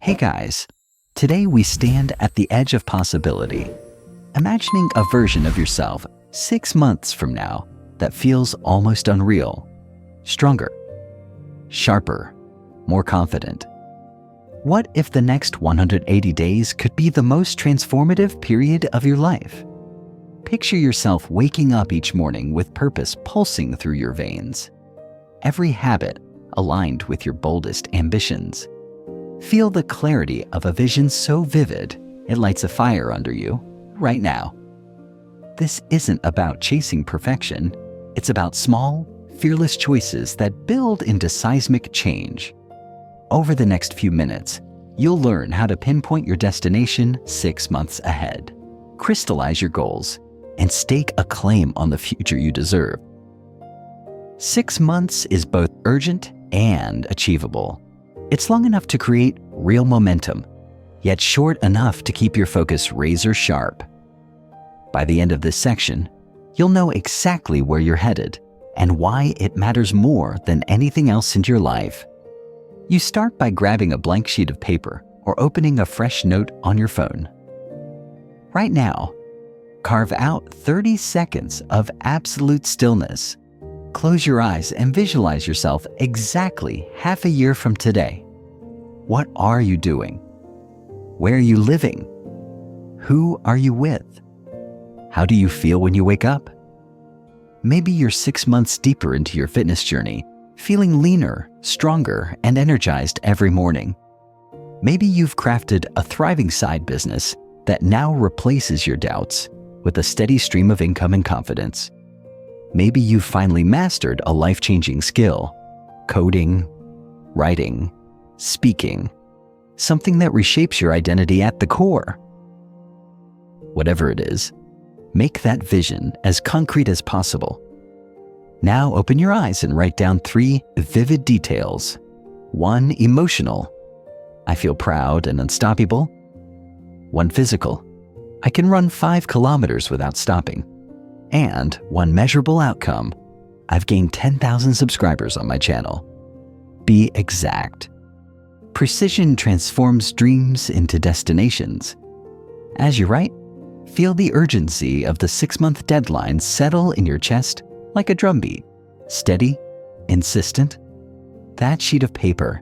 Hey guys, today we stand at the edge of possibility, imagining a version of yourself 6 months from now that feels almost unreal, stronger, sharper, more confident. What if the next 180 days could be the most transformative period of your life? Picture yourself waking up each morning with purpose pulsing through your veins. Every habit aligned with your boldest ambitions. Feel the clarity of a vision so vivid, it lights a fire under you right now. This isn't about chasing perfection. It's about small, fearless choices that build into seismic change. Over the next few minutes, you'll learn how to pinpoint your destination 6 months ahead, crystallize your goals, and stake a claim on the future you deserve. 6 months is both urgent and achievable. It's long enough to create real momentum, yet short enough to keep your focus razor sharp. By the end of this section, you'll know exactly where you're headed and why it matters more than anything else in your life. You start by grabbing a blank sheet of paper or opening a fresh note on your phone. Right now, carve out 30 seconds of absolute stillness. Close your eyes and visualize yourself exactly half a year from today. What are you doing? Where are you living? Who are you with? How do you feel when you wake up? Maybe you're 6 months deeper into your fitness journey, feeling leaner, stronger, and energized every morning. Maybe you've crafted a thriving side business that now replaces your doubts with a steady stream of income and confidence. Maybe you've finally mastered a life-changing skill, coding, writing, speaking, something that reshapes your identity at the core. Whatever it is, make that vision as concrete as possible. Now open your eyes and write down 3 vivid details. 1 emotional, I feel proud and unstoppable. 1 physical, I can run 5 kilometers without stopping. And 1 measurable outcome, I've gained 10,000 subscribers on my channel. Be exact. Precision transforms dreams into destinations. As you write, feel the urgency of the 6-month deadline settle in your chest like a drumbeat, steady, insistent. That sheet of paper,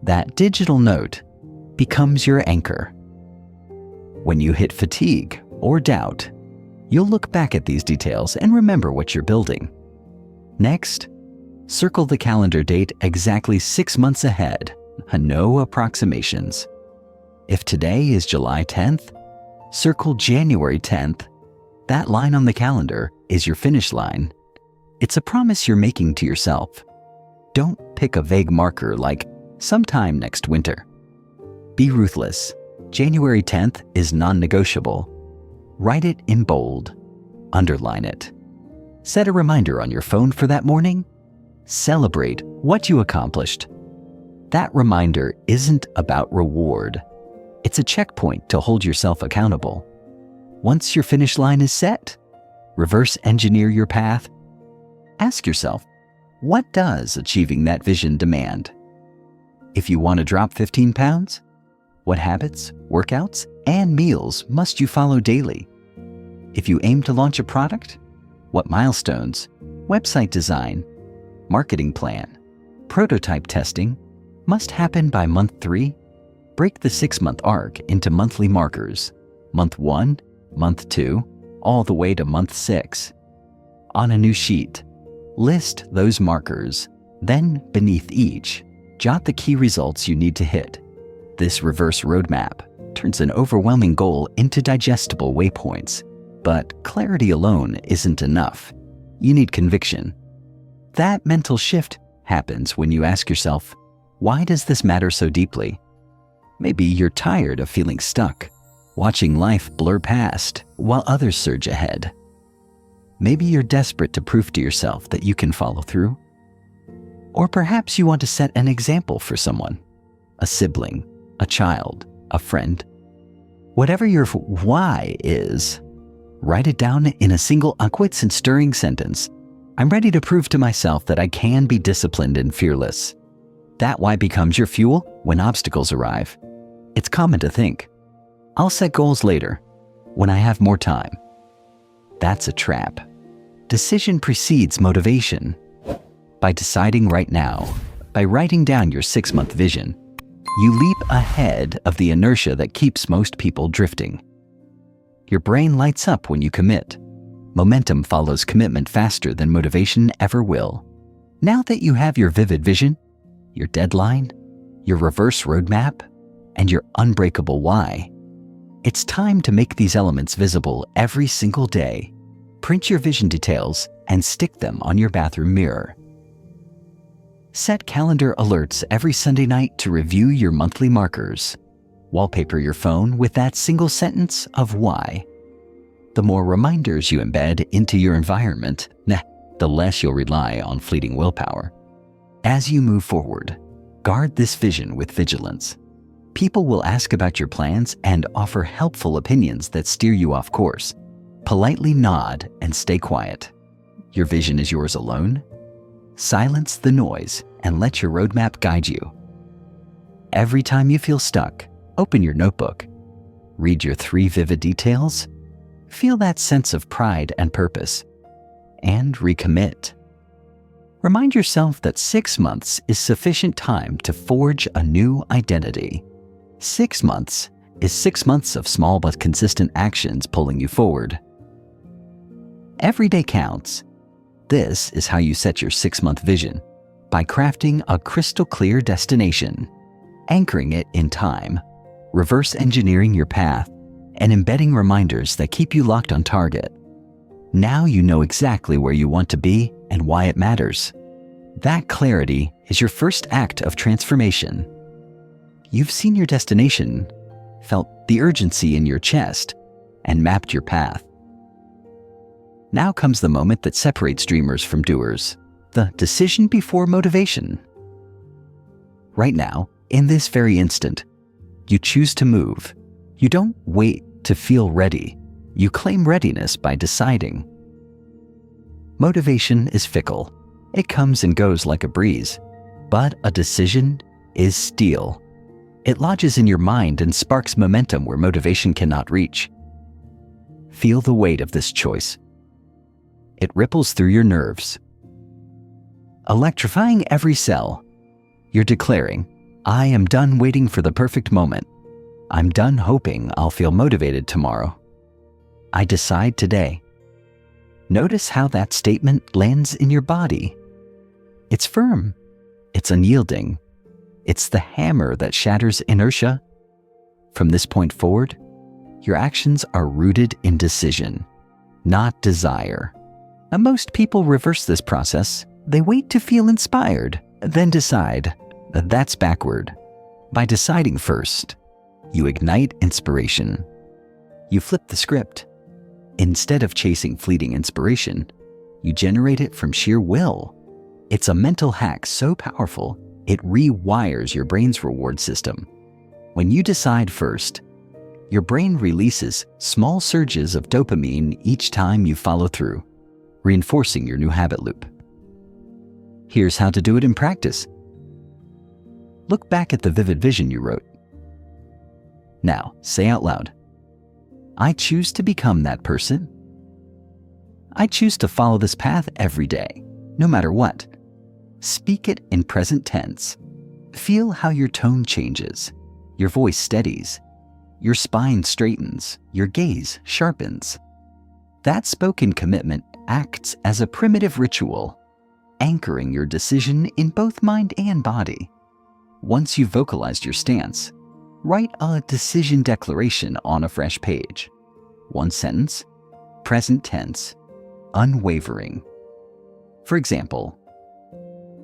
that digital note, becomes your anchor. When you hit fatigue or doubt, you'll look back at these details and remember what you're building. Next, circle the calendar date exactly 6 months ahead, no approximations. If today is July 10th, circle January 10th. That line on the calendar is your finish line. It's a promise you're making to yourself. Don't pick a vague marker like sometime next winter. Be ruthless. January 10th is non-negotiable. Write it in bold. Underline it. Set a reminder on your phone for that morning. Celebrate what you accomplished. That reminder isn't about reward. It's a checkpoint to hold yourself accountable. Once your finish line is set, reverse engineer your path. Ask yourself, what does achieving that vision demand? If you want to drop 15 pounds, what habits, workouts, and meals must you follow daily? If you aim to launch a product, what milestones, website design, marketing plan, prototype testing must happen by month 3? Break the 6-month arc into monthly markers, month 1, month 2, all the way to month 6. On a new sheet, list those markers, then beneath each, jot the key results you need to hit. This reverse roadmap turns an overwhelming goal into digestible waypoints. But clarity alone isn't enough. You need conviction. That mental shift happens when you ask yourself, why does this matter so deeply? Maybe you're tired of feeling stuck, watching life blur past while others surge ahead. Maybe you're desperate to prove to yourself that you can follow through. Or perhaps you want to set an example for someone, a sibling, a child, a friend. Whatever your why is, write it down in a single unquits and stirring sentence. I'm ready to prove to myself that I can be disciplined and fearless. That why becomes your fuel when obstacles arrive. It's common to think, I'll set goals later, when I have more time. That's a trap. Decision precedes motivation. By deciding right now, by writing down your 6-month vision, you leap ahead of the inertia that keeps most people drifting. Your brain lights up when you commit. Momentum follows commitment faster than motivation ever will. Now that you have your vivid vision, your deadline, your reverse roadmap, and your unbreakable why, it's time to make these elements visible every single day. Print your vision details and stick them on your bathroom mirror. Set calendar alerts every Sunday night to review your monthly markers. Wallpaper your phone with that single sentence of why. The more reminders you embed into your environment, the less you'll rely on fleeting willpower. As you move forward, guard this vision with vigilance. People will ask about your plans and offer helpful opinions that steer you off course. Politely nod and stay quiet. Your vision is yours alone. Silence the noise and let your roadmap guide you. Every time you feel stuck, open your notebook. Read your 3 vivid details. Feel that sense of pride and purpose. And recommit. Remind yourself that 6 months is sufficient time to forge a new identity. 6 months is 6 months of small but consistent actions pulling you forward. Every day counts. This is how you set your 6-month vision, by crafting a crystal clear destination, anchoring it in time, reverse engineering your path, and embedding reminders that keep you locked on target. Now you know exactly where you want to be and why it matters. That clarity is your first act of transformation. You've seen your destination, felt the urgency in your chest, and mapped your path. Now comes the moment that separates dreamers from doers, the decision before motivation. Right now, in this very instant, you choose to move. You don't wait to feel ready. You claim readiness by deciding. Motivation is fickle. It comes and goes like a breeze. But a decision is steel. It lodges in your mind and sparks momentum where motivation cannot reach. Feel the weight of this choice. It ripples through your nerves. Electrifying every cell, you're declaring, I am done waiting for the perfect moment. I'm done hoping I'll feel motivated tomorrow. I decide today. Notice how that statement lands in your body. It's firm. It's unyielding. It's the hammer that shatters inertia. From this point forward, your actions are rooted in decision, not desire. Now, most people reverse this process. They wait to feel inspired, then decide. That's backward. By deciding first, you ignite inspiration. You flip the script. Instead of chasing fleeting inspiration, you generate it from sheer will. It's a mental hack so powerful, it rewires your brain's reward system. When you decide first, your brain releases small surges of dopamine each time you follow through, reinforcing your new habit loop. Here's how to do it in practice. Look back at the vivid vision you wrote. Now, say out loud, I choose to become that person. I choose to follow this path every day, no matter what. Speak it in present tense. Feel how your tone changes, your voice steadies, your spine straightens, your gaze sharpens. That spoken commitment acts as a primitive ritual, anchoring your decision in both mind and body. Once you've vocalized your stance, write a decision declaration on a fresh page. One sentence, present tense, unwavering. For example,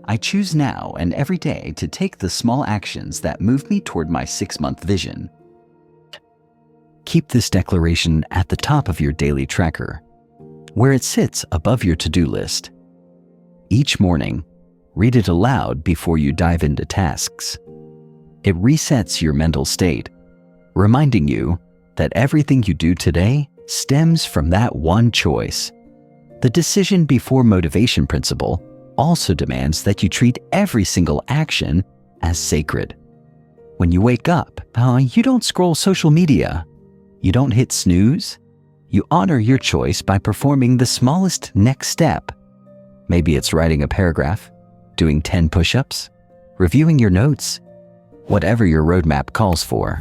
I choose now and every day to take the small actions that move me toward my 6-month vision. Keep this declaration at the top of your daily tracker, where it sits above your to-do list. Each morning, read it aloud before you dive into tasks. It resets your mental state, reminding you that everything you do today stems from that one choice. The decision before motivation principle also demands that you treat every single action as sacred. When you wake up, you don't scroll social media. You don't hit snooze. You honor your choice by performing the smallest next step. Maybe it's writing a paragraph, doing 10 push-ups, reviewing your notes, whatever your roadmap calls for.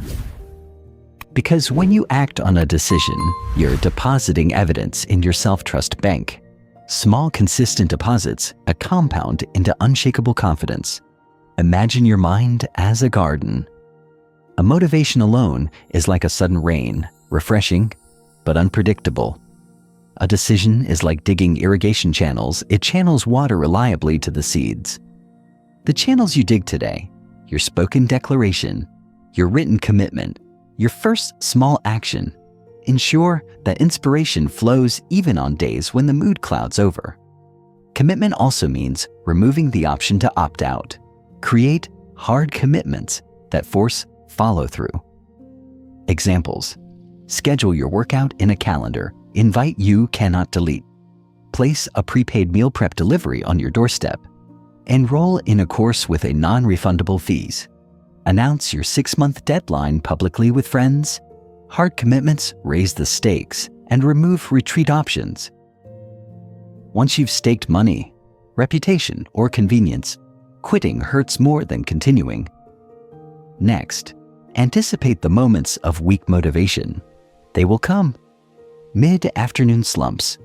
Because when you act on a decision, you're depositing evidence in your self-trust bank. Small, consistent deposits compound into unshakable confidence. Imagine your mind as a garden. A motivation alone is like a sudden rain, refreshing but unpredictable. A decision is like digging irrigation channels. It channels water reliably to the seeds. The channels you dig today, your spoken declaration, your written commitment, your first small action, ensure that inspiration flows even on days when the mood clouds over. Commitment also means removing the option to opt out. Create hard commitments that force follow-through. Examples: schedule your workout in a calendar. Invite you cannot delete. Place a prepaid meal prep delivery on your doorstep. Enroll in a course with a non-refundable fees. Announce your 6-month deadline publicly with friends. Hard commitments raise the stakes and remove retreat options. Once you've staked money, reputation, or convenience, quitting hurts more than continuing. Next, anticipate the moments of weak motivation. They will come. Mid-afternoon slumps,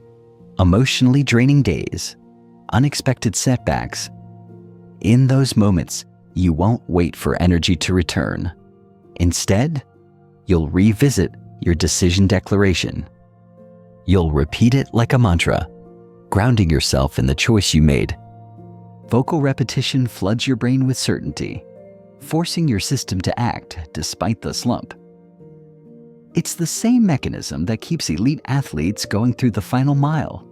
emotionally draining days, unexpected setbacks. In those moments, you won't wait for energy to return. Instead, you'll revisit your decision declaration. You'll repeat it like a mantra, grounding yourself in the choice you made. Vocal repetition floods your brain with certainty, forcing your system to act despite the slump. It's the same mechanism that keeps elite athletes going through the final mile.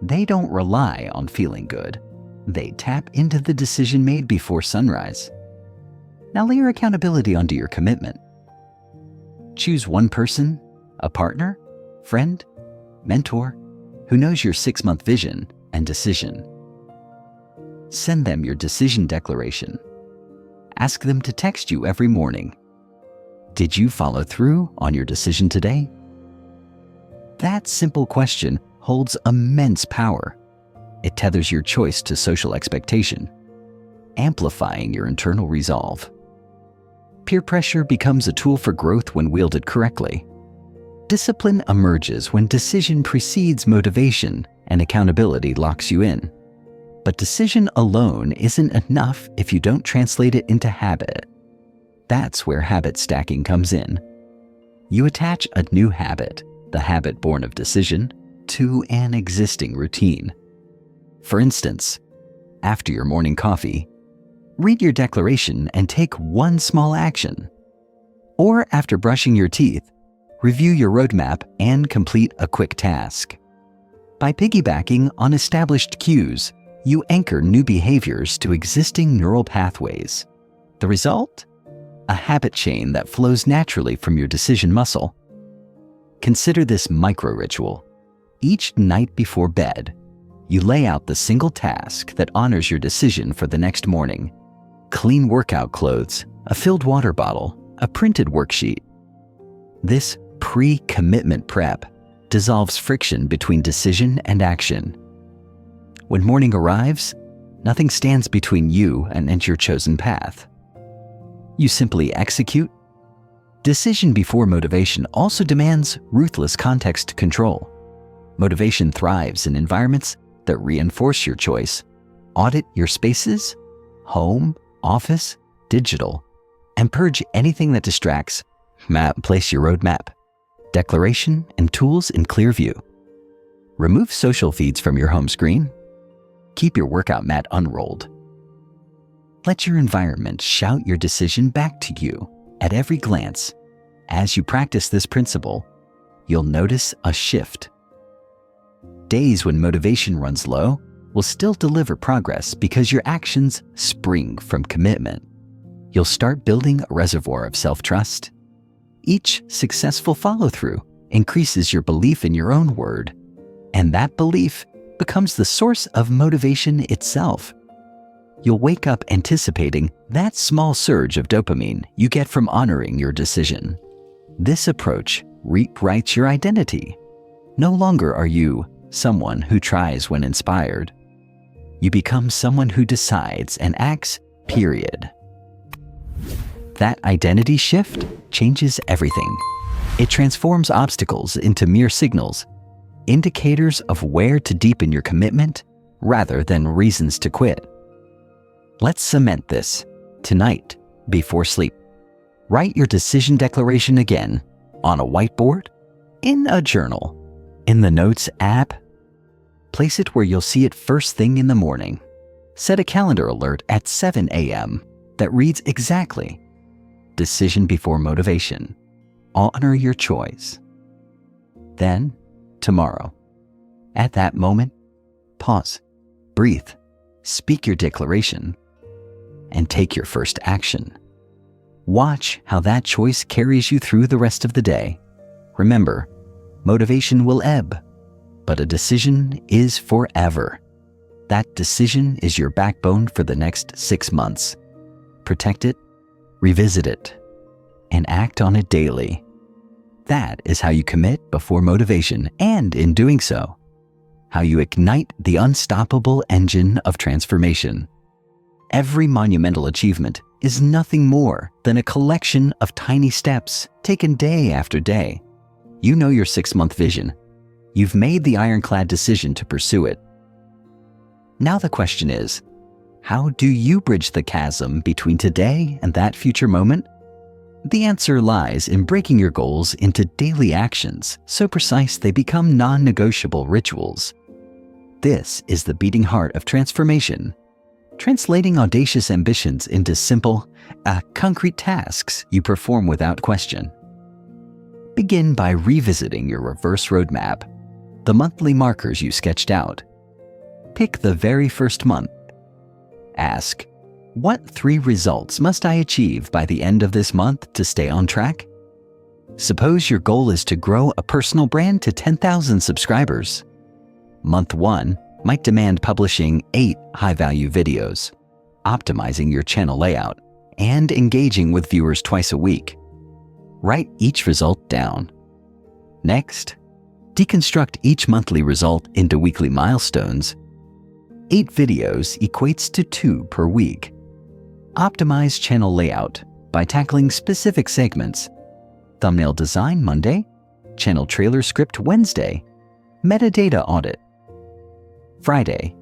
They don't rely on feeling good. They tap into the decision made before sunrise. Now layer accountability onto your commitment. Choose one person, a partner, friend, mentor, who knows your 6-month vision and decision. Send them your decision declaration. Ask them to text you every morning. Did you follow through on your decision today? That simple question holds immense power. It tethers your choice to social expectation, amplifying your internal resolve. Peer pressure becomes a tool for growth when wielded correctly. Discipline emerges when decision precedes motivation and accountability locks you in. But decision alone isn't enough if you don't translate it into habit. That's where habit stacking comes in. You attach a new habit, the habit born of decision, to an existing routine. For instance, after your morning coffee, read your declaration and take one small action. Or after brushing your teeth, review your roadmap and complete a quick task. By piggybacking on established cues, you anchor new behaviors to existing neural pathways. The result? A habit chain that flows naturally from your decision muscle. Consider this micro-ritual. Each night before bed, you lay out the single task that honors your decision for the next morning. Clean workout clothes, a filled water bottle, a printed worksheet. This pre-commitment prep dissolves friction between decision and action. When morning arrives, nothing stands between you and your chosen path. You simply execute. Decision before motivation also demands ruthless context control. Motivation thrives in environments that reinforce your choice. Audit your spaces, home, office, digital, and purge anything that distracts. Place your roadmap, declaration, and tools in clear view. Remove social feeds from your home screen. Keep your workout mat unrolled. Let your environment shout your decision back to you at every glance. As you practice this principle, you'll notice a shift. Days when motivation runs low will still deliver progress because your actions spring from commitment. You'll start building a reservoir of self-trust. Each successful follow-through increases your belief in your own word, and that belief becomes the source of motivation itself. you'll wake up anticipating that small surge of dopamine you get from honoring your decision. This approach rewrites your identity. No longer are you someone who tries when inspired. You become someone who decides and acts, period. That identity shift changes everything. It transforms obstacles into mere signals, indicators of where to deepen your commitment rather than reasons to quit. Let's cement this tonight before sleep. Write your decision declaration again on a whiteboard, in a journal, in the Notes app. Place it where you'll see it first thing in the morning. Set a calendar alert at 7 a.m. that reads exactly, "Decision before motivation. Honor your choice." Then, tomorrow, at that moment, pause, breathe, speak your declaration, and take your first action. Watch how that choice carries you through the rest of the day. Remember, motivation will ebb, but a decision is forever. That decision is your backbone for the next 6 months. Protect it, revisit it, and act on it daily. That is how you commit before motivation, and in doing so, how you ignite the unstoppable engine of transformation. Every monumental achievement is nothing more than a collection of tiny steps taken day after day. You know your 6-month vision. You've made the ironclad decision to pursue it. Now the question is, how do you bridge the chasm between today and that future moment? The answer lies in breaking your goals into daily actions so precise they become non-negotiable rituals. This is the beating heart of transformation, translating audacious ambitions into simple, concrete tasks you perform without question. Begin by revisiting your reverse roadmap, the monthly markers you sketched out. Pick the very first month. Ask, what 3 results must I achieve by the end of this month to stay on track? Suppose your goal is to grow a personal brand to 10,000 subscribers. Month 1 might demand publishing 8 high-value videos, optimizing your channel layout, and engaging with viewers twice a week. Write each result down. Next, deconstruct each monthly result into weekly milestones. 8 videos equates to 2 per week. Optimize channel layout by tackling specific segments. Thumbnail design Monday, channel trailer script Wednesday, metadata audit. Friday,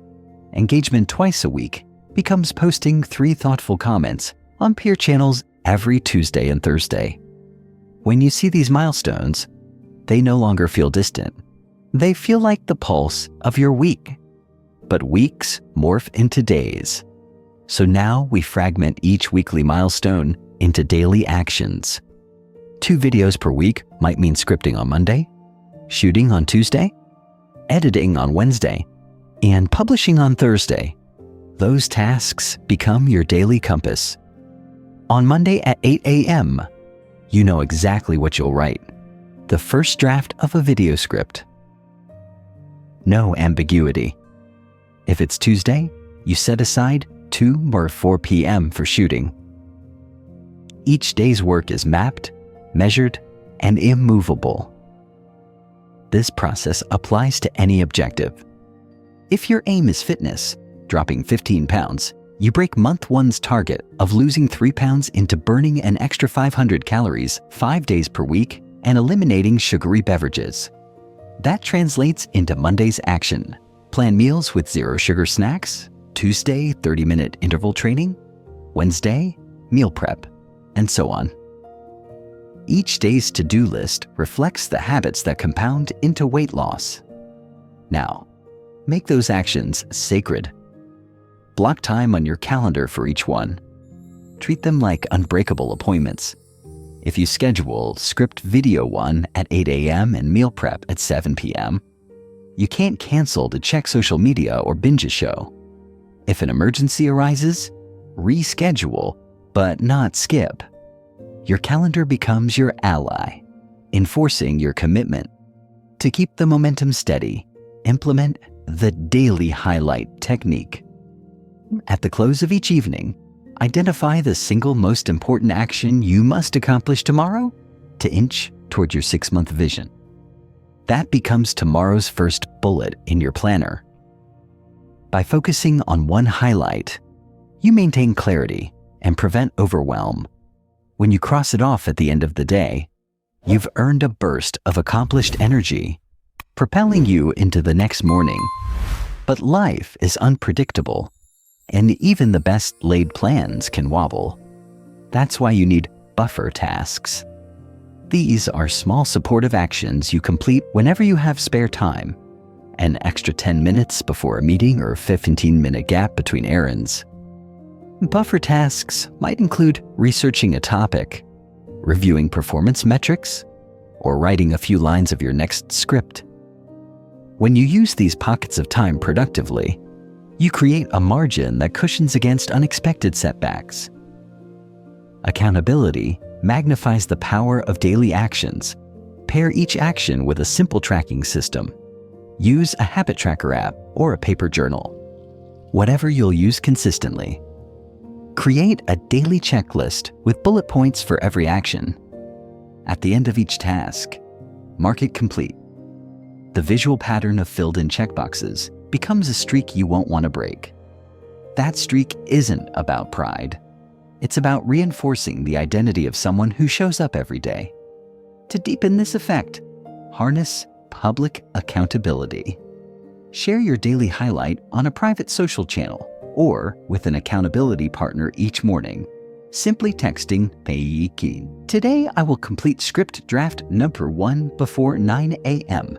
engagement twice a week becomes posting 3 thoughtful comments on peer channels every Tuesday and Thursday. When you see these milestones, they no longer feel distant. They feel like the pulse of your week. But weeks morph into days. So now we fragment each weekly milestone into daily actions. 2 videos per week might mean scripting on Monday, shooting on Tuesday, editing on Wednesday, and publishing on Thursday. Those tasks become your daily compass. On Monday at 8 a.m., you know exactly what you'll write. The first draft of a video script. No ambiguity. If it's Tuesday, you set aside 2 or 4 p.m. for shooting. Each day's work is mapped, measured, and immovable. This process applies to any objective. If your aim is fitness, dropping 15 pounds, you break month 1's target of losing 3 pounds into burning an extra 500 calories 5 days per week and eliminating sugary beverages. That translates into Monday's action. Plan meals with 0 sugar snacks, Tuesday 30-minute interval training, Wednesday meal prep, and so on. Each day's to-do list reflects the habits that compound into weight loss. Now, make those actions sacred. Block time on your calendar for each one. Treat them like unbreakable appointments. If you schedule script video 1 at 8 a.m. and meal prep at 7 p.m., you can't cancel to check social media or binge a show. If an emergency arises, reschedule, but not skip. Your calendar becomes your ally, enforcing your commitment. To keep the momentum steady, implement the daily highlight technique. At the close of each evening, identify the single most important action you must accomplish tomorrow to inch toward your 6-month vision. That becomes tomorrow's first bullet in your planner. By focusing on one highlight, you maintain clarity and prevent overwhelm. When you cross it off at the end of the day, you've earned a burst of accomplished energy, propelling you into the next morning. But life is unpredictable, and even the best laid plans can wobble. That's why you need buffer tasks. These are small supportive actions you complete whenever you have spare time, an extra 10 minutes before a meeting or a 15-minute gap between errands. Buffer tasks might include researching a topic, reviewing performance metrics, or writing a few lines of your next script. When you use these pockets of time productively, you create a margin that cushions against unexpected setbacks. Accountability magnifies the power of daily actions. Pair each action with a simple tracking system. Use a habit tracker app or a paper journal. Whatever you'll use consistently. Create a daily checklist with bullet points for every action. At the end of each task, mark it complete. The visual pattern of filled-in checkboxes becomes a streak you won't want to break. That streak isn't about pride. It's about reinforcing the identity of someone who shows up every day. To deepen this effect, harness public accountability. Share your daily highlight on a private social channel or with an accountability partner each morning, simply texting Peikin. Today I will complete script draft number 1 before 9 a.m.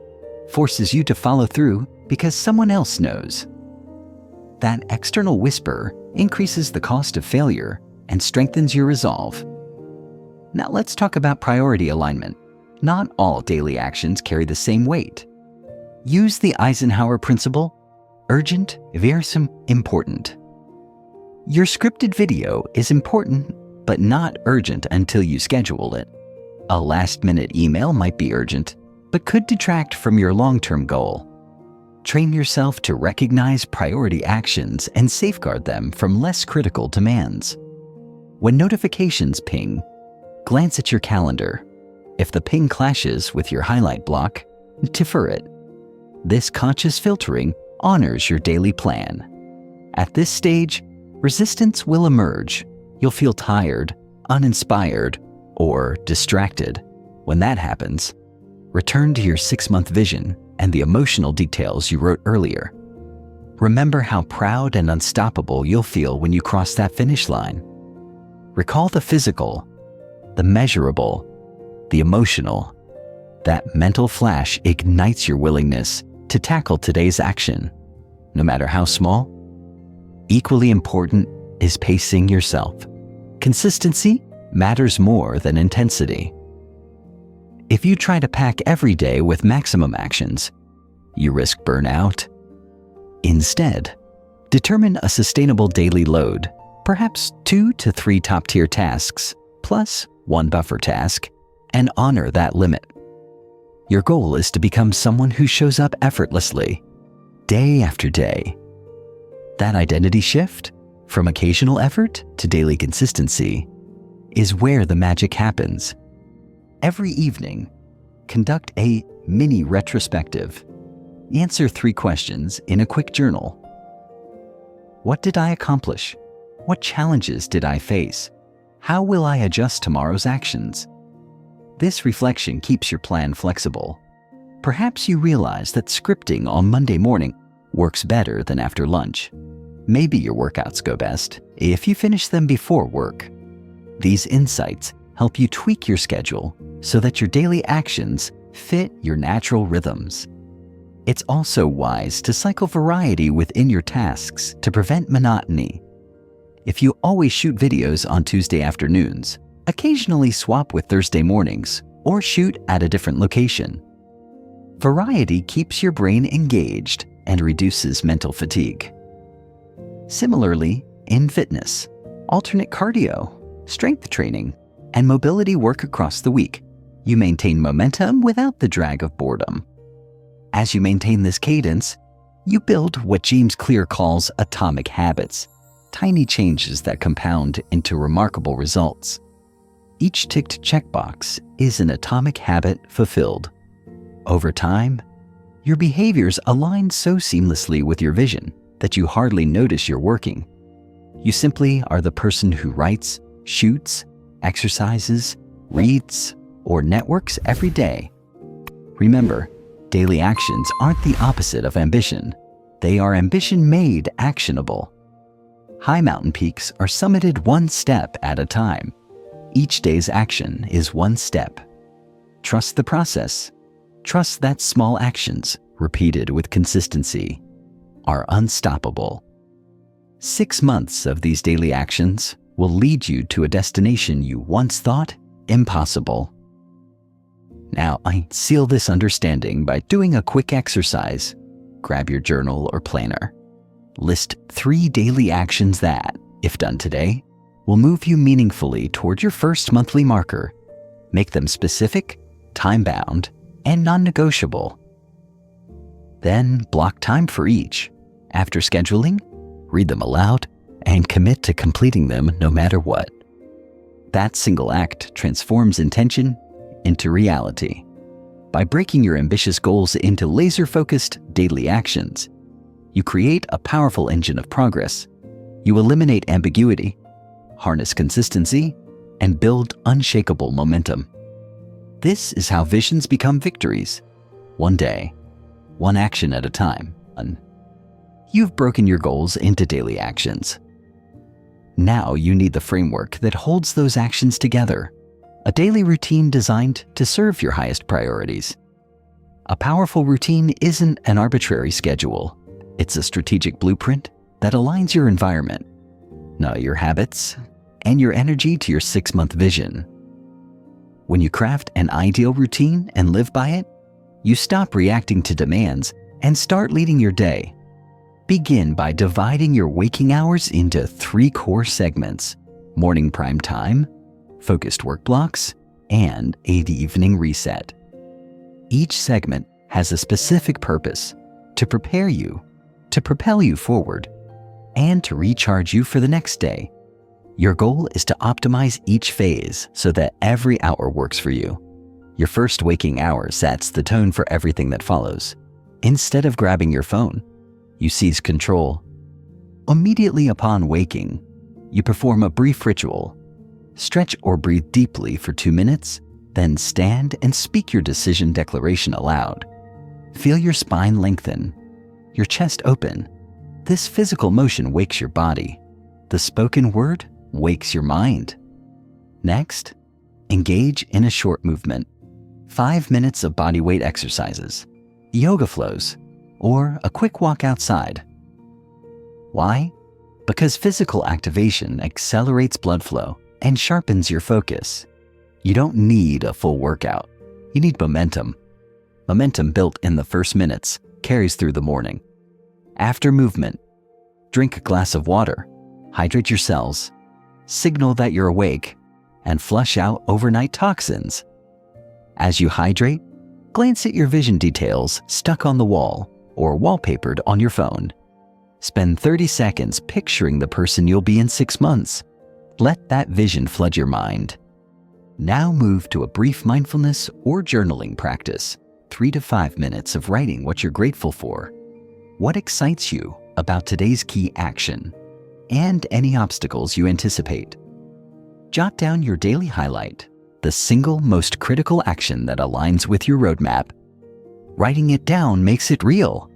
Forces you to follow through because someone else knows. That external whisper increases the cost of failure and strengthens your resolve. Now let's talk about priority alignment. Not all daily actions carry the same weight. Use the Eisenhower principle: urgent versus important. Your scripted video is important, but not urgent until you schedule it. A last-minute email might be urgent, but could detract from your long-term goal. Train yourself to recognize priority actions and safeguard them from less critical demands. When notifications ping, glance at your calendar. If the ping clashes with your highlight block, defer it. This conscious filtering honors your daily plan. At this stage, resistance will emerge. You'll feel tired, uninspired, or distracted. When that happens, return to your 6-month vision and the emotional details you wrote earlier. Remember how proud and unstoppable you'll feel when you cross that finish line. Recall the physical, the measurable, the emotional. That mental flash ignites your willingness to tackle today's action, no matter how small. Equally important is pacing yourself. Consistency matters more than intensity. If you try to pack every day with maximum actions, you risk burnout. Instead, determine a sustainable daily load, perhaps 2 to 3 top-tier tasks, plus 1 buffer task, and honor that limit. Your goal is to become someone who shows up effortlessly, day after day. That identity shift, from occasional effort to daily consistency, is where the magic happens. Every evening, conduct a mini retrospective. Answer 3 questions in a quick journal. What did I accomplish? What challenges did I face? How will I adjust tomorrow's actions? This reflection keeps your plan flexible. Perhaps you realize that scripting on Monday morning works better than after lunch. Maybe your workouts go best if you finish them before work. These insights help you tweak your schedule so that your daily actions fit your natural rhythms. It's also wise to cycle variety within your tasks to prevent monotony. If you always shoot videos on Tuesday afternoons, occasionally swap with Thursday mornings or shoot at a different location. Variety keeps your brain engaged and reduces mental fatigue. Similarly, in fitness, alternate cardio, strength training, and mobility work across the week. You maintain momentum without the drag of boredom. As you maintain this cadence, you build what James Clear calls atomic habits, tiny changes that compound into remarkable results. Each ticked checkbox is an atomic habit fulfilled. Over time, your behaviors align so seamlessly with your vision that you hardly notice you're working. You simply are the person who writes, shoots, exercises, reads, or networks every day. Remember, daily actions aren't the opposite of ambition. They are ambition made actionable. High mountain peaks are summited one step at a time. Each day's action is one step. Trust the process. Trust that small actions, repeated with consistency, are unstoppable. 6 months of these daily actions will lead you to a destination you once thought impossible. Now, I seal this understanding by doing a quick exercise. Grab your journal or planner. List 3 daily actions that, if done today, will move you meaningfully toward your first monthly marker. Make them specific, time-bound, and non-negotiable. Then block time for each. After scheduling, read them aloud and commit to completing them no matter what. That single act transforms intention into reality. By breaking your ambitious goals into laser-focused daily actions, you create a powerful engine of progress. You eliminate ambiguity, harness consistency, and build unshakable momentum. This is how visions become victories. One day, one action at a time. You've broken your goals into daily actions. Now you need the framework that holds those actions together. A daily routine designed to serve your highest priorities. A powerful routine isn't an arbitrary schedule. It's a strategic blueprint that aligns your environment, your habits, and your energy to your 6-month vision. When you craft an ideal routine and live by it, you stop reacting to demands and start leading your day. Begin by dividing your waking hours into 3 core segments: morning prime time, focused work blocks, and an evening reset. Each segment has a specific purpose: to prepare you, to propel you forward, and to recharge you for the next day. Your goal is to optimize each phase so that every hour works for you. Your first waking hour sets the tone for everything that follows. Instead of grabbing your phone, you seize control. Immediately upon waking, you perform a brief ritual. Stretch or breathe deeply for 2 minutes, then stand and speak your decision declaration aloud. Feel your spine lengthen, your chest open. This physical motion wakes your body. The spoken word wakes your mind. Next, engage in a short movement. 5 minutes of body weight exercises, yoga flows, or a quick walk outside. Why? Because physical activation accelerates blood flow and sharpens your focus. You don't need a full workout. You need momentum. Momentum built in the first minutes carries through the morning. After movement, drink a glass of water, hydrate your cells, signal that you're awake, and flush out overnight toxins. As you hydrate, glance at your vision details stuck on the wall or wallpapered on your phone. Spend 30 seconds picturing the person you'll be in 6 months. Let that vision flood your mind. Now move to a brief mindfulness or journaling practice. 3 to 5 minutes of writing what you're grateful for. What excites you about today's key action, and any obstacles you anticipate. Jot down your daily highlight, the single most critical action that aligns with your roadmap. Writing it down makes it real.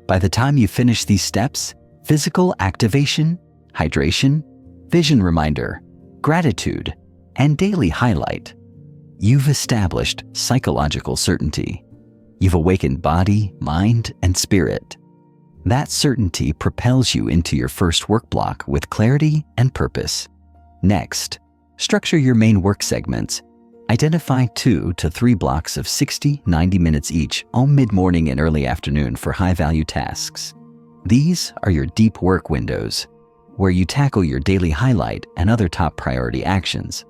By the time you finish these steps, physical activation, hydration, vision reminder, gratitude, and daily highlight, you've established psychological certainty. You've awakened body, mind, and spirit. That certainty propels you into your first work block with clarity and purpose. Next, structure your main work segments. Identify 2 to 3 blocks of 60-90 minutes each all mid-morning and early afternoon for high-value tasks. These are your deep work windows, where you tackle your daily highlight and other top priority actions.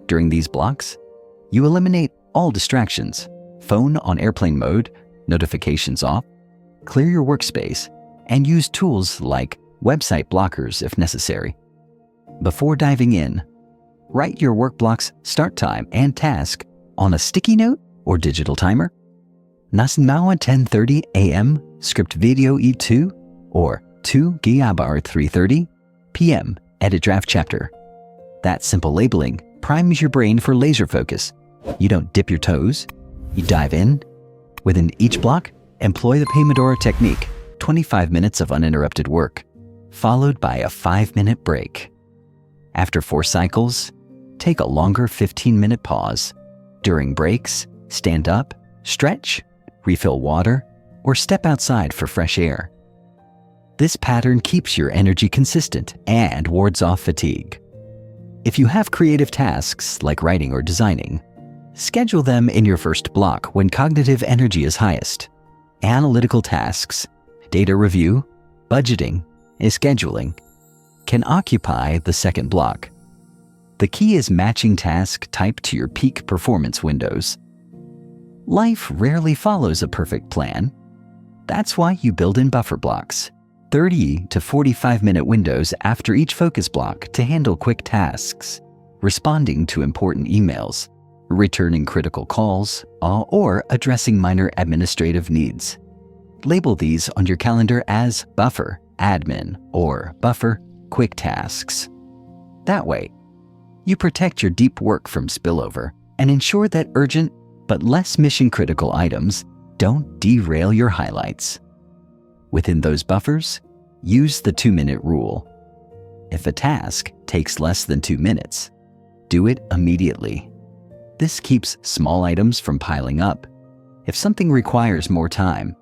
During these blocks, you eliminate all distractions, phone on airplane mode, notifications off, clear your workspace, and use tools like website blockers if necessary. Before diving in, write your work block's start time and task on a sticky note or digital timer. Nasenmawa 10:30 a.m. script video E2 or 2 Giabar 3:30 p.m. edit draft chapter. That simple labeling primes your brain for laser focus. You don't dip your toes, you dive in. Within each block, employ the Pomodoro technique, 25 minutes of uninterrupted work, followed by a 5-minute break. After 4 cycles, take a longer 15-minute pause. During breaks, stand up, stretch, refill water, or step outside for fresh air. This pattern keeps your energy consistent and wards off fatigue. If you have creative tasks like writing or designing, schedule them in your first block when cognitive energy is highest. Analytical tasks, data review, budgeting, and scheduling can occupy the second block. The key is matching task type to your peak performance windows. Life rarely follows a perfect plan. That's why you build in buffer blocks, 30 to 45-minute windows after each focus block to handle quick tasks, responding to important emails, returning critical calls, or addressing minor administrative needs. Label these on your calendar as Buffer Admin or Buffer Quick Tasks. That way, you protect your deep work from spillover and ensure that urgent but less mission-critical items don't derail your highlights. Within those buffers, use the 2-minute rule. If a task takes less than 2 minutes, do it immediately. This keeps small items from piling up. If something requires more time,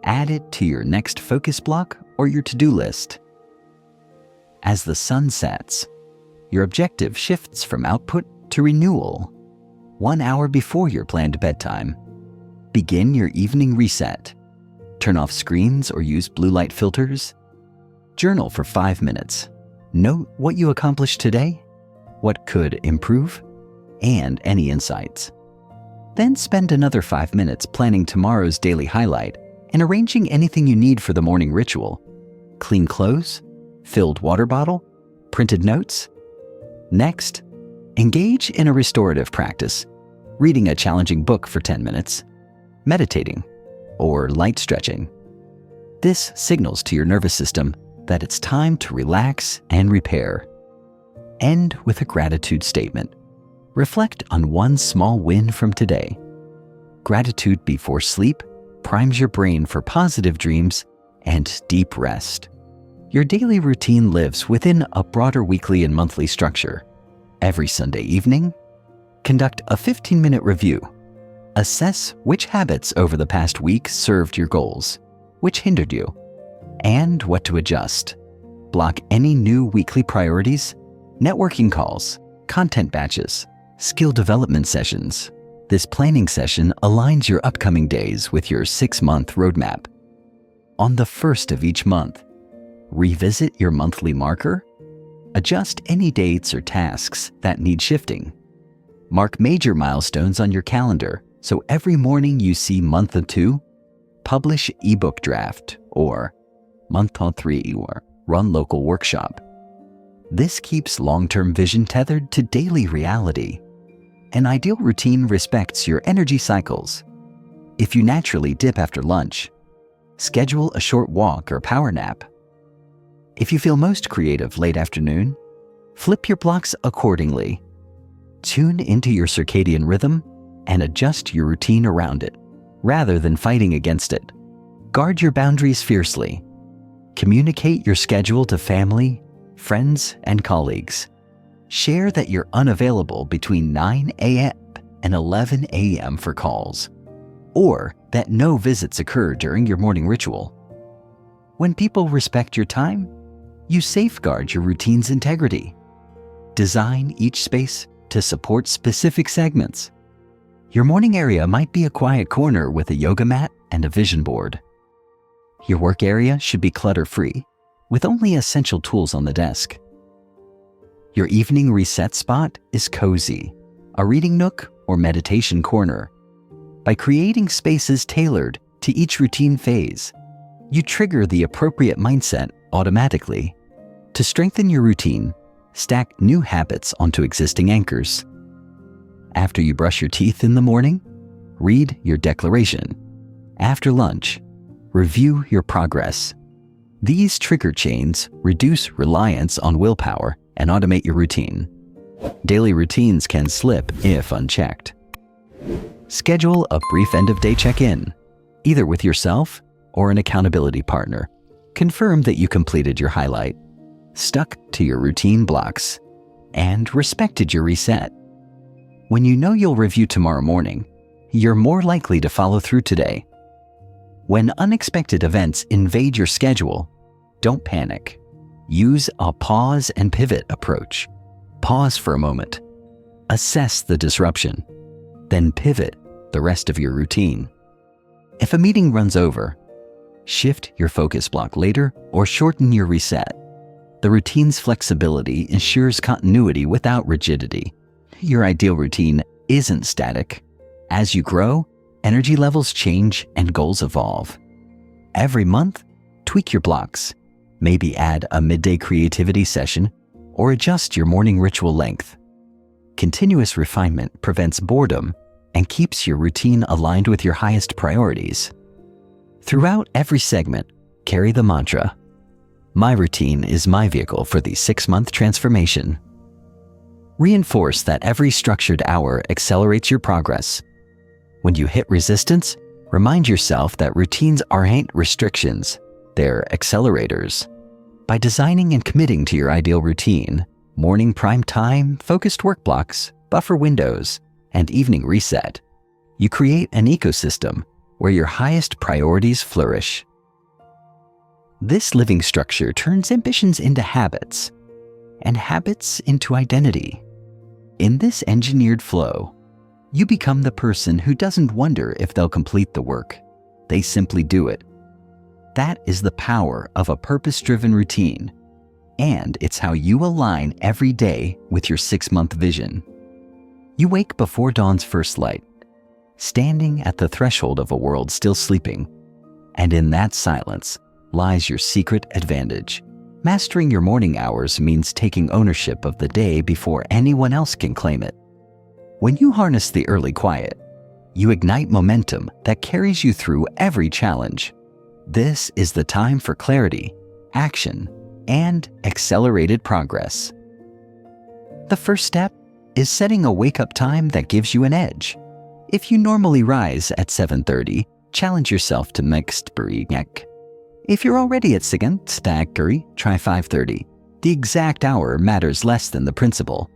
add it to your next focus block or your to-do list. As the sun sets, your objective shifts from output to renewal. 1 hour before your planned bedtime, begin your evening reset. Turn off screens or use blue light filters. Journal for 5 minutes. Note what you accomplished today, what could improve, and any insights. Then spend another 5 minutes planning tomorrow's daily highlight and arranging anything you need for the morning ritual. Clean clothes, filled water bottle, printed notes. Next, engage in a restorative practice, reading a challenging book for 10 minutes, meditating, or light stretching. This signals to your nervous system that it's time to relax and repair. End with a gratitude statement. Reflect on one small win from today. Gratitude before sleep primes your brain for positive dreams and deep rest. Your daily routine lives within a broader weekly and monthly structure. Every Sunday evening, conduct a 15-minute review. Assess which habits over the past week served your goals, which hindered you, and what to adjust. Block any new weekly priorities, networking calls, content batches, skill development sessions. This planning session aligns your upcoming days with your 6-month roadmap. On the first of each month, revisit your monthly marker. Adjust any dates or tasks that need shifting. Mark major milestones on your calendar so every morning you see month 2, publish ebook draft, or month 3 or run local workshop. This keeps long-term vision tethered to daily reality. An ideal routine respects your energy cycles. If you naturally dip after lunch, schedule a short walk or power nap. If you feel most creative late afternoon, flip your blocks accordingly. Tune into your circadian rhythm and adjust your routine around it, rather than fighting against it. Guard your boundaries fiercely. Communicate your schedule to family, friends, and colleagues. Share that you're unavailable between 9 a.m. and 11 a.m. for calls, or that no visits occur during your morning ritual. When people respect your time, you safeguard your routine's integrity. Design each space to support specific segments. Your morning area might be a quiet corner with a yoga mat and a vision board. Your work area should be clutter-free, with only essential tools on the desk. Your evening reset spot is cozy, a reading nook or meditation corner. By creating spaces tailored to each routine phase, you trigger the appropriate mindset automatically. To strengthen your routine, stack new habits onto existing anchors. After you brush your teeth in the morning, read your declaration. After lunch, review your progress. These trigger chains reduce reliance on willpower and automate your routine. Daily routines can slip if unchecked. Schedule a brief end-of-day check-in, either with yourself or an accountability partner. Confirm that you completed your highlight, stuck to your routine blocks, and respected your reset. When you know you'll review tomorrow morning, you're more likely to follow through today. When unexpected events invade your schedule, don't panic. Use a pause and pivot approach. Pause for a moment. Assess the disruption. Then pivot the rest of your routine. If a meeting runs over, shift your focus block later or shorten your reset. The routine's flexibility ensures continuity without rigidity. Your ideal routine isn't static. As you grow, energy levels change and goals evolve. Every month, tweak your blocks. Maybe add a midday creativity session or adjust your morning ritual length. Continuous refinement prevents boredom and keeps your routine aligned with your highest priorities. Throughout every segment, carry the mantra, "My routine is my vehicle for the 6-month transformation." Reinforce that every structured hour accelerates your progress. When you hit resistance, remind yourself that routines aren't restrictions, they're accelerators. By designing and committing to your ideal routine, morning prime time, focused work blocks, buffer windows, and evening reset, you create an ecosystem where your highest priorities flourish. This living structure turns ambitions into habits, and habits into identity. In this engineered flow, you become the person who doesn't wonder if they'll complete the work. They simply do it. That is the power of a purpose-driven routine, and it's how you align every day with your 6-month vision. You wake before dawn's first light, standing at the threshold of a world still sleeping, and in that silence lies your secret advantage. Mastering your morning hours means taking ownership of the day before anyone else can claim it. When you harness the early quiet, you ignite momentum that carries you through every challenge. This is the time for clarity, action, and accelerated progress. The first step is setting a wake-up time that gives you an edge. If you normally rise at 7:30, challenge yourself to mixed break. If you're already at Staggery, try 5:30. The exact hour matters less than the principle.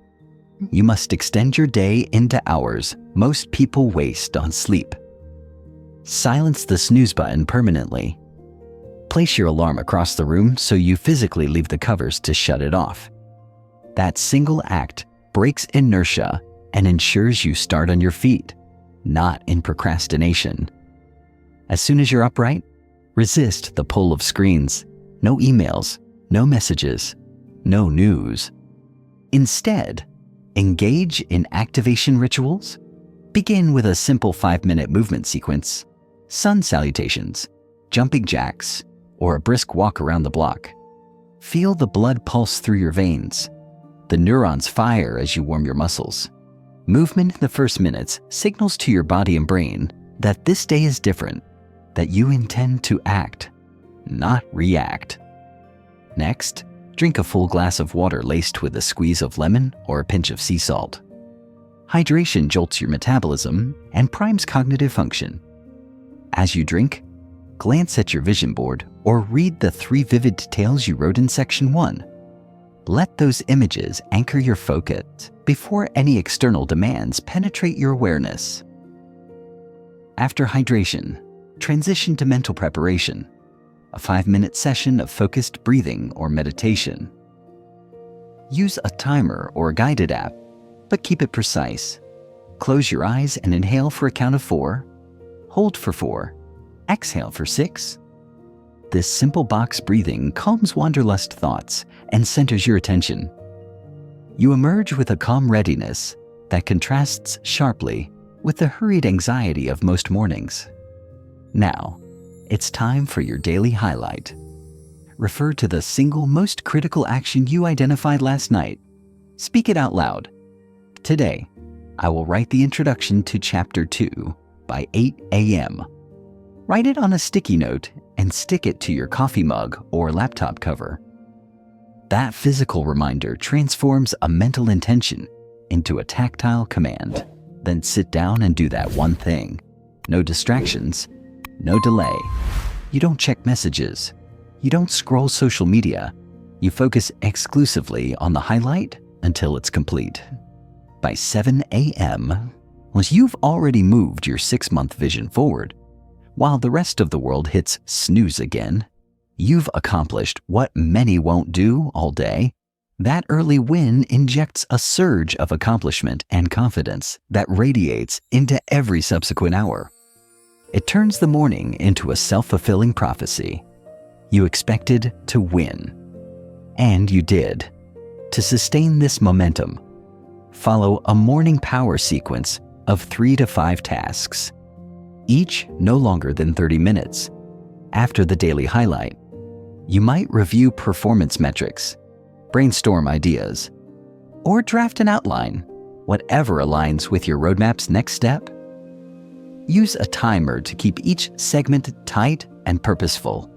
You must extend your day into hours most people waste on sleep. Silence the snooze button permanently. Place your alarm across the room so you physically leave the covers to shut it off. That single act breaks inertia and ensures you start on your feet, not in procrastination. As soon as you're upright, resist the pull of screens. No emails, no messages, no news. Instead, engage in activation rituals. Begin with a simple 5-minute movement sequence, sun salutations, jumping jacks, or a brisk walk around the block. Feel the blood pulse through your veins. The neurons fire as you warm your muscles. Movement in the first minutes signals to your body and brain that this day is different, that you intend to act, not react. Next, drink a full glass of water laced with a squeeze of lemon or a pinch of sea salt. Hydration jolts your metabolism and primes cognitive function. As you drink, glance at your vision board or read the 3 vivid details you wrote in section 1. Let those images anchor your focus before any external demands penetrate your awareness. After hydration, transition to mental preparation, a 5-minute session of focused breathing or meditation. Use a timer or a guided app, but keep it precise. Close your eyes and inhale for a count of 4, hold for 4, exhale for 6. This simple box breathing calms wanderlust thoughts and centers your attention. You emerge with a calm readiness that contrasts sharply with the hurried anxiety of most mornings. Now, it's time for your daily highlight. refer to the single most critical action you identified last night. Speak it out loud. Today, I will write the introduction to Chapter 2 by 8 a.m. Write it on a sticky note and stick it to your coffee mug or laptop cover. That physical reminder transforms a mental intention into a tactile command. Then sit down and do that one thing. No distractions, no delay. You don't check messages. You don't scroll social media. You focus exclusively on the highlight until it's complete. By 7 a.m., you've already moved your 6-month vision forward. While the rest of the world hits snooze again, you've accomplished what many won't do all day. That early win injects a surge of accomplishment and confidence that radiates into every subsequent hour. It turns the morning into a self-fulfilling prophecy. You expected to win, and you did. To sustain this momentum, follow a morning power sequence of 3 to 5 tasks, each no longer than 30 minutes. After the daily highlight, you might review performance metrics, brainstorm ideas, or draft an outline, whatever aligns with your roadmap's next step. Use a timer to keep each segment tight and purposeful.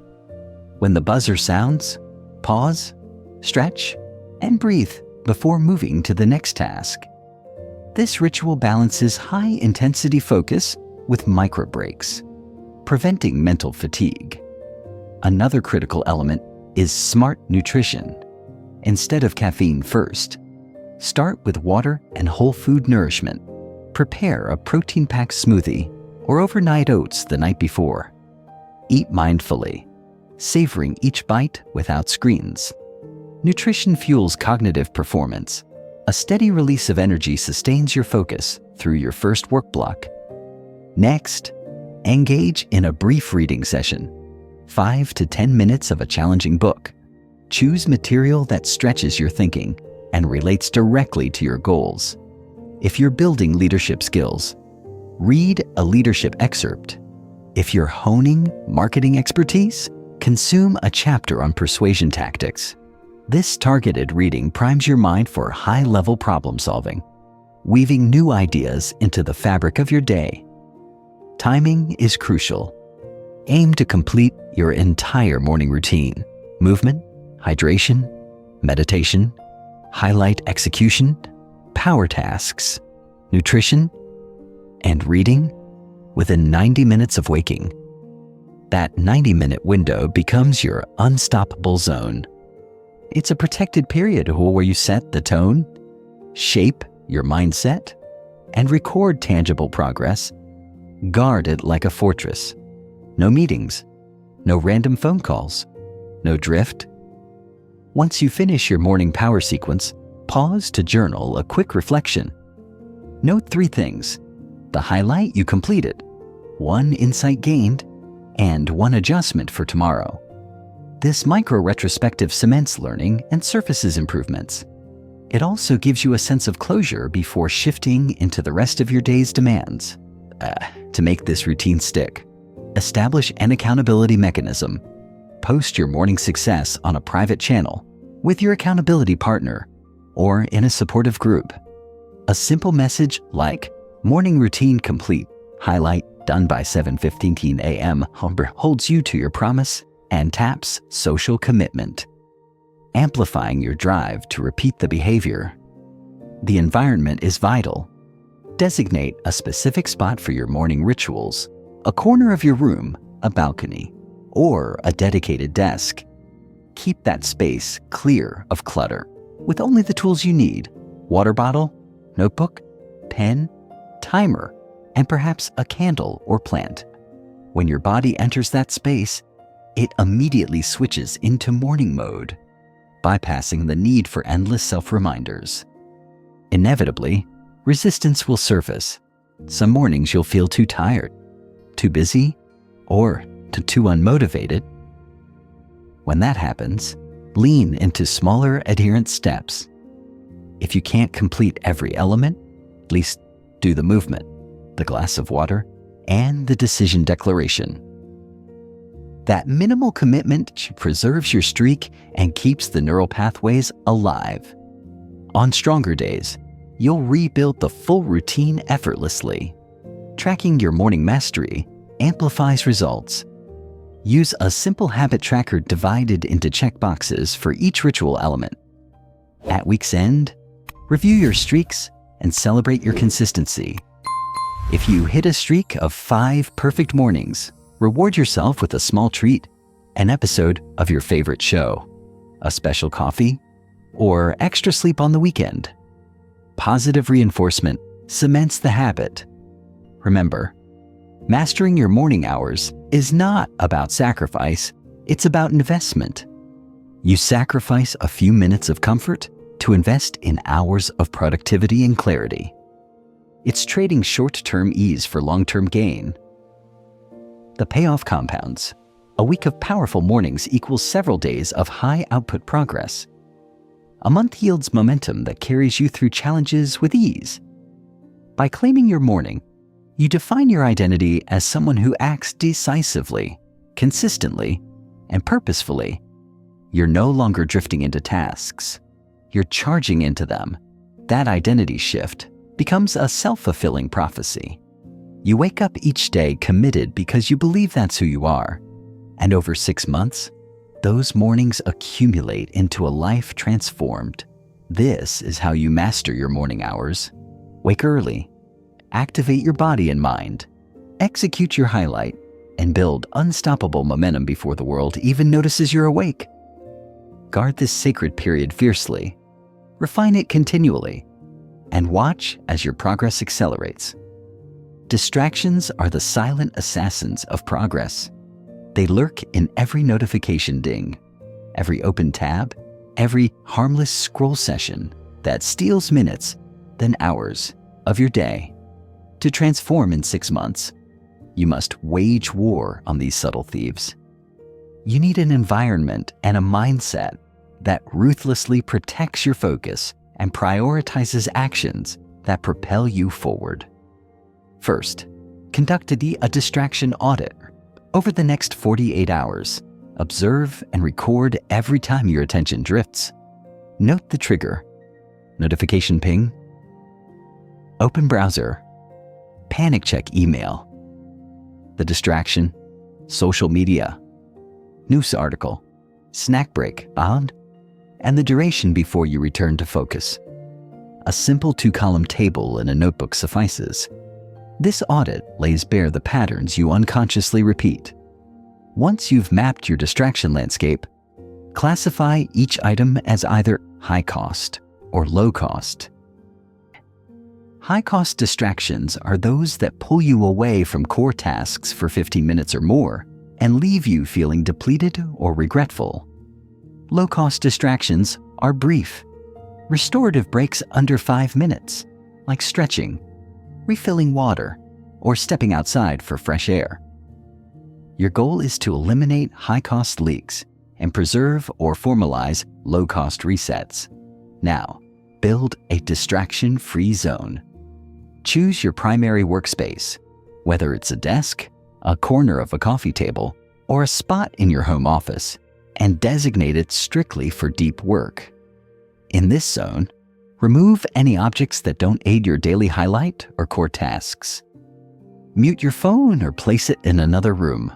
When the buzzer sounds, pause, stretch, and breathe before moving to the next task. This ritual balances high-intensity focus with micro breaks, preventing mental fatigue. Another critical element is smart nutrition. Instead of caffeine first, start with water and whole food nourishment. Prepare a protein-packed smoothie or overnight oats the night before. Eat mindfully, savoring each bite without screens. Nutrition fuels cognitive performance. A steady release of energy sustains your focus through your first work block. Next, engage in a brief reading session, 5 to 10 minutes of a challenging book. Choose material that stretches your thinking and relates directly to your goals. If you're building leadership skills, read a leadership excerpt. If you're honing marketing expertise, consume a chapter on persuasion tactics. This targeted reading primes your mind for high-level problem solving, weaving new ideas into the fabric of your day. Timing is crucial. Aim to complete your entire morning routine. Movement, hydration, meditation, highlight execution, power tasks, nutrition, and reading within 90 minutes of waking. That 90-minute window becomes your unstoppable zone. It's a protected period where you set the tone, shape your mindset, and record tangible progress. Guard it like a fortress. No meetings, no random phone calls, no drift. Once you finish your morning power sequence, pause to journal a quick reflection. Note 3 things: the highlight you completed, 1 insight gained, and 1 adjustment for tomorrow. This micro-retrospective cements learning and surfaces improvements. It also gives you a sense of closure before shifting into the rest of your day's demands. To make this routine stick, establish an accountability mechanism. Post your morning success on a private channel with your accountability partner or in a supportive group. A simple message like "Morning routine complete, highlight done by 7:15 a.m." holds you to your promise and taps social commitment, amplifying your drive to repeat the behavior. The environment is vital. Designate a specific spot for your morning rituals, a corner of your room, a balcony, or a dedicated desk. Keep that space clear of clutter with only the tools you need: water bottle, notebook, pen, timer, and perhaps a candle or plant. When your body enters that space, it immediately switches into morning mode, bypassing the need for endless self-reminders. Inevitably, resistance will surface. Some mornings you'll feel too tired, too busy, or too unmotivated. When that happens, lean into smaller adherent steps. If you can't complete every element, at least do the movement, the glass of water, and the decision declaration. That minimal commitment preserves your streak and keeps the neural pathways alive. On stronger days, you'll rebuild the full routine effortlessly. Tracking your morning mastery amplifies results. Use a simple habit tracker divided into checkboxes for each ritual element. At week's end, review your streaks and celebrate your consistency. If you hit a streak of 5 perfect mornings, reward yourself with a small treat, an episode of your favorite show, a special coffee, or extra sleep on the weekend. Positive reinforcement cements the habit. Remember, mastering your morning hours is not about sacrifice, it's about investment. You sacrifice a few minutes of comfort to invest in hours of productivity and clarity. It's trading short-term ease for long-term gain. The payoff compounds. A week of powerful mornings equals several days of high-output progress. A month yields momentum that carries you through challenges with ease. By claiming your morning, you define your identity as someone who acts decisively, consistently, and purposefully. You're no longer drifting into tasks. You're charging into them. That identity shift becomes a self-fulfilling prophecy. You wake up each day committed because you believe that's who you are. And over 6 months, those mornings accumulate into a life transformed. This is how you master your morning hours. Wake early, activate your body and mind, execute your highlight, and build unstoppable momentum before the world even notices you're awake. Guard this sacred period fiercely, refine it continually, and watch as your progress accelerates. Distractions are the silent assassins of progress. They lurk in every notification ding, every open tab, every harmless scroll session that steals minutes, then hours of your day. To transform in 6 months, you must wage war on these subtle thieves. You need an environment and a mindset that ruthlessly protects your focus and prioritizes actions that propel you forward. First, conduct a distraction audit. Over the next 48 hours, observe and record every time your attention drifts. Note the trigger: notification ping, open browser, panic check email. The distraction: social media, news article, snack break, and the duration before you return to focus. A simple 2-column table in a notebook suffices. This audit lays bare the patterns you unconsciously repeat. Once you've mapped your distraction landscape, classify each item as either high cost or low cost. High cost distractions are those that pull you away from core tasks for 15 minutes or more and leave you feeling depleted or regretful. Low cost distractions are brief, restorative breaks under 5 minutes, like stretching, refilling water, or stepping outside for fresh air. Your goal is to eliminate high-cost leaks and preserve or formalize low-cost resets. Now, build a distraction-free zone. Choose your primary workspace, whether it's a desk, a corner of a coffee table, or a spot in your home office, and designate it strictly for deep work. In this zone, remove any objects that don't aid your daily highlight or core tasks. Mute your phone or place it in another room.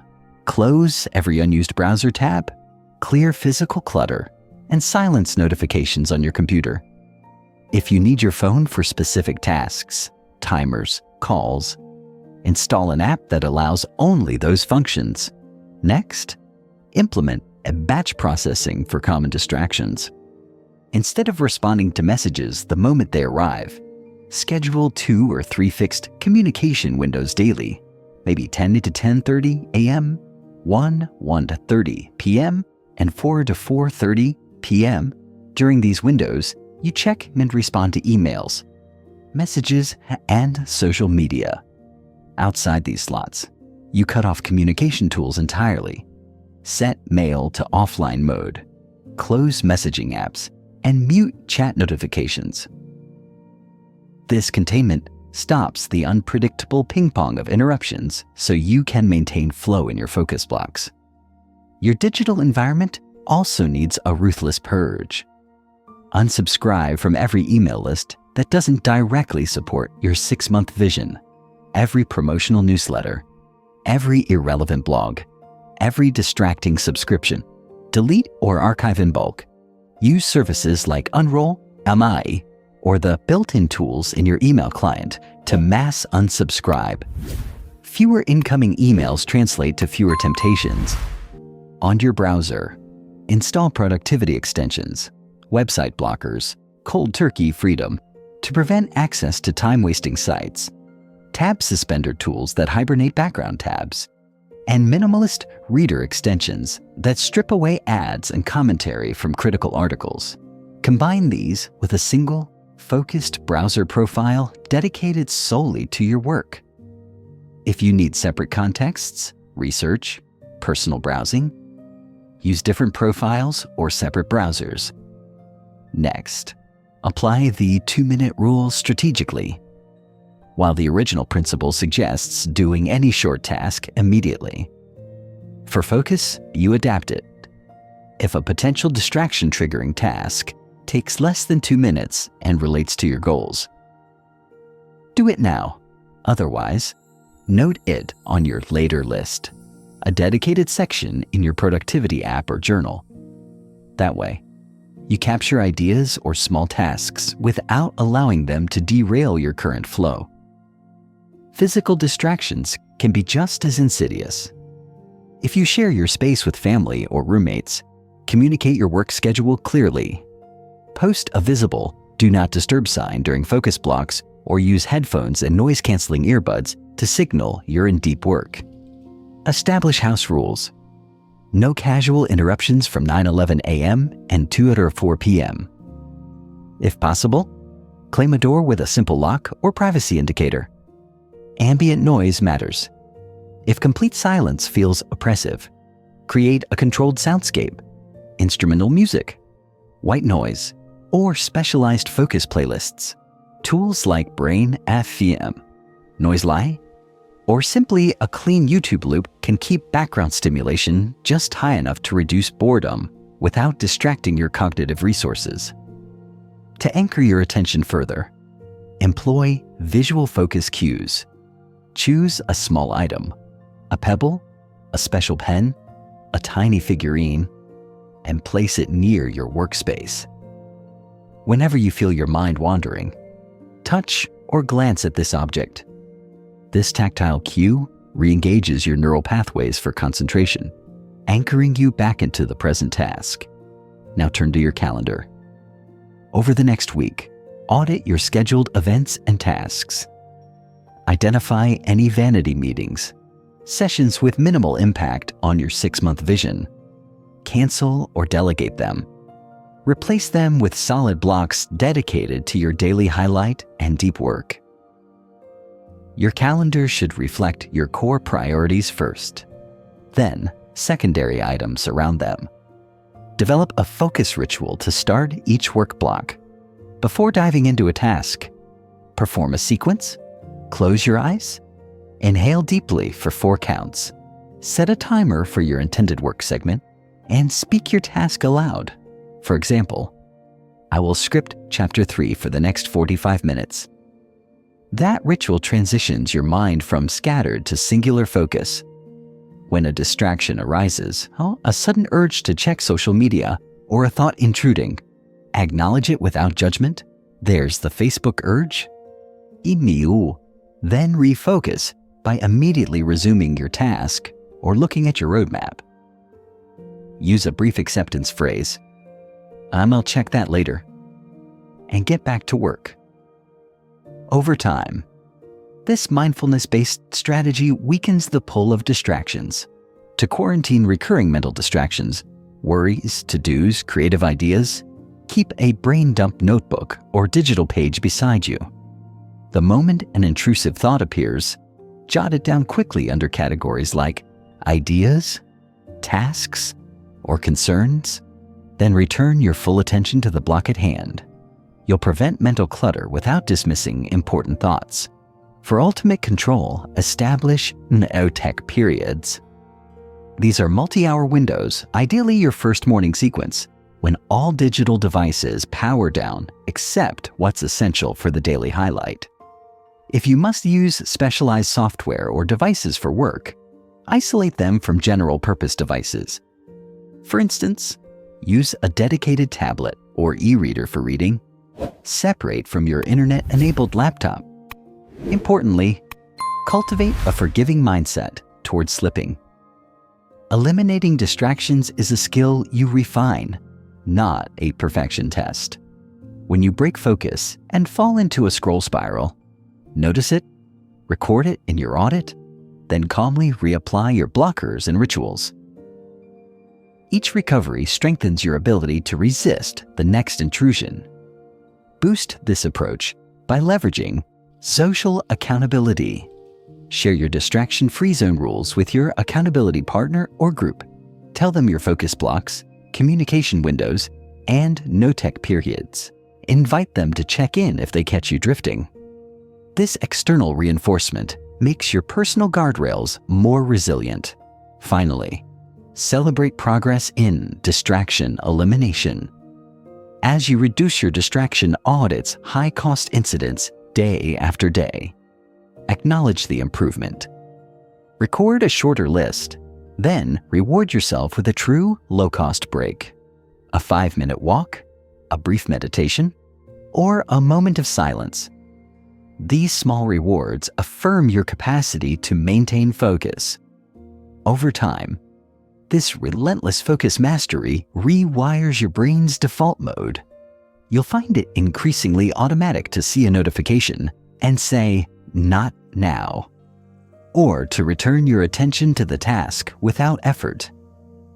Close every unused browser tab, clear physical clutter, and silence notifications on your computer. If you need your phone for specific tasks, timers, calls, install an app that allows only those functions. Next, implement a batch processing for common distractions. Instead of responding to messages the moment they arrive, schedule 2 or 3 fixed communication windows daily, maybe 10 to 10:30 a.m., 1 to 30 p.m., and 4 to 4:30 p.m. During these windows, you check and respond to emails, messages, and social media. Outside these slots, you cut off communication tools entirely. Set mail to offline mode, close messaging apps, and mute chat notifications. This containment stops the unpredictable ping-pong of interruptions so you can maintain flow in your focus blocks. Your digital environment also needs a ruthless purge. Unsubscribe from every email list that doesn't directly support your 6-month vision, every promotional newsletter, every irrelevant blog, every distracting subscription. Delete or archive in bulk. Use services like Unroll, MI, or the built-in tools in your email client to mass unsubscribe. Fewer incoming emails translate to fewer temptations. On your browser, install productivity extensions, website blockers, cold turkey freedom to prevent access to time-wasting sites, tab suspender tools that hibernate background tabs, and minimalist reader extensions that strip away ads and commentary from critical articles. Combine these with a single, focused browser profile dedicated solely to your work. If you need separate contexts, research, personal browsing, use different profiles or separate browsers. Next, apply the 2-minute rule strategically. While the original principle suggests doing any short task immediately, for focus, you adapt it. If a potential distraction triggering task takes less than 2 minutes and relates to your goals, do it now. Otherwise, note it on your later list, a dedicated section in your productivity app or journal. That way, you capture ideas or small tasks without allowing them to derail your current flow. Physical distractions can be just as insidious. If you share your space with family or roommates, communicate your work schedule clearly. Post a visible "Do Not Disturb" sign during focus blocks or use headphones and noise-canceling earbuds to signal you're in deep work. Establish house rules. No casual interruptions from 9:11 a.m. and 2 or 4 p.m. If possible, claim a door with a simple lock or privacy indicator. Ambient noise matters. If complete silence feels oppressive, create a controlled soundscape, instrumental music, white noise, or specialized focus playlists. Tools like Brain FM, Noisely, or simply a clean YouTube loop can keep background stimulation just high enough to reduce boredom without distracting your cognitive resources. To anchor your attention further, employ visual focus cues. Choose a small item, a pebble, a special pen, a tiny figurine, and place it near your workspace. Whenever you feel your mind wandering, touch or glance at this object. This tactile cue re-engages your neural pathways for concentration, anchoring you back into the present task. Now turn to your calendar. Over the next week, audit your scheduled events and tasks. Identify any vanity meetings, sessions with minimal impact on your 6-month vision. Cancel or delegate them. Replace them with solid blocks dedicated to your daily highlight and deep work. Your calendar should reflect your core priorities first, then secondary items around them. Develop a focus ritual to start each work block. Before diving into a task, perform a sequence, close your eyes, inhale deeply for 4 counts, set a timer for your intended work segment, and speak your task aloud. For example, I will script chapter 3 for the next 45 minutes. That ritual transitions your mind from scattered to singular focus. When a distraction arises, a sudden urge to check social media, or a thought intruding, acknowledge it without judgment. There's the Facebook urge. Imiu. Then refocus by immediately resuming your task or looking at your roadmap. Use a brief acceptance phrase, I'll check that later, and get back to work. Over time, this mindfulness-based strategy weakens the pull of distractions. To quarantine recurring mental distractions, worries, to-dos, creative ideas, keep a brain dump notebook or digital page beside you. The moment an intrusive thought appears, jot it down quickly under categories like ideas, tasks, or concerns, then return your full attention to the block at hand. You'll prevent mental clutter without dismissing important thoughts. For ultimate control, establish no-tech periods. These are multi-hour windows, ideally your first morning sequence, when all digital devices power down except what's essential for the daily highlight. If you must use specialized software or devices for work, isolate them from general-purpose devices. For instance, use a dedicated tablet or e-reader for reading. Separate from your internet-enabled laptop. Importantly, cultivate a forgiving mindset towards slipping. Eliminating distractions is a skill you refine, not a perfection test. When you break focus and fall into a scroll spiral, notice it, record it in your audit, then calmly reapply your blockers and rituals. Each recovery strengthens your ability to resist the next intrusion. Boost this approach by leveraging social accountability. Share your distraction-free zone rules with your accountability partner or group. Tell them your focus blocks, communication windows, and no-tech periods. Invite them to check in if they catch you drifting. This external reinforcement makes your personal guardrails more resilient. Finally, celebrate progress in distraction elimination. As you reduce your distraction audits high-cost incidents day after day, acknowledge the improvement. Record a shorter list, then reward yourself with a true low-cost break. A 5-minute walk, a brief meditation, or a moment of silence. These small rewards affirm your capacity to maintain focus. Over time, this relentless focus mastery rewires your brain's default mode. You'll find it increasingly automatic to see a notification and say, "Not now," or to return your attention to the task without effort.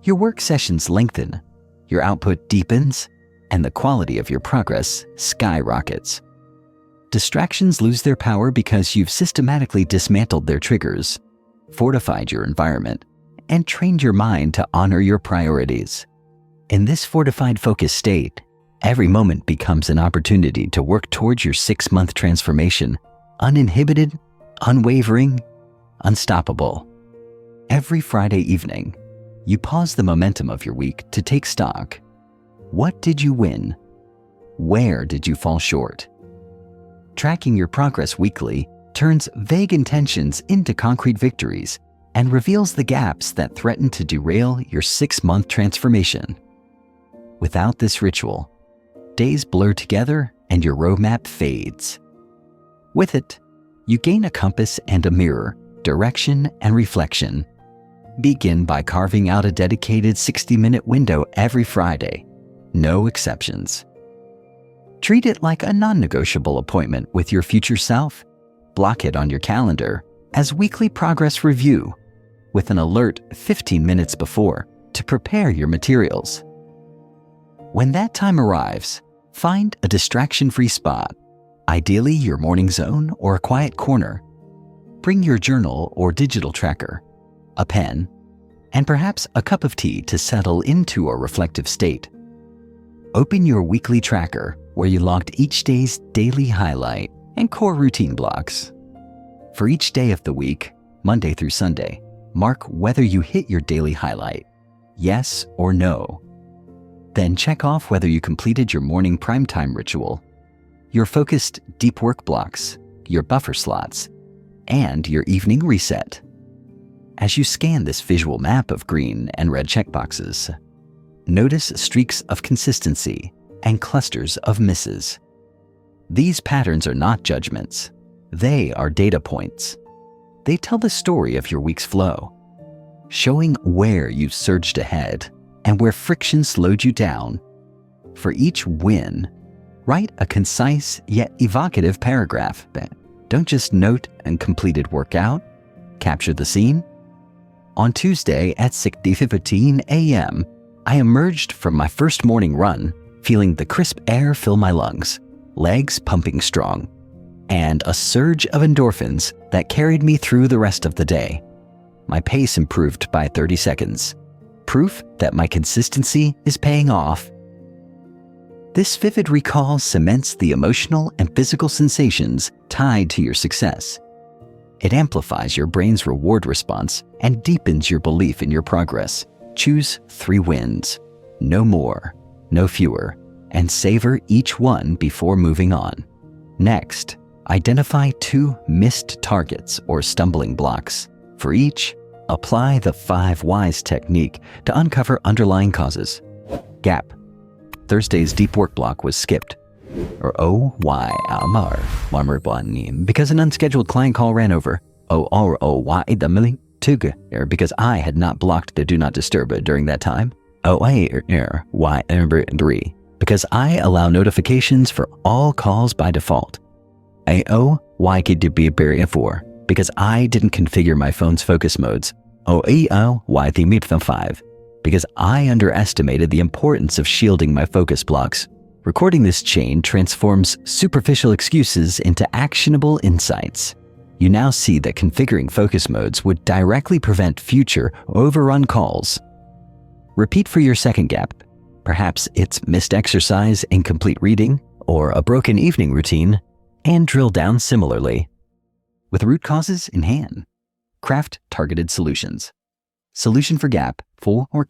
Your work sessions lengthen, your output deepens, and the quality of your progress skyrockets. Distractions lose their power because you've systematically dismantled their triggers, fortified your environment, and trained your mind to honor your priorities. In this fortified focus state, every moment becomes an opportunity to work towards your 6-month transformation, uninhibited, unwavering, unstoppable. Every Friday evening, you pause the momentum of your week to take stock. What did you win? Where did you fall short? Tracking your progress weekly turns vague intentions into concrete victories and reveals the gaps that threaten to derail your 6-month transformation. Without this ritual, days blur together and your roadmap fades. With it, you gain a compass and a mirror, direction and reflection. Begin by carving out a dedicated 60-minute window every Friday, no exceptions. Treat it like a non-negotiable appointment with your future self. Block it on your calendar as weekly progress review with an alert 15 minutes before to prepare your materials. When that time arrives, find a distraction-free spot, ideally your morning zone or a quiet corner. Bring your journal or digital tracker, a pen, and perhaps a cup of tea to settle into a reflective state. Open your weekly tracker where you logged each day's daily highlight and core routine blocks. For each day of the week, Monday through Sunday, mark whether you hit your daily highlight, yes or no. Then check off whether you completed your morning primetime ritual, your focused deep work blocks, your buffer slots, and your evening reset. As you scan this visual map of green and red checkboxes, notice streaks of consistency and clusters of misses. These patterns are not judgments. They are data points. They tell the story of your week's flow, showing where you've surged ahead and where friction slowed you down. For each win, write a concise yet evocative paragraph. Don't just note and completed workout, capture the scene. On Tuesday at 6:15 a.m., I emerged from my first morning run, feeling the crisp air fill my lungs, legs pumping strong, and a surge of endorphins that carried me through the rest of the day. My pace improved by 30 seconds, proof that my consistency is paying off. This vivid recall cements the emotional and physical sensations tied to your success. It amplifies your brain's reward response and deepens your belief in your progress. Choose 3 wins. No more, no fewer, and savor each one before moving on. Next, identify 2 missed targets or stumbling blocks. For each, apply the 5 whys technique to uncover underlying causes. Gap. Thursday's deep work block was skipped. Or because an unscheduled client call ran over. Because I had not blocked the do not disturb during that time. Because I allow notifications for all calls by default. Because I didn't configure my phone's focus modes. Because I underestimated the importance of shielding my focus blocks. Recording this chain transforms superficial excuses into actionable insights. You now see that configuring focus modes would directly prevent future overrun calls. Repeat for your second gap. Perhaps it's missed exercise, incomplete reading, or a broken evening routine, and drill down similarly. With root causes in hand, craft targeted solutions. Solution for gap, full or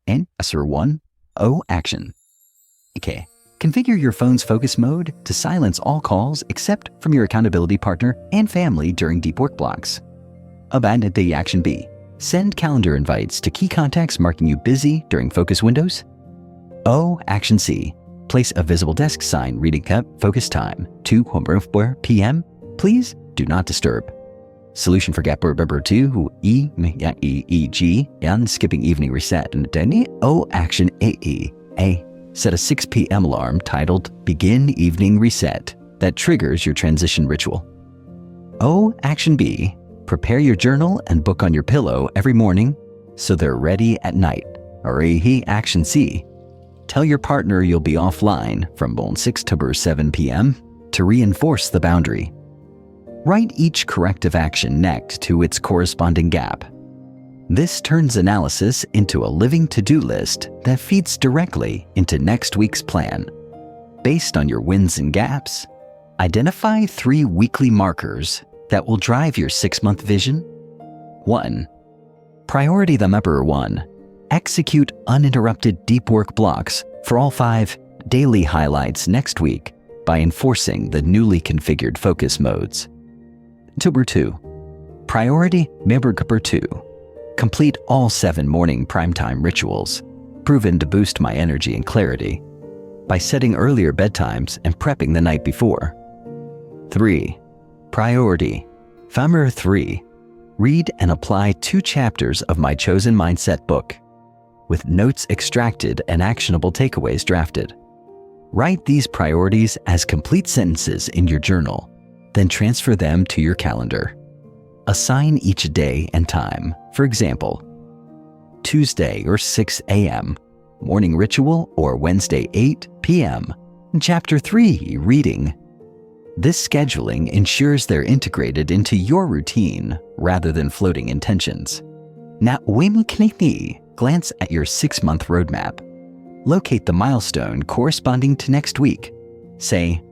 and answer 1, action. Okay, configure your phone's focus mode to silence all calls except from your accountability partner and family during deep work blocks. Abandon the action B. Send calendar invites to key contacts marking you busy during focus windows. Action C. Place a visible desk sign reading focus time 2 p.m. Please do not disturb. Solution for gap number 2, e.g. and skipping evening reset. Action A. Set a 6 p.m. alarm titled Begin Evening Reset that triggers your transition ritual. Action B. Prepare your journal and book on your pillow every morning so they're ready at night. Or Action C. Tell your partner you'll be offline from 6 to 7 p.m. to reinforce the boundary. Write each corrective action next to its corresponding gap. This turns analysis into a living to-do list that feeds directly into next week's plan. Based on your wins and gaps, identify 3 weekly markers that will drive your 6-month vision. 1. Priority the number 1. Execute uninterrupted deep work blocks for all 5 daily highlights next week by enforcing the newly configured focus modes. Number 2. Priority number 2. Complete all 7 morning primetime rituals, proven to boost my energy and clarity, by setting earlier bedtimes and prepping the night before. 3. Priority. Number 3. Read and apply 2 chapters of my chosen mindset book, with notes extracted and actionable takeaways drafted. Write these priorities as complete sentences in your journal, then transfer them to your calendar. Assign each day and time. For example, Tuesday or 6 a.m., morning ritual, or Wednesday 8 p.m., Chapter 3 reading. This scheduling ensures they're integrated into your routine rather than floating intentions. Now, glance at your 6-month roadmap. Locate the milestone corresponding to next week. Say,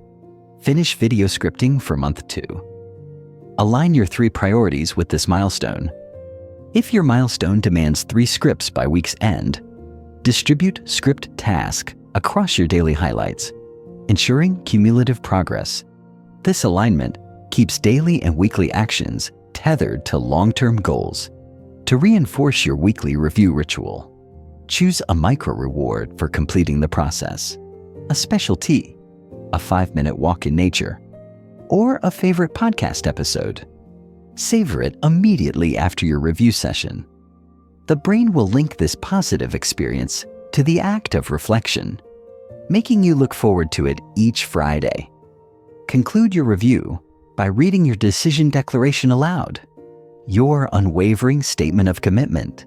finish video scripting for month 2. Align your 3 priorities with this milestone. If your milestone demands 3 scripts by week's end, distribute script task across your daily highlights, ensuring cumulative progress. This alignment keeps daily and weekly actions tethered to long-term goals. To reinforce your weekly review ritual, choose a micro reward for completing the process, a special tea, a 5-minute walk in nature, or a favorite podcast episode. Savor it immediately after your review session. The brain will link this positive experience to the act of reflection, making you look forward to it each Friday. Conclude your review by reading your decision declaration aloud, your unwavering statement of commitment.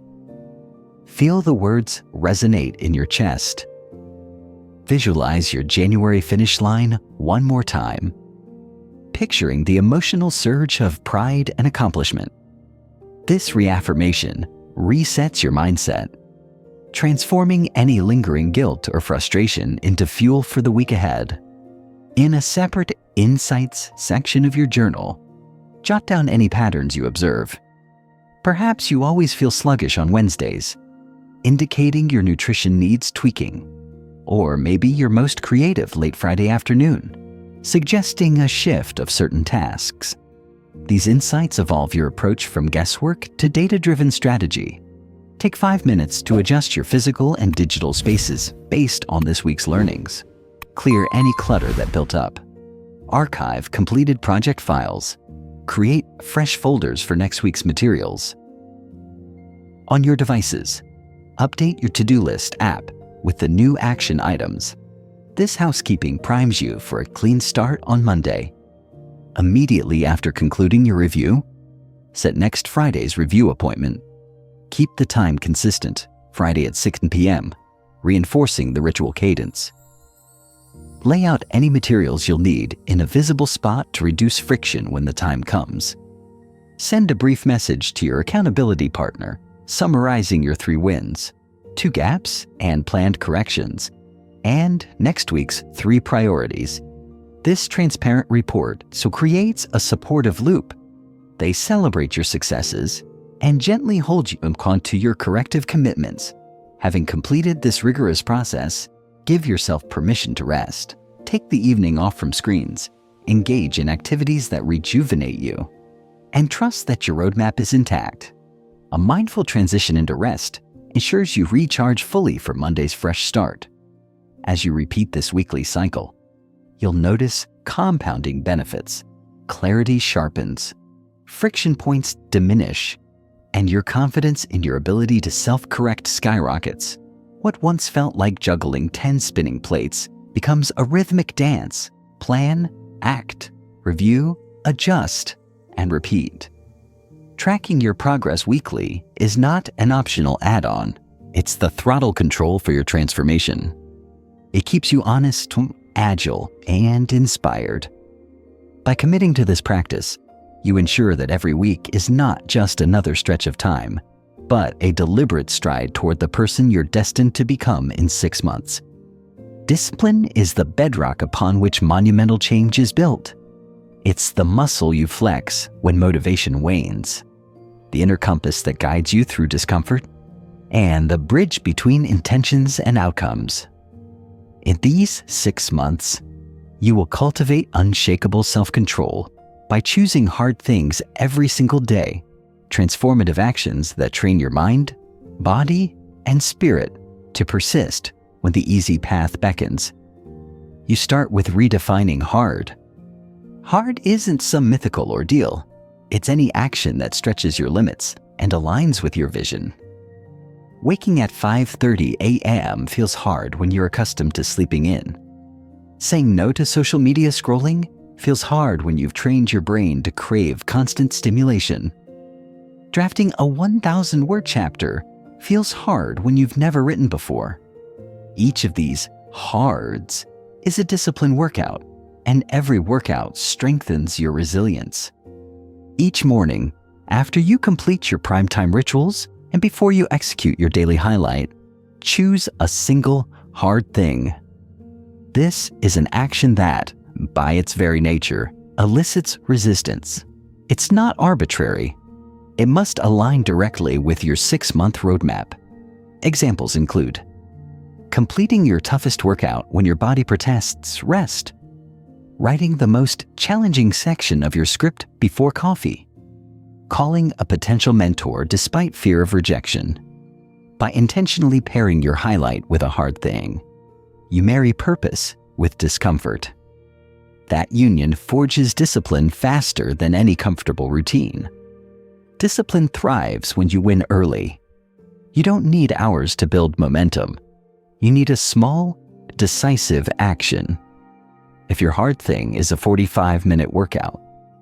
Feel the words resonate in your chest. Visualize your January finish line one more time, picturing the emotional surge of pride and accomplishment. This reaffirmation resets your mindset, transforming any lingering guilt or frustration into fuel for the week ahead. In a separate Insights section of your journal, Jot down any patterns you observe. Perhaps you always feel sluggish on Wednesdays, indicating your nutrition needs tweaking. Or maybe you're most creative late Friday afternoon, suggesting a shift of certain tasks. These insights evolve your approach from guesswork to data-driven strategy. Take 5 minutes to adjust your physical and digital spaces based on this week's learnings. Clear any clutter that built up. Archive completed project files. Create fresh folders for next week's materials. On your devices, update your to-do list app with the new action items. This housekeeping primes you for a clean start on Monday. Immediately after concluding your review, set next Friday's review appointment. Keep the time consistent, Friday at 6 p.m., reinforcing the ritual cadence. Lay out any materials you'll need in a visible spot to reduce friction when the time comes. Send a brief message to your accountability partner, summarizing your 3 wins, 2 gaps and planned corrections, and next week's 3 priorities. This transparent report creates a supportive loop. They celebrate your successes and gently hold you onto your corrective commitments. Having completed this rigorous process, give yourself permission to rest. Take the evening off from screens. Engage in activities that rejuvenate you. And trust that your roadmap is intact. A mindful transition into rest ensures you recharge fully for Monday's fresh start. As you repeat this weekly cycle, you'll notice compounding benefits. Clarity sharpens, friction points diminish, and your confidence in your ability to self-correct skyrockets. What once felt like juggling 10 spinning plates becomes a rhythmic dance. Plan, act, review, adjust, and repeat. Tracking your progress weekly is not an optional add-on. It's the throttle control for your transformation. It keeps you honest, agile, and inspired. By committing to this practice, you ensure that every week is not just another stretch of time, but a deliberate stride toward the person you're destined to become in 6 months. Discipline is the bedrock upon which monumental change is built. It's the muscle you flex when motivation wanes, the inner compass that guides you through discomfort, and the bridge between intentions and outcomes. In these 6 months, you will cultivate unshakable self-control by choosing hard things every single day, transformative actions that train your mind, body, and spirit to persist when the easy path beckons. You start with redefining hard. Hard isn't some mythical ordeal. It's any action that stretches your limits and aligns with your vision. Waking at 5:30 a.m. feels hard when you're accustomed to sleeping in. Saying no to social media scrolling feels hard when you've trained your brain to crave constant stimulation. Drafting a 1,000-word chapter feels hard when you've never written before. Each of these hards is a discipline workout, and every workout strengthens your resilience. Each morning, after you complete your primetime rituals and before you execute your daily highlight, choose a single hard thing. This is an action that, by its very nature, elicits resistance. It's not arbitrary. It must align directly with your 6-month roadmap. Examples include completing your toughest workout when your body protests rest, writing the most challenging section of your script before coffee, calling a potential mentor despite fear of rejection. By intentionally pairing your highlight with a hard thing, you marry purpose with discomfort. That union forges discipline faster than any comfortable routine. Discipline thrives when you win early. You don't need hours to build momentum. You need a small, decisive action. If your hard thing is a 45-minute workout,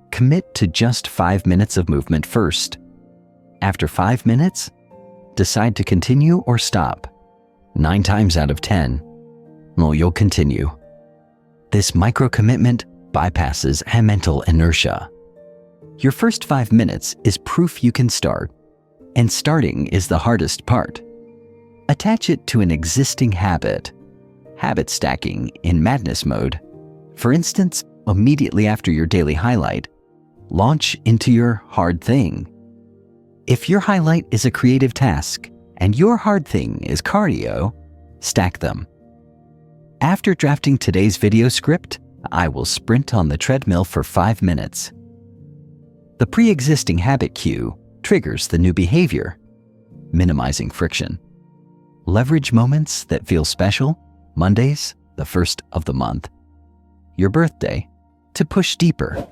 commit to just 5 minutes of movement first. After 5 minutes, decide to continue or stop. 9 times out of 10, you'll continue. This micro-commitment bypasses mental inertia. Your first 5 minutes is proof you can start, and starting is the hardest part. Attach it to an existing habit. Habit stacking in madness mode. For instance, immediately after your daily highlight, launch into your hard thing. If your highlight is a creative task and your hard thing is cardio, stack them. After drafting today's video script, I will sprint on the treadmill for 5 minutes. The pre-existing habit cue triggers the new behavior, minimizing friction. Leverage moments that feel special, Mondays, the first of the month, your birthday, to push deeper.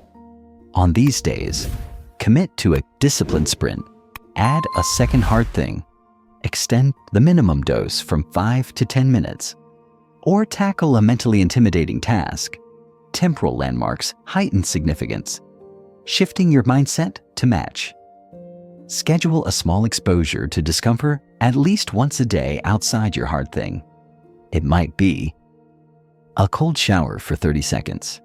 On these days, commit to a disciplined sprint. Add a second hard thing. Extend the minimum dose from 5 to 10 minutes. Or tackle a mentally intimidating task. Temporal landmarks heighten significance, shifting your mindset to match. Schedule a small exposure to discomfort at least once a day outside your hard thing. It might be a cold shower for 30 seconds,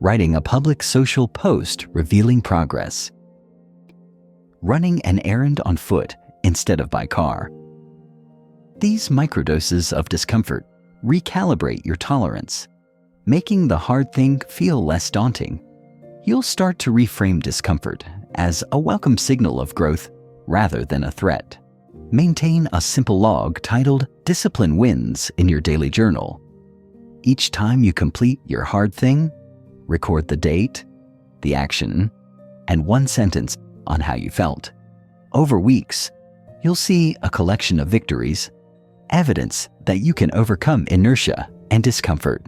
writing a public social post revealing progress, running an errand on foot instead of by car. These microdoses of discomfort recalibrate your tolerance, making the hard thing feel less daunting. You'll start to reframe discomfort as a welcome signal of growth rather than a threat. Maintain a simple log titled Discipline Wins in your daily journal. Each time you complete your hard thing, record the date, the action, and one sentence on how you felt. Over weeks, you'll see a collection of victories, evidence that you can overcome inertia and discomfort.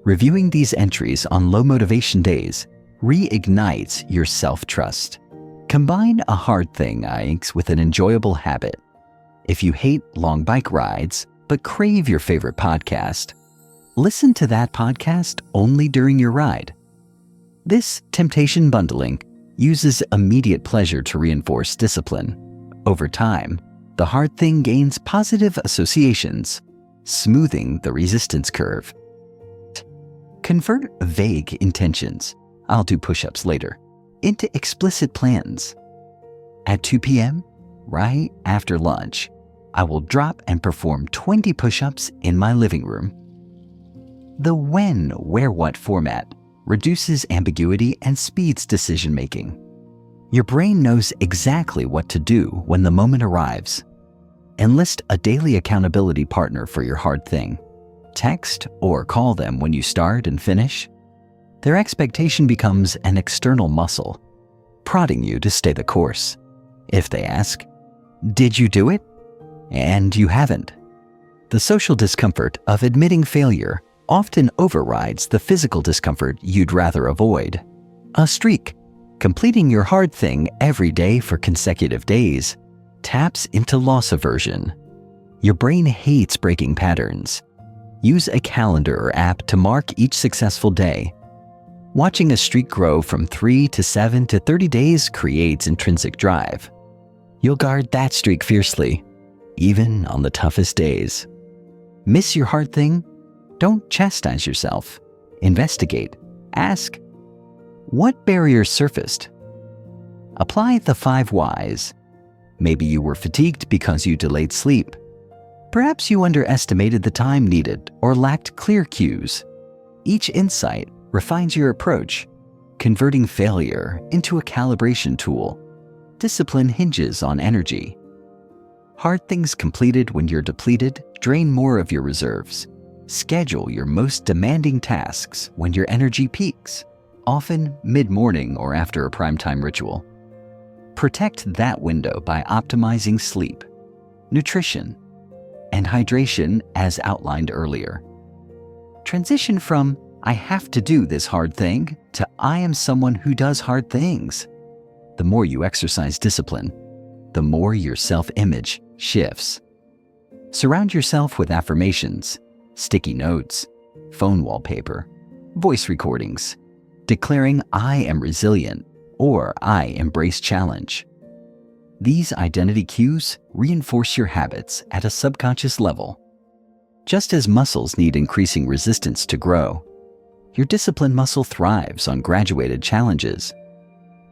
Reviewing these entries on low motivation days reignites your self-trust. Combine a hard thing with an enjoyable habit. If you hate long bike rides but crave your favorite podcast, listen to that podcast only during your ride. This temptation bundling uses immediate pleasure to reinforce discipline. Over time, the hard thing gains positive associations, smoothing the resistance curve. Convert vague intentions, I'll do push-ups later, into explicit plans. At 2 p.m., right after lunch, I will drop and perform 20 push-ups in my living room. The when, where, what format reduces ambiguity and speeds decision-making. Your brain knows exactly what to do when the moment arrives. Enlist a daily accountability partner for your hard thing. Text or call them when you start and finish. Their expectation becomes an external muscle, prodding you to stay the course. If they ask, "Did you do it?" and you haven't, the social discomfort of admitting failure often overrides the physical discomfort you'd rather avoid. A streak, completing your hard thing every day for consecutive days, taps into loss aversion. Your brain hates breaking patterns. Use a calendar or app to mark each successful day. Watching a streak grow from 3 to 7 to 30 days creates intrinsic drive. You'll guard that streak fiercely, even on the toughest days. Miss your hard thing? Don't chastise yourself. Investigate. Ask, what barriers surfaced? Apply the 5 whys. Maybe you were fatigued because you delayed sleep. Perhaps you underestimated the time needed or lacked clear cues. Each insight refines your approach, converting failure into a calibration tool. Discipline hinges on energy. Hard things completed when you're depleted drain more of your reserves. Schedule your most demanding tasks when your energy peaks, often mid-morning or after a primetime ritual. Protect that window by optimizing sleep, nutrition, and hydration as outlined earlier. Transition from "I have to do this hard thing" to "I am someone who does hard things." The more you exercise discipline, the more your self-image shifts. Surround yourself with affirmations, sticky notes, phone wallpaper, voice recordings, declaring "I am resilient" or "I embrace challenge." These identity cues reinforce your habits at a subconscious level. Just as muscles need increasing resistance to grow, your discipline muscle thrives on graduated challenges.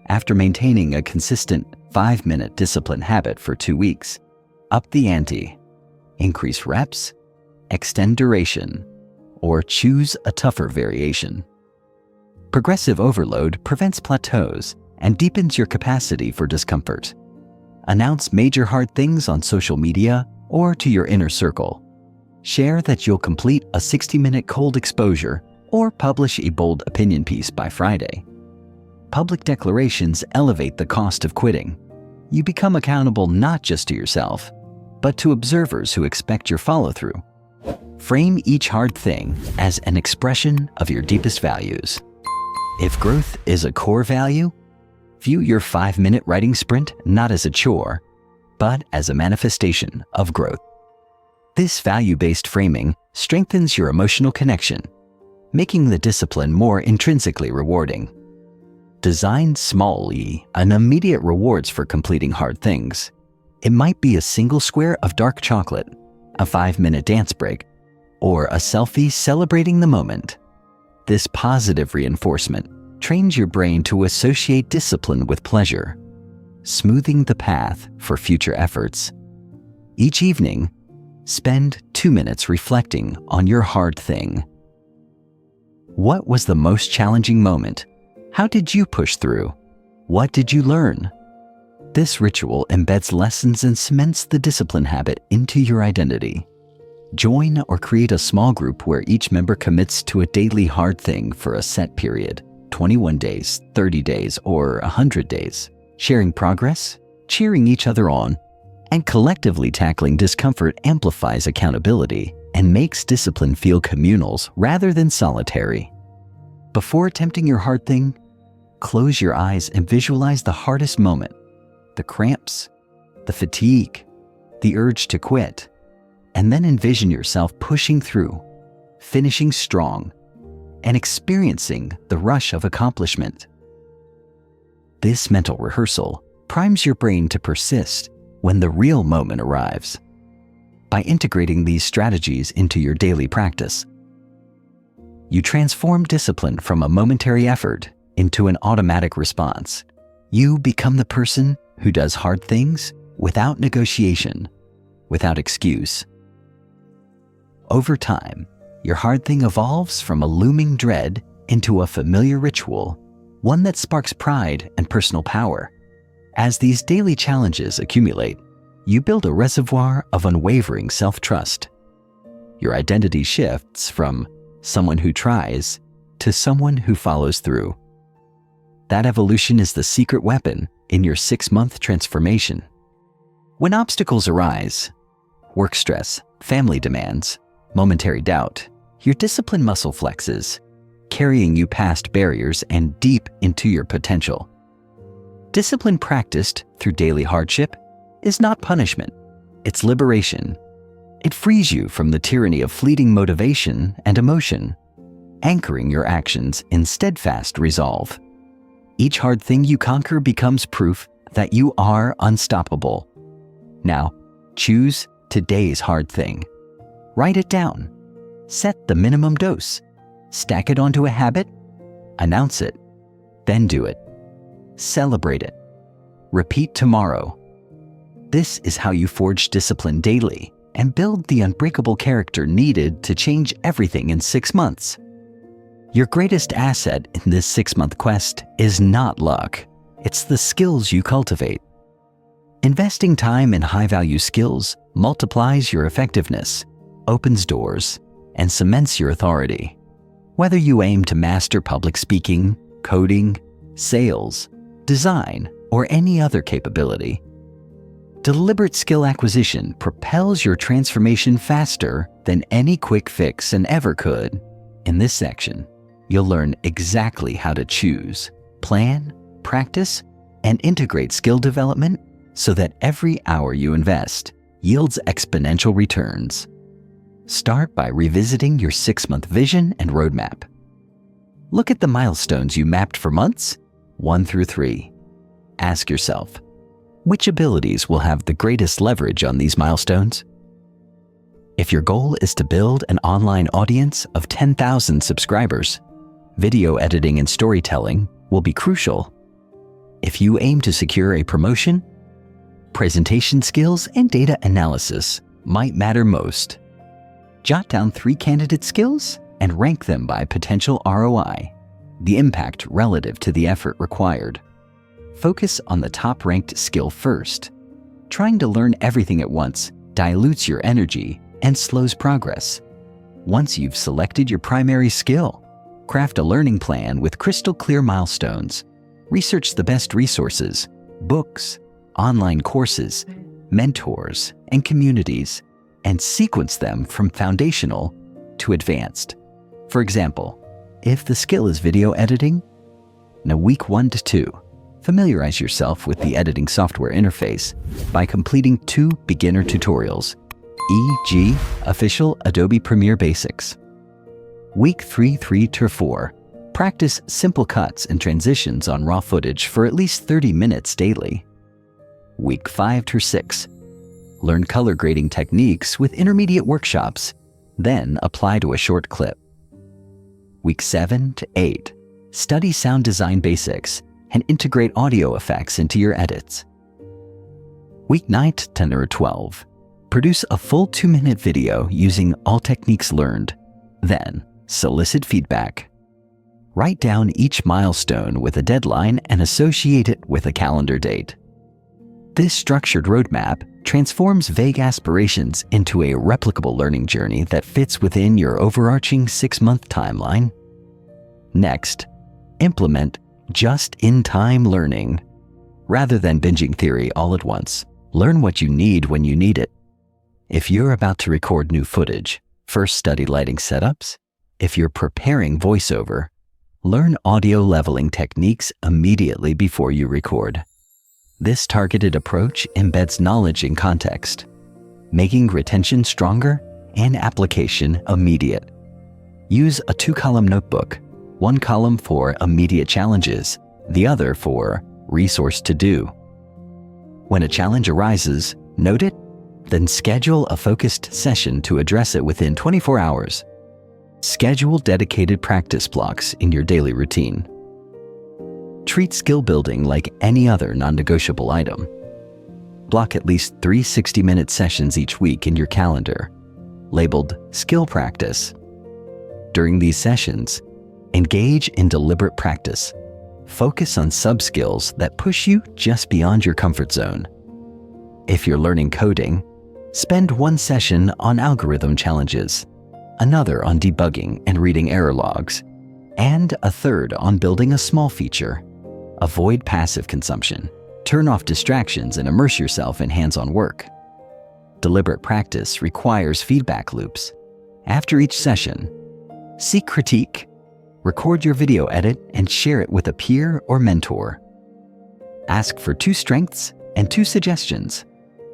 After maintaining a consistent 5-minute discipline habit for 2 weeks, up the ante, increase reps, extend duration, or choose a tougher variation. Progressive overload prevents plateaus and deepens your capacity for discomfort. Announce major hard things on social media or to your inner circle. Share that you'll complete a 60-minute cold exposure or publish a bold opinion piece by Friday. Public declarations elevate the cost of quitting. You become accountable not just to yourself, but to observers who expect your follow-through. Frame each hard thing as an expression of your deepest values. If growth is a core value, view your 5-minute writing sprint not as a chore, but as a manifestation of growth. This value-based framing strengthens your emotional connection, making the discipline more intrinsically rewarding. Design small-y and immediate rewards for completing hard things. It might be a single square of dark chocolate, a 5-minute dance break, or a selfie celebrating the moment. This positive reinforcement trains your brain to associate discipline with pleasure, smoothing the path for future efforts. Each evening, spend 2 minutes reflecting on your hard thing. What was the most challenging moment? How did you push through? What did you learn? This ritual embeds lessons and cements the discipline habit into your identity. Join or create a small group where each member commits to a daily hard thing for a set period, 21 days, 30 days, or 100 days, sharing progress, cheering each other on, and collectively tackling discomfort amplifies accountability and makes discipline feel communal rather than solitary. Before attempting your hard thing, close your eyes and visualize the hardest moment, the cramps, the fatigue, the urge to quit, and then envision yourself pushing through, finishing strong, and experiencing the rush of accomplishment. This mental rehearsal primes your brain to persist when the real moment arrives. By integrating these strategies into your daily practice, you transform discipline from a momentary effort into an automatic response. You become the person who does hard things without negotiation, without excuse. Over time, your hard thing evolves from a looming dread into a familiar ritual, one that sparks pride and personal power. As these daily challenges accumulate, you build a reservoir of unwavering self-trust. Your identity shifts from someone who tries to someone who follows through. That evolution is the secret weapon in your 6-month transformation. When obstacles arise, work stress, family demands, momentary doubt, your discipline muscle flexes, carrying you past barriers and deep into your potential. Discipline practiced through daily hardship is not punishment, it's liberation. It frees you from the tyranny of fleeting motivation and emotion, anchoring your actions in steadfast resolve. Each hard thing you conquer becomes proof that you are unstoppable. Now, choose today's hard thing. Write it down. Set the minimum dose. Stack it onto a habit. Announce it. Then do it. Celebrate it. Repeat tomorrow. This is how you forge discipline daily and build the unbreakable character needed to change everything in 6 months. Your greatest asset in this 6-month quest is not luck. It's the skills you cultivate. Investing time in high-value skills multiplies your effectiveness, opens doors, and cements your authority. Whether you aim to master public speaking, coding, sales, design, or any other capability, deliberate skill acquisition propels your transformation faster than any quick fix and ever could. In this section, you'll learn exactly how to choose, plan, practice, and integrate skill development so that every hour you invest yields exponential returns. Start by revisiting your 6-month vision and roadmap. Look at the milestones you mapped for months 1 through 3. Ask yourself, which abilities will have the greatest leverage on these milestones? If your goal is to build an online audience of 10,000 subscribers, video editing and storytelling will be crucial. If you aim to secure a promotion, presentation skills and data analysis might matter most. Jot down 3 candidate skills and rank them by potential ROI. the impact relative to the effort required. Focus on the top-ranked skill first. Trying to learn everything at once dilutes your energy and slows progress. Once you've selected your primary skill, craft a learning plan with crystal-clear milestones. Research the best resources, books, online courses, mentors, and communities, and sequence them from foundational to advanced. For example, if the skill is video editing, in week 1 to 2, familiarize yourself with the editing software interface by completing 2 beginner tutorials, e.g. official Adobe Premiere Basics. Week 3 to 4, practice simple cuts and transitions on raw footage for at least 30 minutes daily. Week 5 to 6, learn color grading techniques with intermediate workshops, then apply to a short clip. Week 7 to 8, study sound design basics and integrate audio effects into your edits. Week 9 to 10 or 12, produce a full 2-minute video using all techniques learned, then solicit feedback. Write down each milestone with a deadline and associate it with a calendar date. This structured roadmap transforms vague aspirations into a replicable learning journey that fits within your overarching 6-month timeline. Next, implement just-in-time learning. Rather than binging theory all at once, learn what you need when you need it. If you're about to record new footage, first study lighting setups. If you're preparing voiceover, learn audio leveling techniques immediately before you record. This targeted approach embeds knowledge in context, making retention stronger and application immediate. Use a 2-column notebook, 1 column for immediate challenges, the other for resource to do. When a challenge arises, note it, then schedule a focused session to address it within 24 hours. Schedule dedicated practice blocks in your daily routine. Treat skill building like any other non-negotiable item. Block at least 3 60-minute sessions each week in your calendar, labeled skill practice. During these sessions, engage in deliberate practice. Focus on sub-skills that push you just beyond your comfort zone. If you're learning coding, spend 1 session on algorithm challenges, another on debugging and reading error logs, and a third on building a small feature. Avoid passive consumption. Turn off distractions and immerse yourself in hands-on work. Deliberate practice requires feedback loops. After each session, seek critique, record your video edit, and share it with a peer or mentor. Ask for 2 strengths and 2 suggestions.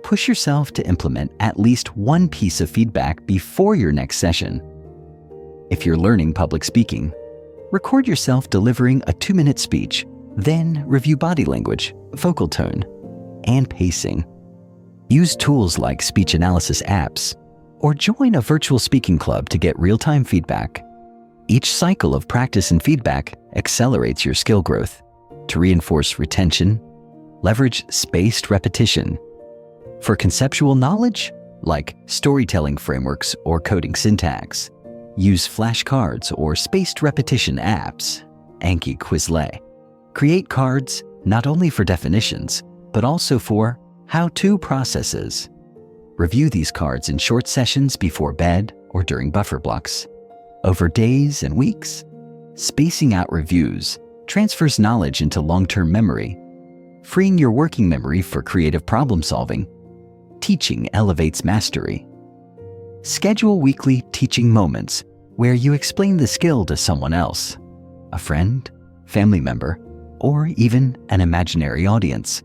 Push yourself to implement at least 1 piece of feedback before your next session. If you're learning public speaking, record yourself delivering a 2-minute speech, then review body language, vocal tone, and pacing. Use tools like speech analysis apps, or join a virtual speaking club to get real-time feedback. Each cycle of practice and feedback accelerates your skill growth. To reinforce retention, leverage spaced repetition. For conceptual knowledge, like storytelling frameworks or coding syntax, use flashcards or spaced repetition apps, Anki Quizlet. Create cards not only for definitions, but also for how-to processes. Review these cards in short sessions before bed or during buffer blocks. Over days and weeks, spacing out reviews transfers knowledge into long-term memory, freeing your working memory for creative problem solving. Teaching elevates mastery. Schedule weekly teaching moments where you explain the skill to someone else, a friend, family member, or even an imaginary audience.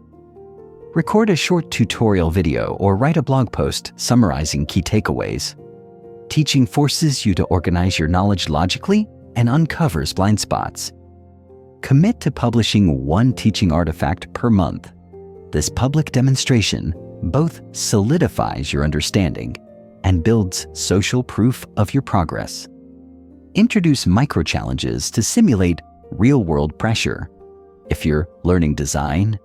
Record a short tutorial video or write a blog post summarizing key takeaways. Teaching forces you to organize your knowledge logically and uncovers blind spots. Commit to publishing 1 teaching artifact per month. This public demonstration both solidifies your understanding and builds social proof of your progress. Introduce micro-challenges to simulate real-world pressure. If you're learning design,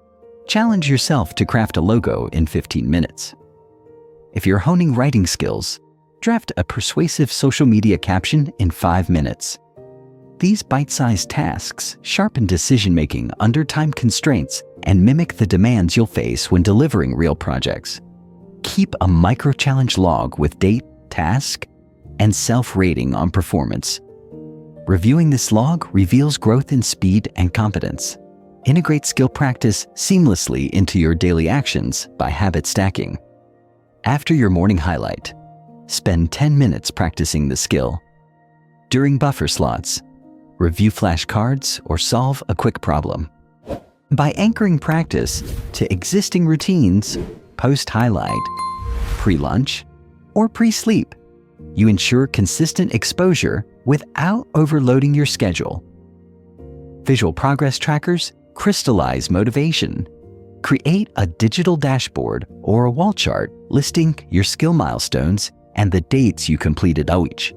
challenge yourself to craft a logo in 15 minutes. If you're honing writing skills, draft a persuasive social media caption in 5 minutes. These bite-sized tasks sharpen decision-making under time constraints and mimic the demands you'll face when delivering real projects. Keep a micro-challenge log with date, task, and self-rating on performance. Reviewing this log reveals growth in speed and competence. Integrate skill practice seamlessly into your daily actions by habit stacking. After your morning highlight, spend 10 minutes practicing the skill. During buffer slots, review flashcards or solve a quick problem. By anchoring practice to existing routines, post-highlight, pre-lunch, or pre-sleep, you ensure consistent exposure without overloading your schedule. Visual progress trackers crystallize motivation. Create a digital dashboard or a wall chart listing your skill milestones and the dates you completed each.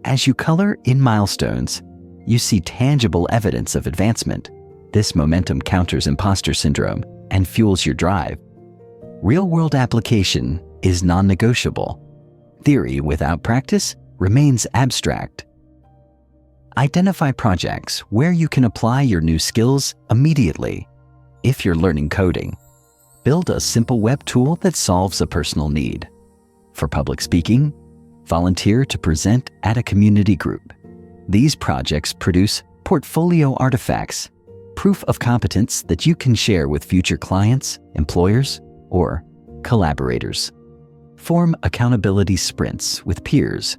As you color in milestones, you see tangible evidence of advancement. This momentum counters imposter syndrome and fuels your drive. Real-world application is non-negotiable. Theory without practice remains abstract. Identify projects where you can apply your new skills immediately. If you're learning coding, build a simple web tool that solves a personal need. For public speaking, volunteer to present at a community group. These projects produce portfolio artifacts, proof of competence that you can share with future clients, employers, or collaborators. Form accountability sprints with peers.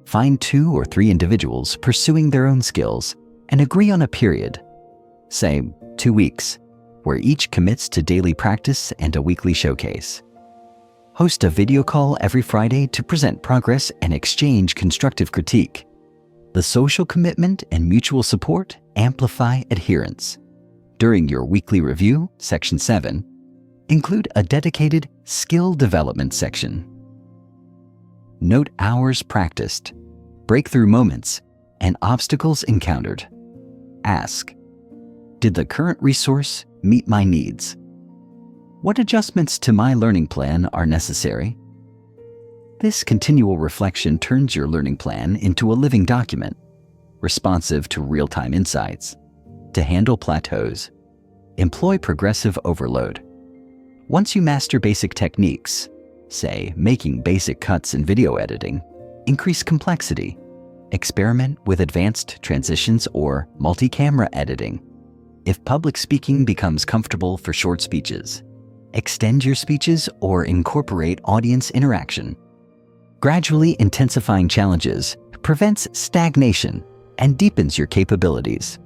Find 2 or 3 individuals pursuing their own skills and agree on a period, say 2 weeks, where each commits to daily practice and a weekly showcase. Host a video call every Friday to present progress and exchange constructive critique. The social commitment and mutual support amplify adherence. During your weekly review, Section 7, include a dedicated skill development section. Note hours practiced, breakthrough moments, and obstacles encountered. Ask, did the current resource meet my needs? What adjustments to my learning plan are necessary? This continual reflection turns your learning plan into a living document, responsive to real-time insights. To handle plateaus, employ progressive overload. Once you master basic techniques, say making basic cuts in video editing, increase complexity. Experiment with advanced transitions or multi-camera editing. If public speaking becomes comfortable for short speeches, extend your speeches or incorporate audience interaction. Gradually intensifying challenges prevents stagnation and deepens your capabilities.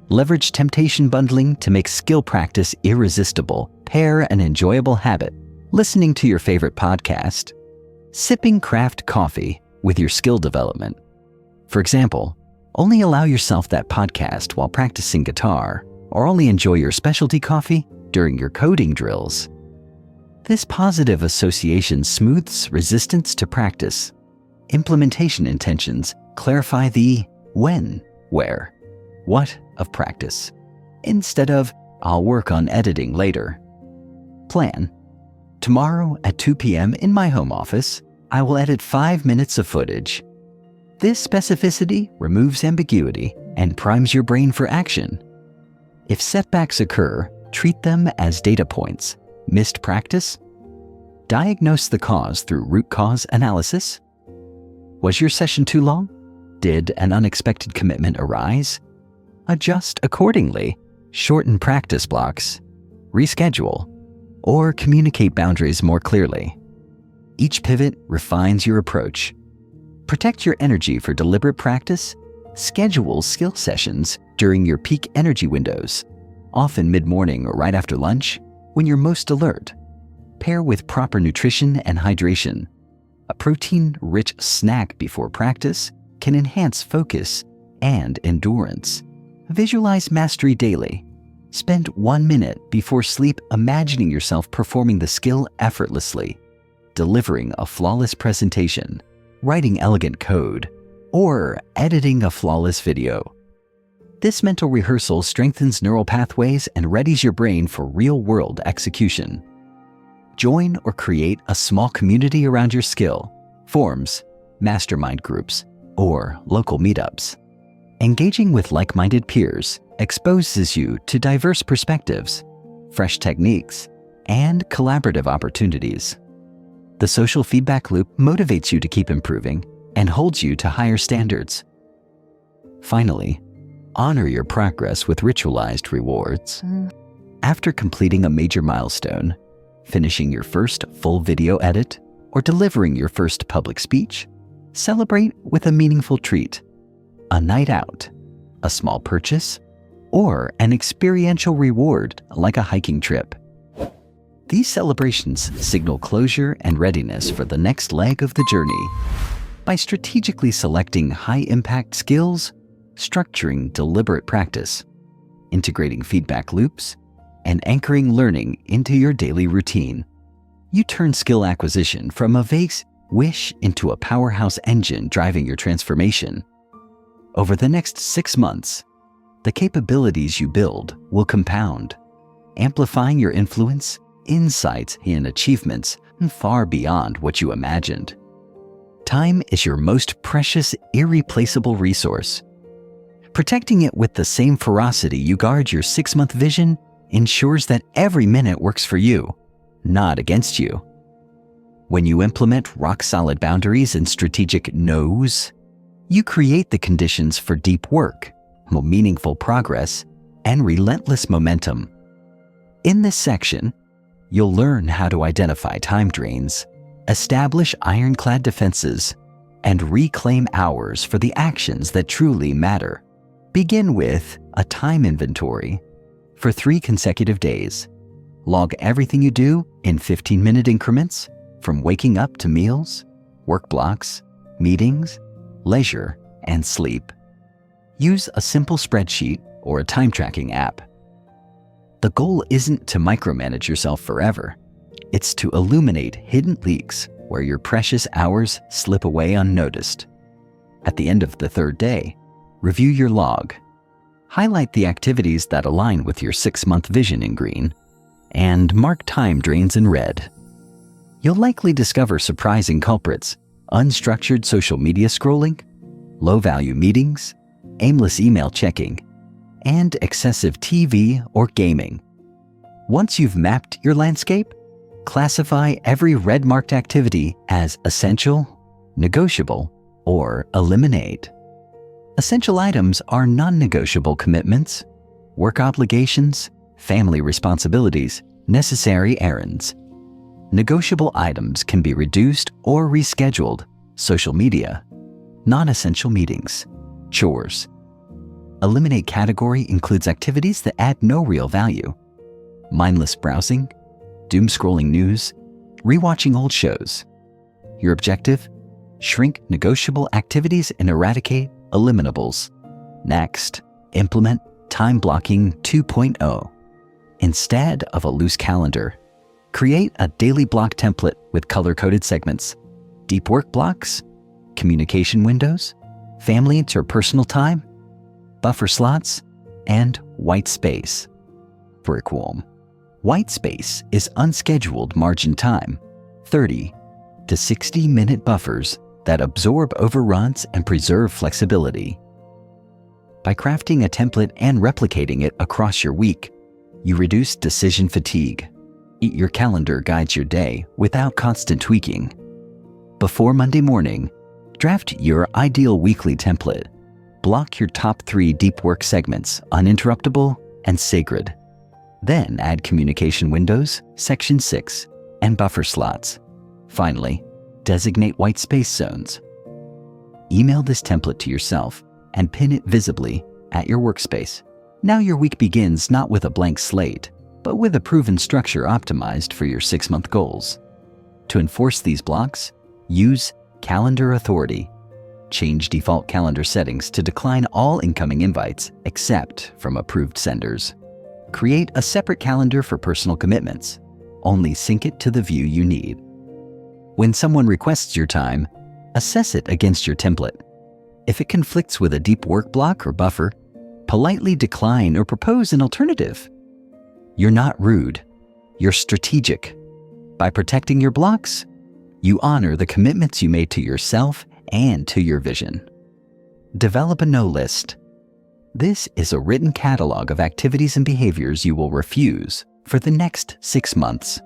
Leverage temptation bundling to make skill practice irresistible. Pair an enjoyable habit, listening to your favorite podcast, sipping craft coffee with your skill development. For example, only allow yourself that podcast while practicing guitar, or only enjoy your specialty coffee during your coding drills. This positive association smooths resistance to practice. Implementation intentions clarify the when, where, what of practice, instead of I'll work on editing later. Plan. Tomorrow at 2 p.m. in my home office, I will edit 5 minutes of footage. This specificity removes ambiguity and primes your brain for action. If setbacks occur, treat them as data points. Missed practice? Diagnose the cause through root cause analysis. Was your session too long? Did an unexpected commitment arise? Adjust accordingly. Shorten practice blocks. Reschedule. Or communicate boundaries more clearly. Each pivot refines your approach. Protect your energy for deliberate practice. Schedule skill sessions during your peak energy windows, often mid-morning or right after lunch, when you're most alert. Pair with proper nutrition and hydration. A protein-rich snack before practice can enhance focus and endurance. Visualize mastery daily. Spend 1 minute before sleep imagining yourself performing the skill effortlessly, delivering a flawless presentation, writing elegant code, or editing a flawless video. This mental rehearsal strengthens neural pathways and readies your brain for real-world execution. Join or create a small community around your skill, forums, mastermind groups, or local meetups. Engaging with like-minded peers exposes you to diverse perspectives, fresh techniques, and collaborative opportunities. The social feedback loop motivates you to keep improving and holds you to higher standards. Finally, honor your progress with ritualized rewards. After completing a major milestone, finishing your first full video edit, or delivering your first public speech, celebrate with a meaningful treat, a night out, a small purchase, or an experiential reward like a hiking trip. These celebrations signal closure and readiness for the next leg of the journey. By strategically selecting high-impact skills, structuring deliberate practice, integrating feedback loops, and anchoring learning into your daily routine, you turn skill acquisition from a vague wish into a powerhouse engine driving your transformation. Over the next 6 months, the capabilities you build will compound, amplifying your influence, insights, and achievements far beyond what you imagined. Time is your most precious, irreplaceable resource. Protecting it with the same ferocity you guard your 6-month vision ensures that every minute works for you, not against you. When you implement rock-solid boundaries and strategic no's, you create the conditions for deep work, meaningful progress, and relentless momentum. In this section, you'll learn how to identify time drains, establish ironclad defenses, and reclaim hours for the actions that truly matter. Begin with a time inventory. For 3 consecutive days, log everything you do in 15-minute increments, from waking up to meals, work blocks, meetings, leisure, and sleep. Use a simple spreadsheet or a time tracking app. The goal isn't to micromanage yourself forever. It's to illuminate hidden leaks where your precious hours slip away unnoticed. At the end of the 3rd day, review your log. Highlight the activities that align with your 6-month vision in green, and mark time drains in red. You'll likely discover surprising culprits: unstructured social media scrolling, low-value meetings, aimless email checking, and excessive TV or gaming. Once you've mapped your landscape, classify every red-marked activity as essential, negotiable, or eliminate. Essential items are non-negotiable commitments, work obligations, family responsibilities, necessary errands. Negotiable items can be reduced or rescheduled: social media, non-essential meetings, chores. Eliminate category includes activities that add no real value: mindless browsing, doom-scrolling news, rewatching old shows. Your objective? Shrink negotiable activities and eradicate eliminables. Next, implement Time Blocking 2.0. Instead of a loose calendar, create a daily block template with color-coded segments: deep work blocks, communication windows, family interpersonal time, buffer slots, and white space. Brickworm. White space is unscheduled margin time, 30 to 60-minute buffers that absorb overruns and preserve flexibility. By crafting a template and replicating it across your week, you reduce decision fatigue. Your calendar guides your day without constant tweaking. Before Monday morning, draft your ideal weekly template. Block your top 3 deep work segments, uninterruptible and sacred. Then add communication windows, section 6, and buffer slots. Finally, designate white space zones. Email this template to yourself and pin it visibly at your workspace. Now your week begins not with a blank slate, but with a proven structure optimized for your 6-month goals. To enforce these blocks, use Calendar Authority. Change default calendar settings to decline all incoming invites except from approved senders. Create a separate calendar for personal commitments. Only sync it to the view you need. When someone requests your time, assess it against your template. If it conflicts with a deep work block or buffer, politely decline or propose an alternative. You're not rude, you're strategic. By protecting your blocks, you honor the commitments you made to yourself and to your vision. Develop a no list. This is a written catalog of activities and behaviors you will refuse for the next 6 months.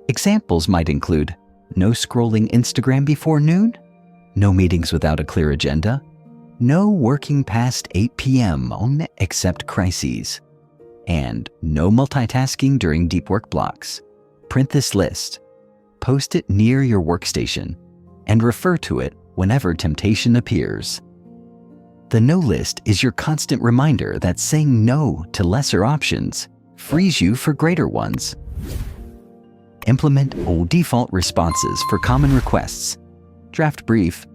Examples might include no scrolling Instagram before noon, no meetings without a clear agenda, no working past 8 p.m. except crises, and no multitasking during deep work blocks. Print this list, post it near your workstation, and refer to it whenever temptation appears. The no list is your constant reminder that saying no to lesser options frees you for greater ones. Implement default responses for common requests, draft brief,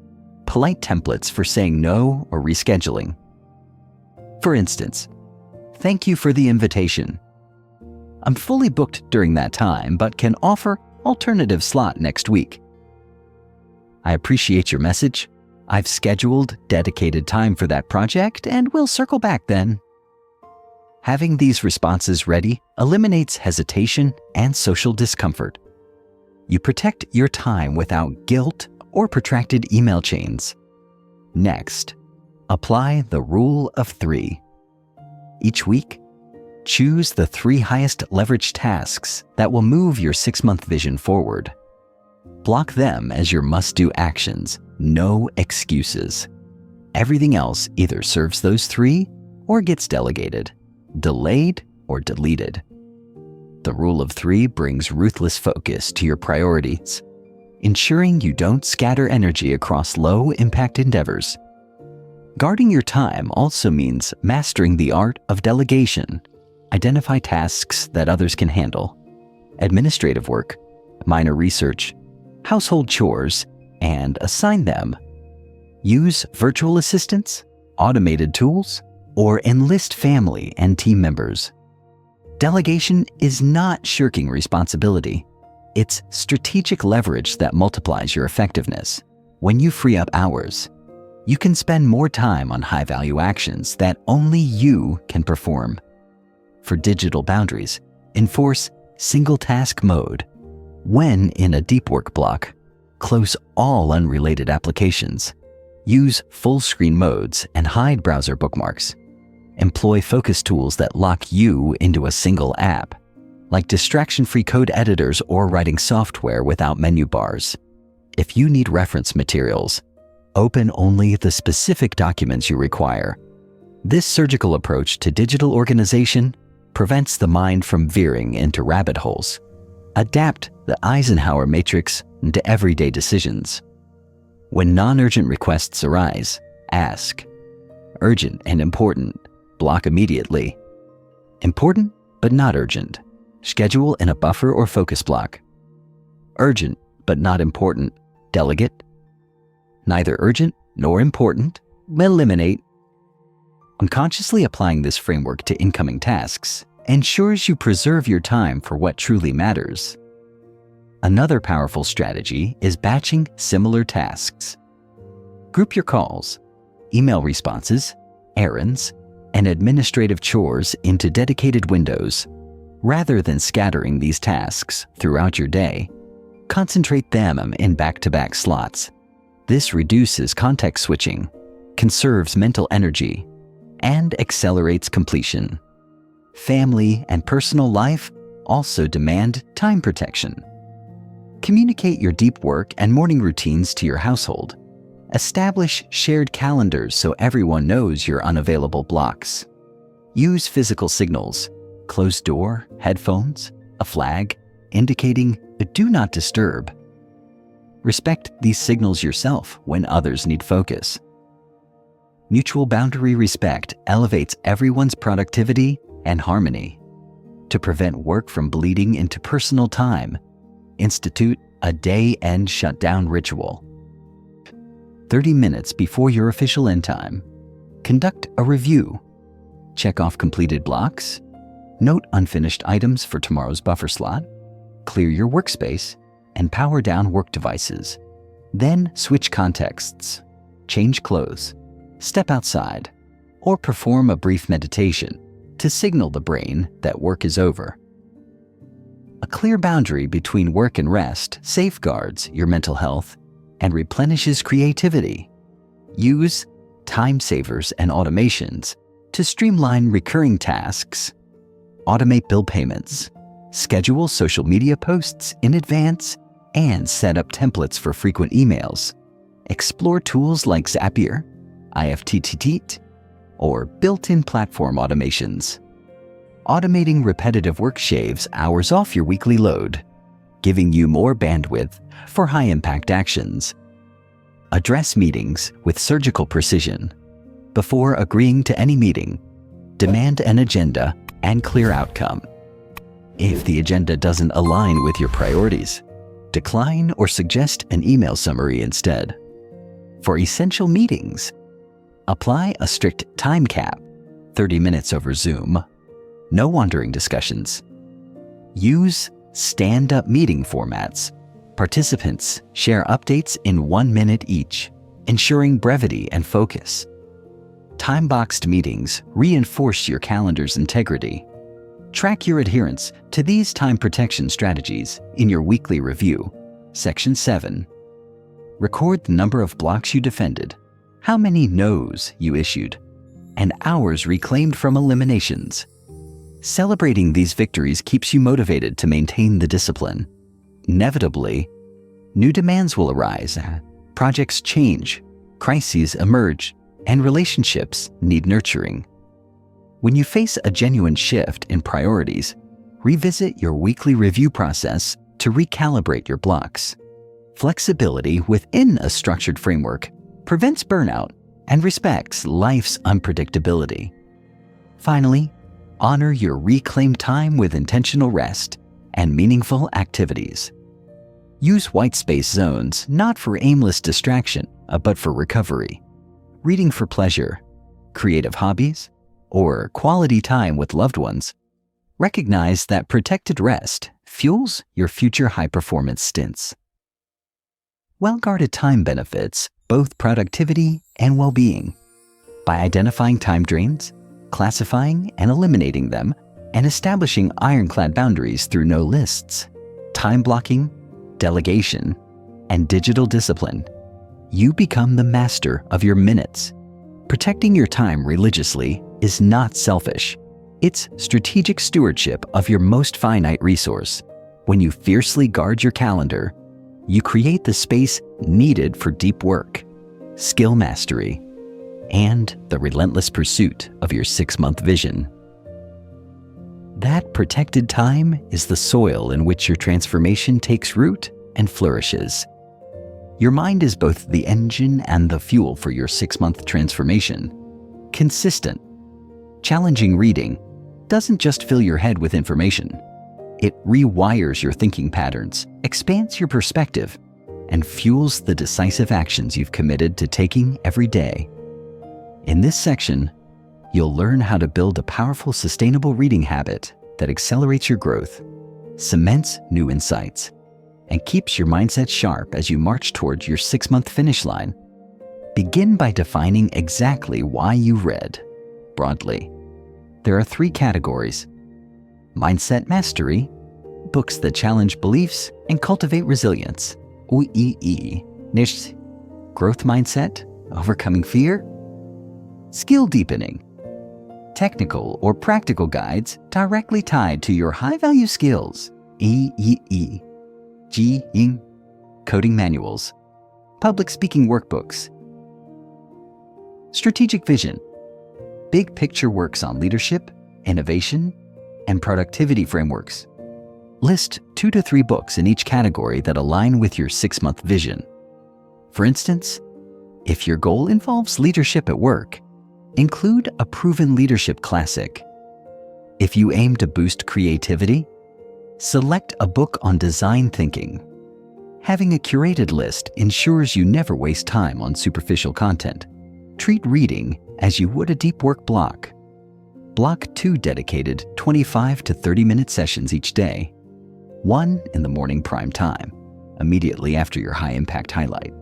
polite templates for saying no or rescheduling. For instance, thank you for the invitation. I'm fully booked during that time, but can offer alternative slot next week. I appreciate your message. I've scheduled dedicated time for that project and we'll circle back then. Having these responses ready eliminates hesitation and social discomfort. You protect your time without guilt or protracted email chains. Next, apply the rule of 3. Each week, choose the 3 highest leverage tasks that will move your 6-month vision forward. Block them as your must-do actions, no excuses. Everything else either serves those 3 or gets delegated, delayed, or deleted. The rule of 3 brings ruthless focus to your priorities, ensuring you don't scatter energy across low-impact endeavors. Guarding your time also means mastering the art of delegation. Identify tasks that others can handle, administrative work, minor research, household chores, and assign them. Use virtual assistants, automated tools, or enlist family and team members. Delegation is not shirking responsibility. It's strategic leverage that multiplies your effectiveness. When you free up hours, you can spend more time on high-value actions that only you can perform. For digital boundaries, enforce single-task mode. When in a deep work block, close all unrelated applications. Use full-screen modes and hide browser bookmarks. Employ focus tools that lock you into a single app, like distraction-free code editors or writing software without menu bars. If you need reference materials, open only the specific documents you require. This surgical approach to digital organization prevents the mind from veering into rabbit holes. Adapt the Eisenhower matrix into everyday decisions. When non-urgent requests arise, ask. Urgent and important, block immediately. Important but not urgent, schedule in a buffer or focus block. Urgent but not important, delegate. Neither urgent nor important, eliminate. Unconsciously applying this framework to incoming tasks ensures you preserve your time for what truly matters. Another powerful strategy is batching similar tasks. Group your calls, email responses, errands, and administrative chores into dedicated windows. Rather than scattering these tasks throughout your day, concentrate them in back-to-back slots. This reduces context switching, conserves mental energy, and accelerates completion. Family and personal life also demand time protection. Communicate your deep work and morning routines to your household. Establish shared calendars so everyone knows your unavailable blocks. Use physical signals, closed door, headphones, a flag, indicating "do not disturb." Respect these signals yourself when others need focus. Mutual boundary respect elevates everyone's productivity and harmony. To prevent work from bleeding into personal time, institute a day-end shutdown ritual. 30 minutes before your official end time, conduct a review. Check off completed blocks, note unfinished items for tomorrow's buffer slot, clear your workspace, and power down work devices. Then switch contexts, change clothes, step outside, or perform a brief meditation to signal the brain that work is over. A clear boundary between work and rest safeguards your mental health and replenishes creativity. Use time savers and automations to streamline recurring tasks, automate bill payments, schedule social media posts in advance, and set up templates for frequent emails. Explore tools like Zapier, IFTTT, or built-in platform automations. Automating repetitive work shaves hours off your weekly load, giving you more bandwidth for high-impact actions. Address meetings with surgical precision. Before agreeing to any meeting, demand an agenda and clear outcome. If the agenda doesn't align with your priorities, decline or suggest an email summary instead. For essential meetings, apply a strict time cap, 30 minutes over Zoom. No wandering discussions. Use stand-up meeting formats. Participants share updates in 1 minute each, ensuring brevity and focus. Time-boxed meetings reinforce your calendar's integrity. Track your adherence to these time protection strategies in your weekly review. Section 7. Record the number of blocks you defended, how many no's you issued, and hours reclaimed from eliminations. Celebrating these victories keeps you motivated to maintain the discipline. Inevitably, new demands will arise, projects change, crises emerge, and relationships need nurturing. When you face a genuine shift in priorities, revisit your weekly review process to recalibrate your blocks. Flexibility within a structured framework prevents burnout and respects life's unpredictability. Finally, honor your reclaimed time with intentional rest and meaningful activities. Use white space zones not for aimless distraction, but for recovery. Reading for pleasure, creative hobbies, or quality time with loved ones. Recognize that protected rest fuels your future high-performance stints. Well-guarded time benefits both productivity and well-being. By identifying time drains, classifying and eliminating them, and establishing ironclad boundaries through no lists, time blocking, delegation, and digital discipline, you become the master of your minutes. Protecting your time religiously is not selfish. It's strategic stewardship of your most finite resource. When you fiercely guard your calendar, you create the space needed for deep work, skill mastery, and the relentless pursuit of your 6-month vision. That protected time is the soil in which your transformation takes root and flourishes. Your mind is both the engine and the fuel for your 6-month transformation. Consistent, challenging reading doesn't just fill your head with information. It rewires your thinking patterns, expands your perspective, and fuels the decisive actions you've committed to taking every day. In this section, you'll learn how to build a powerful, sustainable reading habit that accelerates your growth, cements new insights, and keeps your mindset sharp as you march towards your 6-month finish line. Begin by defining exactly why you read. Broadly, there are 3 categories: mindset mastery, books that challenge beliefs and cultivate resilience, OEE, niche, growth mindset, overcoming fear, skill deepening, technical or practical guides directly tied to your high-value skills, EEE, G-ing, coding manuals, public speaking workbooks, strategic vision, big picture works on leadership, innovation, and productivity frameworks. List 2 to 3 books in each category that align with your 6-month vision. For instance, if your goal involves leadership at work, include a proven leadership classic. If you aim to boost creativity, select a book on design thinking. Having a curated list ensures you never waste time on superficial content. Treat reading as you would a deep work block. Block 2 dedicated 25 to 30-minute sessions each day. 1 in the morning prime time, immediately after your high-impact highlight.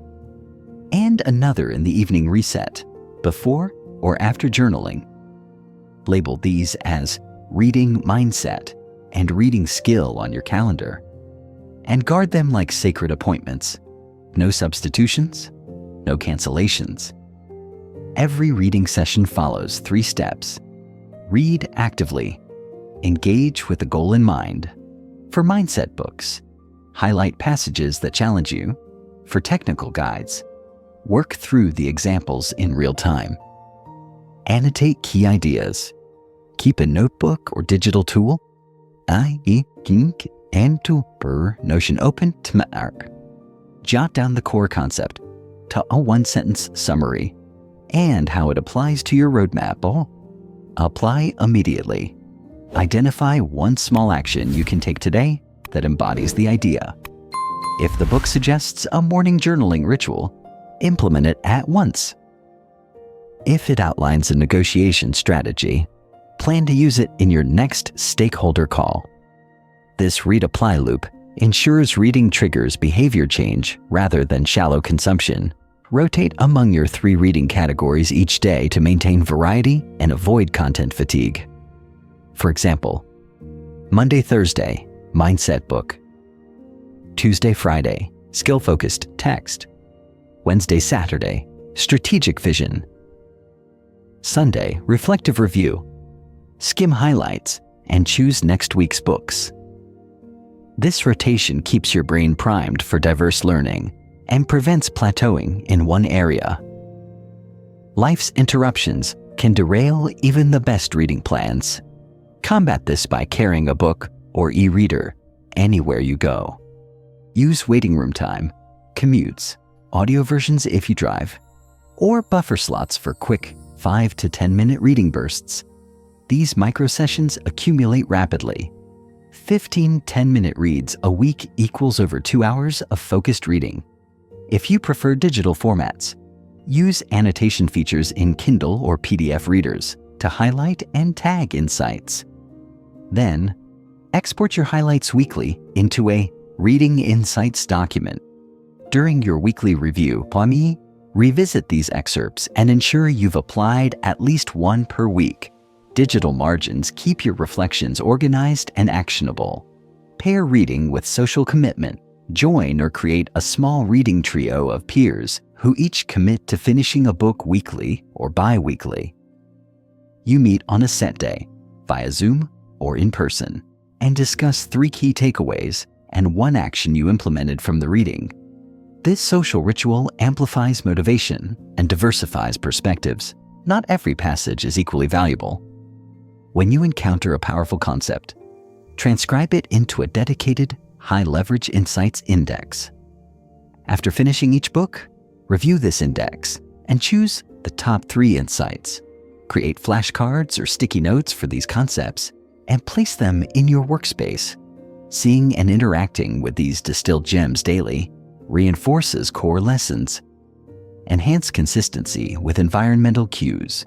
And another in the evening reset, before or after journaling. Label these as reading mindset and reading skill on your calendar, and guard them like sacred appointments. No substitutions, no cancellations. Every reading session follows 3 steps. Read actively. Engage with a goal in mind. For mindset books, highlight passages that challenge you. For technical guides, work through the examples in real time. Annotate key ideas. Keep a notebook or digital tool. Notion open to mark. Jot down the core concept to a 1-sentence summary and how it applies to your roadmap. Apply immediately. Identify one small action you can take today that embodies the idea. If the book suggests a morning journaling ritual, implement it at once. If it outlines a negotiation strategy, plan to use it in your next stakeholder call. This read-apply loop ensures reading triggers behavior change rather than shallow consumption. Rotate among your 3 reading categories each day to maintain variety and avoid content fatigue. For example, Monday, Thursday, mindset book. Tuesday, Friday, skill-focused text. Wednesday, Saturday, strategic vision. Sunday, reflective review. Skim highlights and choose next week's books. This rotation keeps your brain primed for diverse learning and prevents plateauing in one area. Life's interruptions can derail even the best reading plans. Combat this by carrying a book or e-reader anywhere you go. Use waiting room time, commutes, audio versions if you drive, or buffer slots for quick 5 to 10-minute reading bursts. These micro-sessions accumulate rapidly. 15 10-minute reads a week equals over 2 hours of focused reading. If you prefer digital formats, use annotation features in Kindle or PDF readers to highlight and tag insights. Then, export your highlights weekly into a Reading Insights document. During your weekly review, revisit these excerpts and ensure you've applied at least 1 per week. Digital margins keep your reflections organized and actionable. Pair reading with social commitment. Join or create a small reading trio of peers who each commit to finishing a book weekly or bi-weekly. You meet on a set day, via Zoom or in person, and discuss 3 key takeaways and 1 action you implemented from the reading. This social ritual amplifies motivation and diversifies perspectives. Not every passage is equally valuable. When you encounter a powerful concept, transcribe it into a dedicated, high-leverage insights index. After finishing each book, review this index and choose the top 3 insights. Create flashcards or sticky notes for these concepts and place them in your workspace. Seeing and interacting with these distilled gems daily reinforces core lessons. Enhance consistency with environmental cues.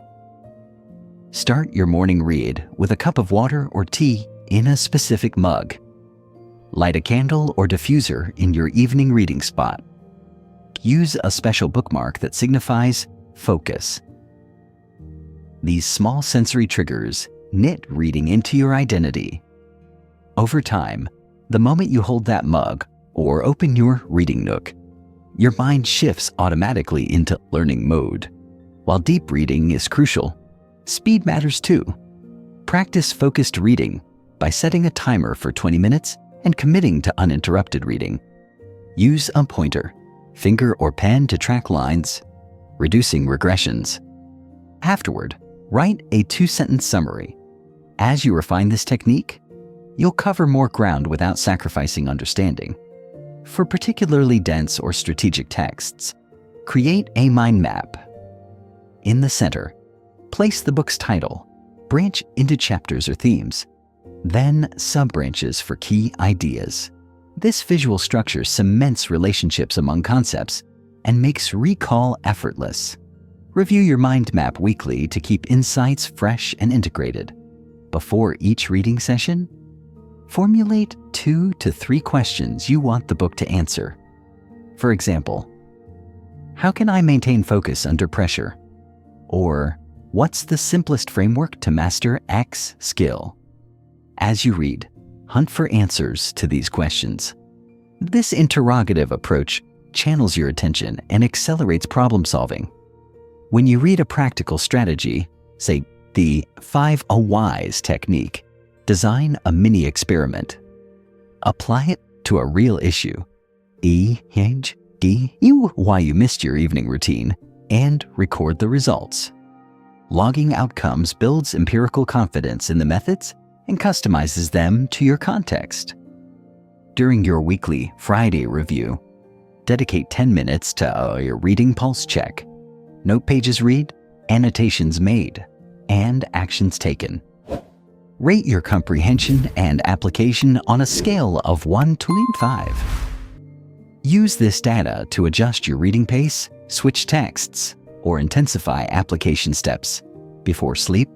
Start your morning read with a cup of water or tea in a specific mug. Light a candle or diffuser in your evening reading spot. Use a special bookmark that signifies focus. These small sensory triggers knit reading into your identity. Over time, the moment you hold that mug or open your reading nook, your mind shifts automatically into learning mode. While deep reading is crucial, speed matters too. Practice focused reading by setting a timer for 20 minutes and committing to uninterrupted reading. Use a pointer, finger, or pen to track lines, reducing regressions. Afterward, write a 2-sentence summary. As you refine this technique, you'll cover more ground without sacrificing understanding. For particularly dense or strategic texts, create a mind map. In the center, place the book's title, branch into chapters or themes, then sub-branches for key ideas. This visual structure cements relationships among concepts and makes recall effortless. Review your mind map weekly to keep insights fresh and integrated. Before each reading session, formulate 2 to 3 questions you want the book to answer. For example, how can I maintain focus under pressure? Or, what's the simplest framework to master X skill? As you read, hunt for answers to these questions. This interrogative approach channels your attention and accelerates problem solving. When you read a practical strategy, say the 5 Whys technique, design a mini experiment. Apply it to a real issue. Why you missed your evening routine, and record the results. Logging outcomes builds empirical confidence in the methods and customizes them to your context. During your weekly Friday review, dedicate 10 minutes to your reading pulse check. Note pages read, annotations made, and actions taken. Rate your comprehension and application on a scale of 1 to 5. Use this data to adjust your reading pace, switch texts, or intensify application steps. Before sleep,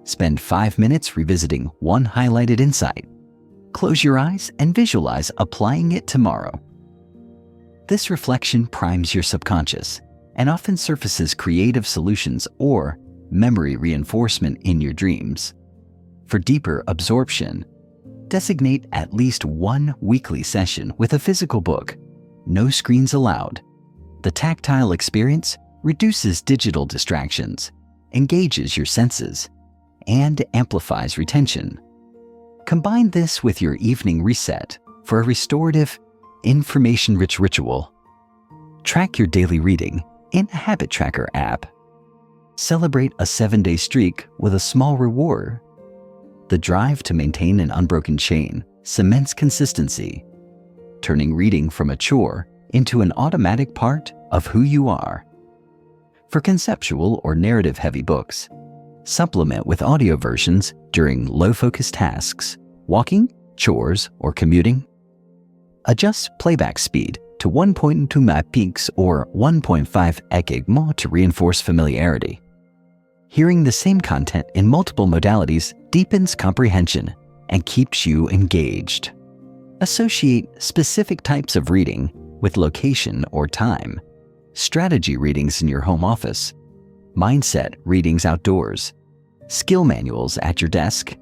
spend 5 minutes revisiting one highlighted insight. Close your eyes and visualize applying it tomorrow. This reflection primes your subconscious and often surfaces creative solutions or memory reinforcement in your dreams. For deeper absorption, designate at least one weekly session with a physical book. No screens allowed. The tactile experience reduces digital distractions, engages your senses, and amplifies retention. Combine this with your evening reset for a restorative, information-rich ritual. Track your daily reading in a habit tracker app. Celebrate a 7-day streak with a small reward. The drive to maintain an unbroken chain cements consistency, turning reading from a chore into an automatic part of who you are. For conceptual or narrative-heavy books, supplement with audio versions during low-focus tasks, walking, chores, or commuting. Adjust playback speed to 1.2 Mbps or 1.5 ekg to reinforce familiarity. Hearing the same content in multiple modalities deepens comprehension and keeps you engaged. Associate specific types of reading with location or time. Strategy readings in your home office, mindset readings outdoors, skill manuals at your desk.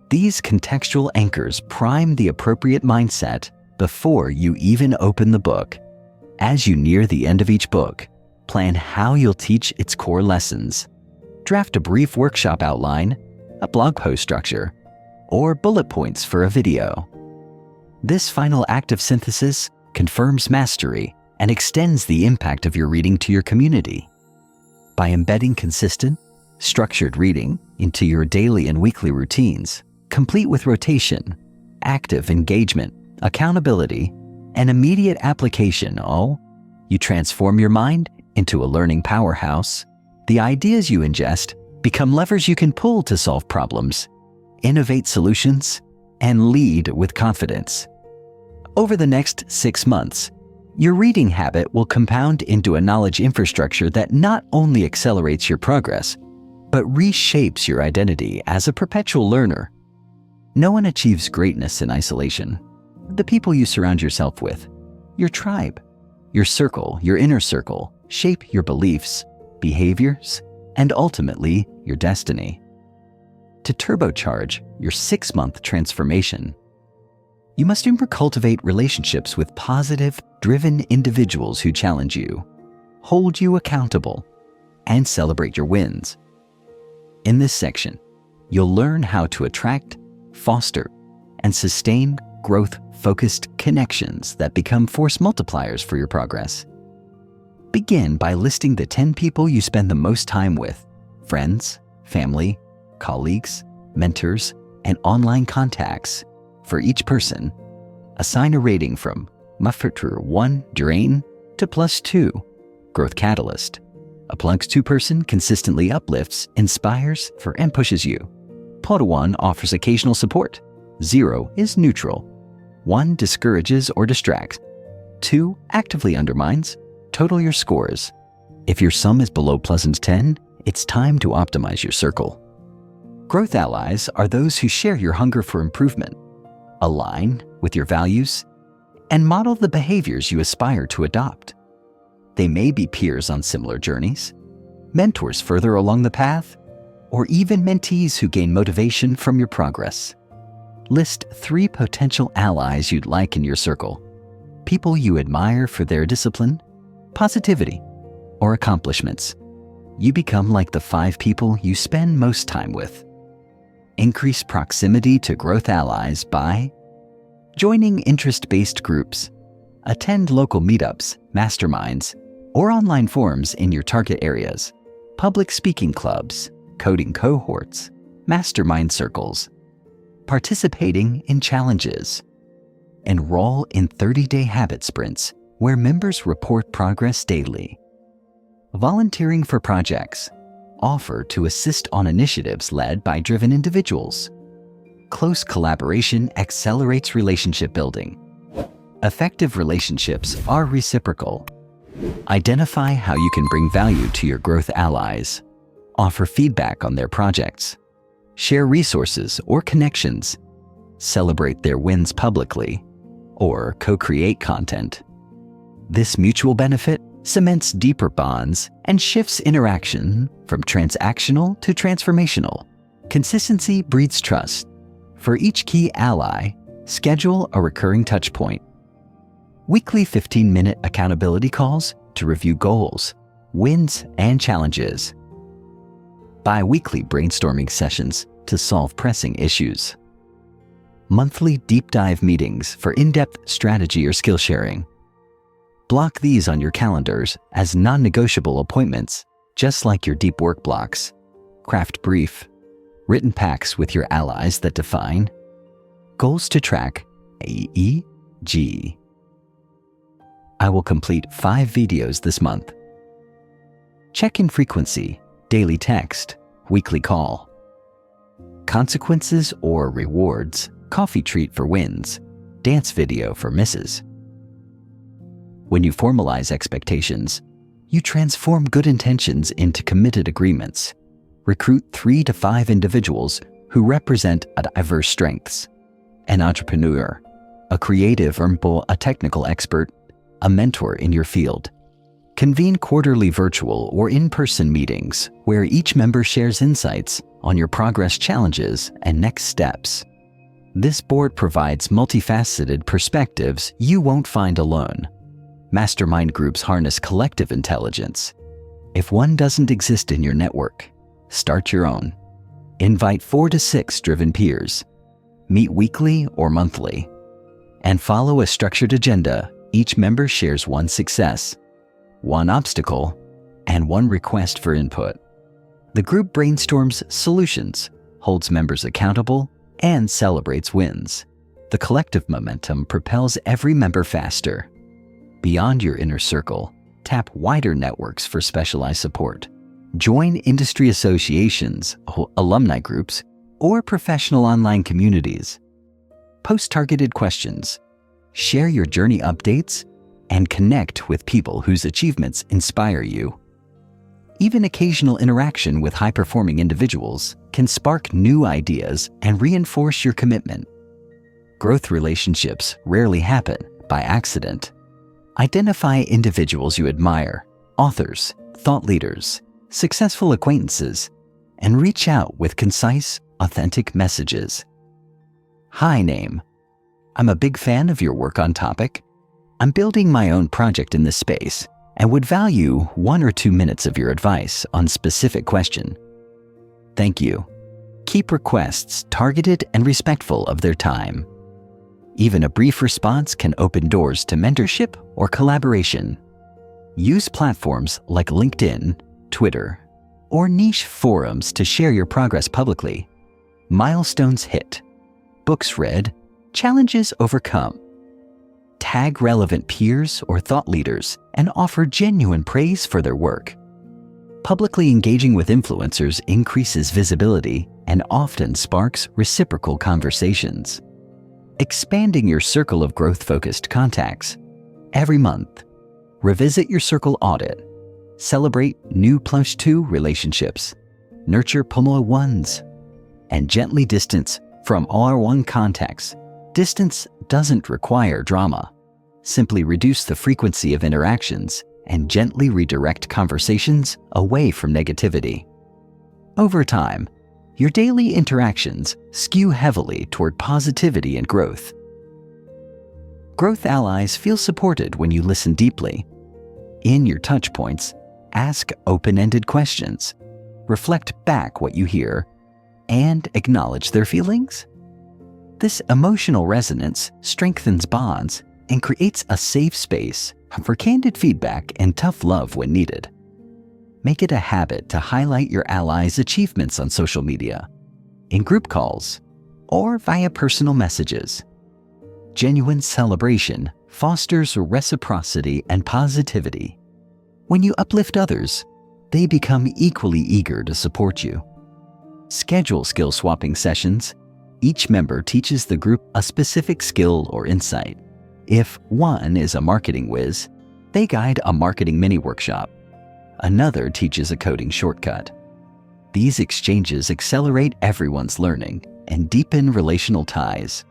These contextual anchors prime the appropriate mindset before you even open the book. As you near the end of each book, plan how you'll teach its core lessons. Draft a brief workshop outline, a blog post structure, or bullet points for a video. This final act of synthesis confirms mastery and extends the impact of your reading to your community. By embedding consistent, structured reading into your daily and weekly routines, complete with rotation, active engagement, accountability, and immediate application, you transform your mind into a learning powerhouse. The ideas you ingest become levers you can pull to solve problems, innovate solutions, and lead with confidence. Over the next 6 months, your reading habit will compound into a knowledge infrastructure that not only accelerates your progress, but reshapes your identity as a perpetual learner. No one achieves greatness in isolation. The people you surround yourself with, your tribe, your circle, your inner circle, shape your beliefs, behaviors, and ultimately your destiny. To turbocharge your 6-month transformation, you must cultivate relationships with positive, driven individuals who challenge you, hold you accountable, and celebrate your wins. In this section, you'll learn how to attract, foster, and sustain growth-focused connections that become force multipliers for your progress. Begin by listing the 10 people you spend the most time with: friends, family, colleagues, mentors, and online contacts. For each person, assign a rating from Muffertur 1 Drain to +2 Growth Catalyst. A +2 person consistently uplifts, inspires, and pushes you. +1 offers occasional support. 0 is neutral. 1 discourages or distracts. 2 actively undermines. Total your scores. If your sum is below +10, it's time to optimize your circle. Growth allies are those who share your hunger for improvement, align with your values, and model the behaviors you aspire to adopt. They may be peers on similar journeys, mentors further along the path, or even mentees who gain motivation from your progress. List 3 potential allies you'd like in your circle: people you admire for their discipline, positivity, or accomplishments. you become like the 5 people you spend most time with. Increase proximity to growth allies by joining interest-based groups, attend local meetups, masterminds, or online forums in your target areas, public speaking clubs, coding cohorts, mastermind circles, participating in challenges. Enroll in 30-day habit sprints where members report progress daily. Volunteering for projects. Offer to assist on initiatives led by driven individuals. Close collaboration accelerates relationship building. Effective relationships are reciprocal. Identify how you can bring value to your growth allies. Offer feedback on their projects. Share resources or connections. Celebrate their wins publicly, or co-create content. This mutual benefit cements deeper bonds and shifts interaction from transactional to transformational. Consistency breeds trust. For each key ally, schedule a recurring touchpoint. Weekly 15-minute accountability calls to review goals, wins, and challenges. Bi-weekly brainstorming sessions to solve pressing issues. Monthly deep dive meetings for in-depth strategy or skill sharing. Block these on your calendars as non-negotiable appointments, just like your deep work blocks. Craft brief, written pacts with your allies that define goals to track AEG. I will complete 5 videos this month. Check-in frequency, daily text, weekly call. Consequences or rewards, coffee treat for wins, dance video for misses. When you formalize expectations, you transform good intentions into committed agreements. Recruit 3 to 5 individuals who represent diverse strengths. An entrepreneur, a creative or a technical expert, a mentor in your field. Convene quarterly virtual or in-person meetings where each member shares insights on your progress, challenges, and next steps. This board provides multifaceted perspectives you won't find alone. Mastermind groups harness collective intelligence. If one doesn't exist in your network, start your own. Invite 4 to 6 driven peers. Meet weekly or monthly. And follow a structured agenda. Each member shares 1 success, 1 obstacle, and 1 request for input. The group brainstorms solutions, holds members accountable, and celebrates wins. The collective momentum propels every member faster. Beyond your inner circle, tap wider networks for specialized support. Join industry associations, alumni groups, or professional online communities. Post targeted questions. Share your journey updates and connect with people whose achievements inspire you. Even occasional interaction with high-performing individuals can spark new ideas and reinforce your commitment. Growth relationships rarely happen by accident. Identify individuals you admire, authors, thought leaders, successful acquaintances, and reach out with concise, authentic messages. Hi, name. I'm a big fan of your work on topic. I'm building my own project in this space and would value 1 or 2 minutes of your advice on specific question. Thank you. Keep requests targeted and respectful of their time. Even a brief response can open doors to mentorship or collaboration. Use platforms like LinkedIn, Twitter, or niche forums to share your progress publicly. Milestones hit, books read, challenges overcome. Tag relevant peers or thought leaders and offer genuine praise for their work. Publicly engaging with influencers increases visibility and often sparks reciprocal conversations. Expanding your circle of growth-focused contacts. Every month, revisit your circle audit. Celebrate new +2 relationships. Nurture +1s. And gently distance from R1 contacts. Distance doesn't require drama. Simply reduce the frequency of interactions and gently redirect conversations away from negativity. Over time, your daily interactions skew heavily toward positivity and growth. Growth allies feel supported when you listen deeply. In your touchpoints, Ask open-ended questions, reflect back what you hear, and acknowledge their feelings. This emotional resonance strengthens bonds and creates a safe space for candid feedback and tough love when needed. Make it a habit to highlight your allies' achievements on social media, in group calls, or via personal messages. Genuine celebration fosters reciprocity and positivity. When you uplift others, they become equally eager to support you. Schedule skill swapping sessions. Each member teaches the group a specific skill or insight. If one is a marketing whiz, they guide a marketing mini workshop. Another teaches a coding shortcut. These exchanges accelerate everyone's learning and deepen relational ties.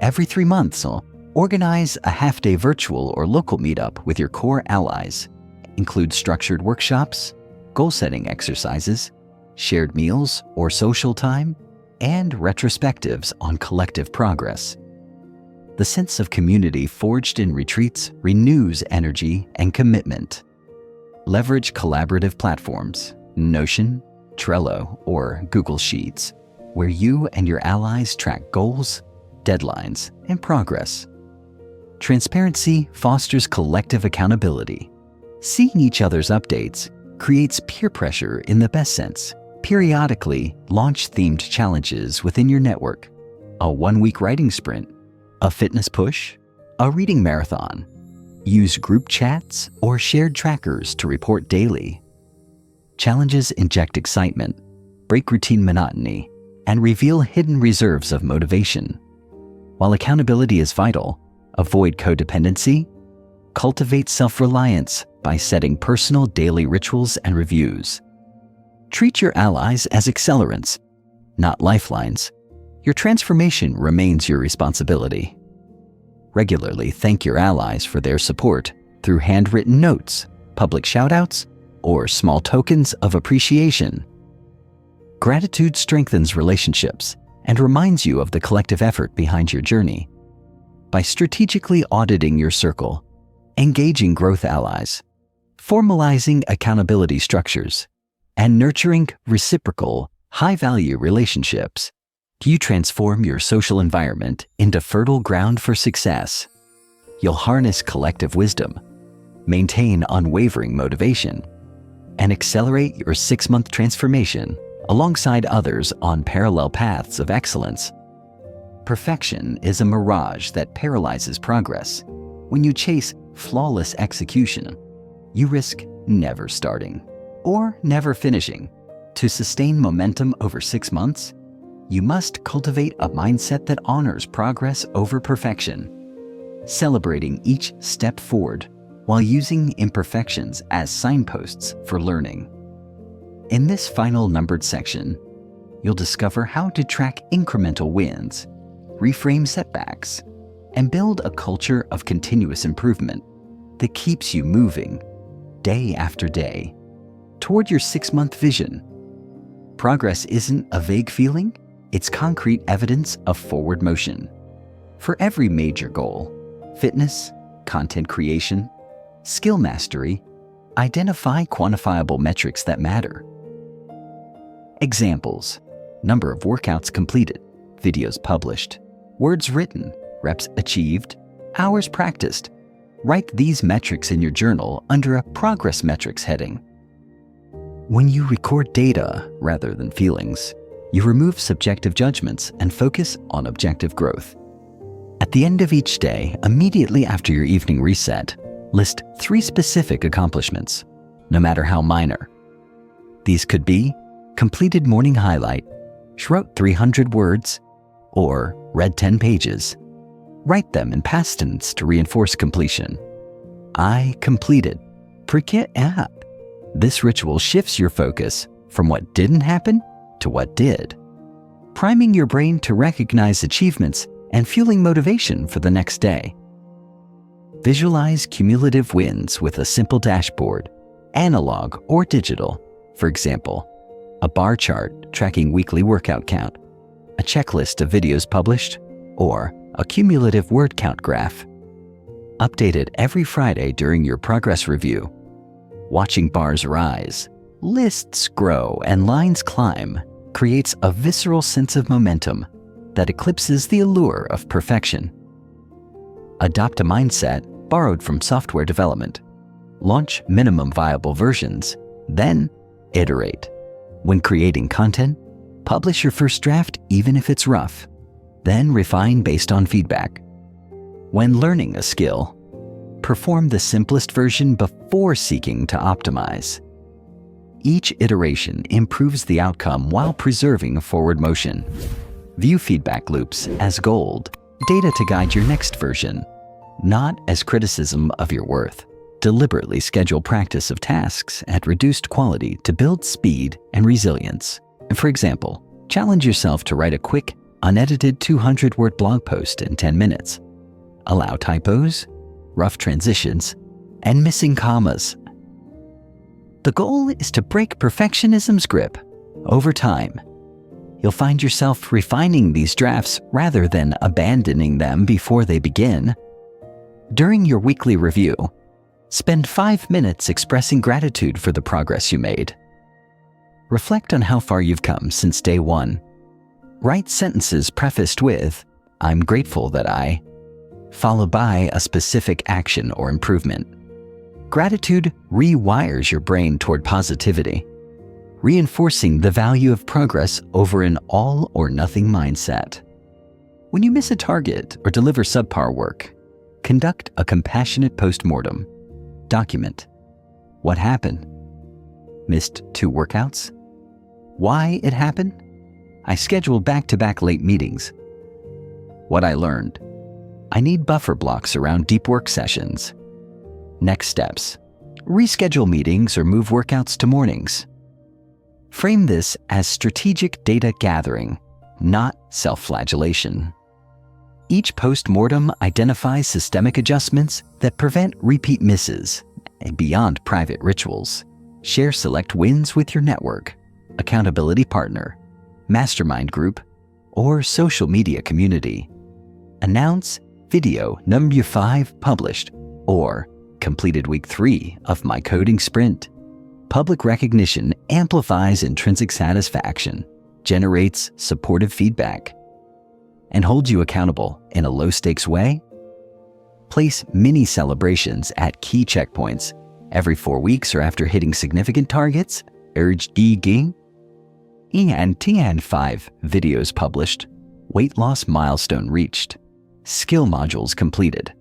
Every 3 months, organize a half-day virtual or local meetup with your core allies. Include structured workshops, goal-setting exercises, shared meals or social time, and retrospectives on collective progress. The sense of community forged in retreats renews energy and commitment. Leverage collaborative platforms, Notion, Trello, or Google Sheets, where you and your allies track goals, deadlines, and progress. Transparency fosters collective accountability. Seeing each other's updates creates peer pressure in the best sense. Periodically launch themed challenges within your network. A 1-week writing sprint, a fitness push, a reading marathon. Use group chats or shared trackers to report daily. Challenges inject excitement, break routine monotony, and reveal hidden reserves of motivation. While accountability is vital, avoid codependency. Cultivate self-reliance by setting personal daily rituals and reviews. Treat your allies as accelerants, not lifelines. Your transformation remains your responsibility. Regularly thank your allies for their support through handwritten notes, public shoutouts, or small tokens of appreciation. Gratitude strengthens relationships and reminds you of the collective effort behind your journey. By strategically auditing your circle, engaging growth allies, formalizing accountability structures, and nurturing reciprocal, high-value relationships, you transform your social environment into fertile ground for success. You'll harness collective wisdom, maintain unwavering motivation, and accelerate your 6-month transformation alongside others on parallel paths of excellence. Perfection is a mirage that paralyzes progress. When you chase flawless execution, you risk never starting or never finishing. To sustain momentum over 6 months, you must cultivate a mindset that honors progress over perfection, celebrating each step forward while using imperfections as signposts for learning. In this final numbered section, you'll discover how to track incremental wins, reframe setbacks, and build a culture of continuous improvement that keeps you moving day after day toward your 6-month vision. Progress isn't a vague feeling, it's concrete evidence of forward motion. For every major goal, fitness, content creation, skill mastery, identify quantifiable metrics that matter. Examples: number of workouts completed, videos published, words written, reps achieved, hours practiced. Write these metrics in your journal under a progress metrics heading. When you record data rather than feelings, you remove subjective judgments and focus on objective growth. At the end of each day, immediately after your evening reset, list 3 specific accomplishments, no matter how minor. These could be completed morning highlight, wrote 300 words, or read 10 pages. Write them in past tense to reinforce completion. I completed. This ritual shifts your focus from what didn't happen to what did, priming your brain to recognize achievements and fueling motivation for the next day. Visualize cumulative wins with a simple dashboard, analog or digital. For example, a bar chart tracking weekly workout count, a checklist of videos published, or a cumulative word count graph. Update it every Friday during your progress review. Watching bars rise, lists grow, and lines climb creates a visceral sense of momentum that eclipses the allure of perfection. Adopt a mindset borrowed from software development. Launch minimum viable versions, then iterate. When creating content, publish your first draft even if it's rough, then refine based on feedback. When learning a skill, perform the simplest version before seeking to optimize. Each iteration improves the outcome while preserving forward motion. View feedback loops as gold, data to guide your next version, not as criticism of your worth. Deliberately schedule practice of tasks at reduced quality to build speed and resilience. For example, challenge yourself to write a quick, unedited 200-word blog post in 10 minutes. Allow typos, rough transitions, and missing commas. The goal is to break perfectionism's grip. Over time, you'll find yourself refining these drafts rather than abandoning them before they begin. During your weekly review, spend 5 minutes expressing gratitude for the progress you made. Reflect on how far you've come since day one. Write sentences prefaced with, "I'm grateful that I," followed by a specific action or improvement. Gratitude rewires your brain toward positivity, reinforcing the value of progress over an all-or-nothing mindset. When you miss a target or deliver subpar work, conduct a compassionate postmortem. Document. What happened? Missed 2 workouts? Why it happened? I scheduled back-to-back late meetings. What I learned? I need buffer blocks around deep work sessions. Next steps. Reschedule meetings or move workouts to mornings. Frame this as strategic data gathering, not self-flagellation. Each post-mortem identifies systemic adjustments that prevent repeat misses. And beyond private rituals, share select wins with your network, accountability partner, mastermind group, or social media community. Announce video number 5 published or completed week 3 of my coding sprint. Public recognition amplifies intrinsic satisfaction, generates supportive feedback, and holds you accountable in a low-stakes way. Place mini celebrations at key checkpoints every 4 weeks or after hitting significant targets. Urge DG. EN 5 videos published, weight loss milestone reached, skill modules completed.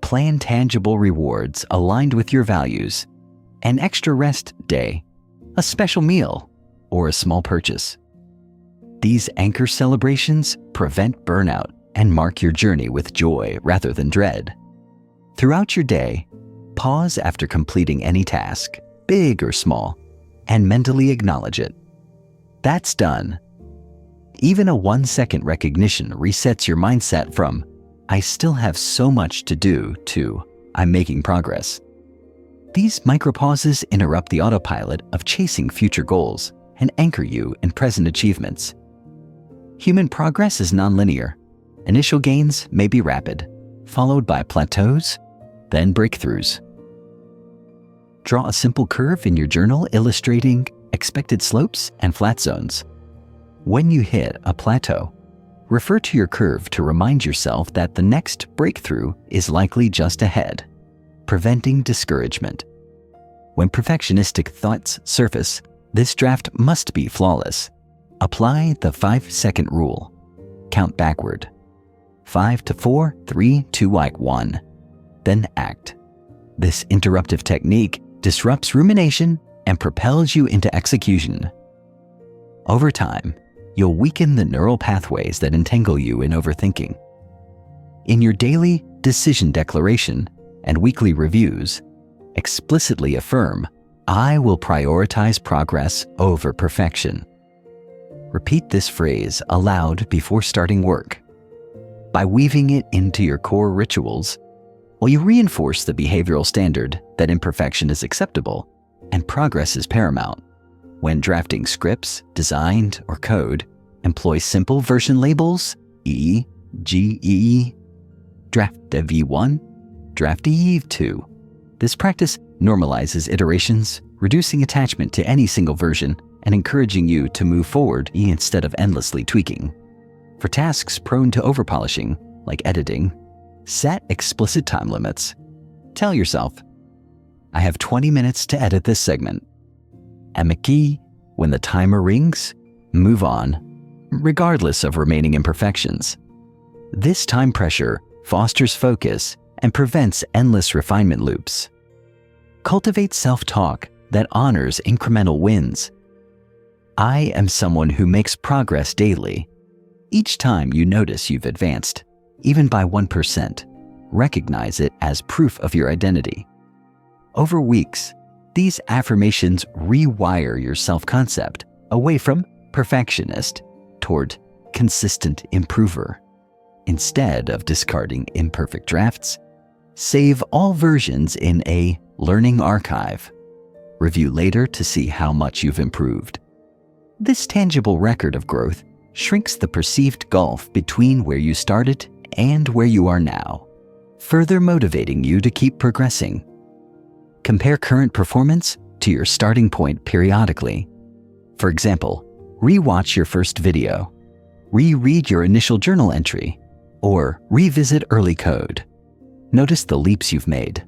Plan tangible rewards aligned with your values, an extra rest day, a special meal, or a small purchase. These anchor celebrations prevent burnout and mark your journey with joy rather than dread. Throughout your day, pause after completing any task, big or small, and mentally acknowledge it. That's done. Even a 1-second recognition resets your mindset from, "I still have so much to do," to, "I'm making progress." These micropauses interrupt the autopilot of chasing future goals and anchor you in present achievements. Human progress is nonlinear. Initial gains may be rapid, followed by plateaus, then breakthroughs. Draw a simple curve in your journal illustrating expected slopes and flat zones. When you hit a plateau, refer to your curve to remind yourself that the next breakthrough is likely just ahead, preventing discouragement. When perfectionistic thoughts surface, this draft must be flawless. Apply the 5-second rule. Count backward. 5 to 4, 3, 2, 1. Then act. This interruptive technique disrupts rumination and propels you into execution. Over time, you'll weaken the neural pathways that entangle you in overthinking. In your daily decision declaration and weekly reviews, explicitly affirm, "I will prioritize progress over perfection." Repeat this phrase aloud before starting work. By weaving it into your core rituals, you reinforce the behavioral standard that imperfection is acceptable and progress is paramount. When drafting scripts, design, or code, employ simple version labels, GE, Draft V1, Draft E2. This practice normalizes iterations, reducing attachment to any single version and encouraging you to move forward instead of endlessly tweaking. For tasks prone to overpolishing, like editing, set explicit time limits. Tell yourself, I have 20 minutes to edit this segment. And McKee, when the timer rings, move on, regardless of remaining imperfections. This time pressure fosters focus and prevents endless refinement loops. Cultivate self-talk that honors incremental wins. I am someone who makes progress daily. Each time you notice you've advanced, even by 1%, recognize it as proof of your identity. Over weeks, these affirmations rewire your self-concept away from perfectionist toward consistent improver. Instead of discarding imperfect drafts, save all versions in a learning archive. Review later to see how much you've improved. This tangible record of growth shrinks the perceived gulf between where you started and where you are now, further motivating you to keep progressing. Compare current performance to your starting point periodically. For example, rewatch your first video, reread your initial journal entry, or revisit early code. Notice the leaps you've made.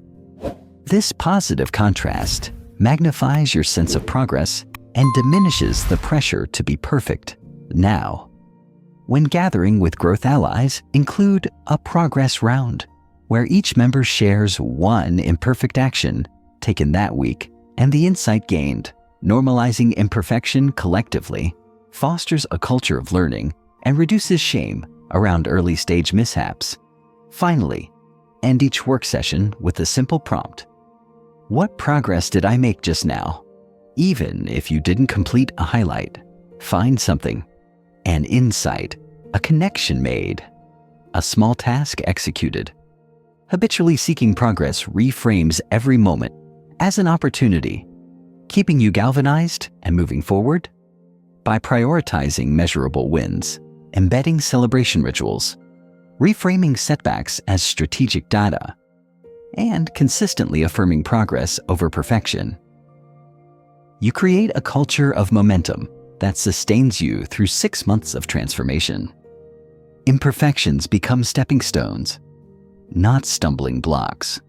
This positive contrast magnifies your sense of progress and diminishes the pressure to be perfect now. When gathering with growth allies, include a progress round, where each member shares one imperfect action taken that week and the insight gained. Normalizing imperfection collectively fosters a culture of learning and reduces shame around early-stage mishaps. Finally, end each work session with a simple prompt. What progress did I make just now? Even if you didn't complete a highlight, find something, an insight, a connection made, a small task executed. Habitually seeking progress reframes every moment as an opportunity, keeping you galvanized and moving forward. By prioritizing measurable wins, embedding celebration rituals, reframing setbacks as strategic data, and consistently affirming progress over perfection, you create a culture of momentum that sustains you through 6 months of transformation. Imperfections become stepping stones, not stumbling blocks.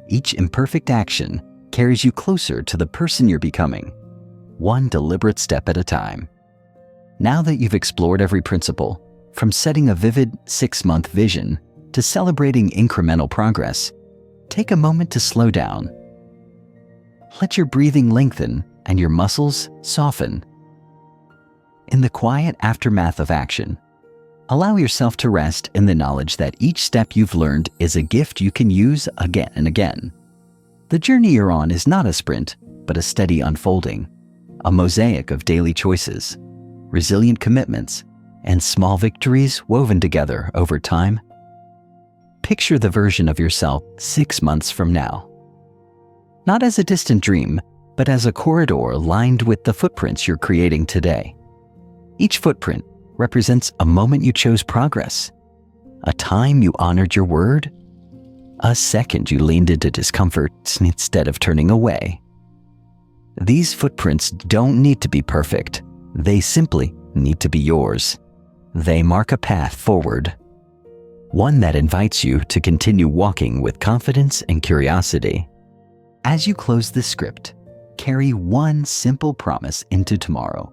Each imperfect action carries you closer to the person you're becoming, one deliberate step at a time. Now that you've explored every principle, from setting a vivid 6-month vision to celebrating incremental progress, take a moment to slow down. Let your breathing lengthen and your muscles soften. In the quiet aftermath of action, allow yourself to rest in the knowledge that each step you've learned is a gift you can use again and again. The journey you're on is not a sprint, but a steady unfolding, a mosaic of daily choices, resilient commitments, and small victories woven together over time. Picture the version of yourself 6 months from now. Not as a distant dream, but as a corridor lined with the footprints you're creating today. Each footprint represents a moment you chose progress, a time you honored your word, a second you leaned into discomfort instead of turning away. These footprints don't need to be perfect. They simply need to be yours. They mark a path forward, one that invites you to continue walking with confidence and curiosity. As you close this script, carry one simple promise into tomorrow.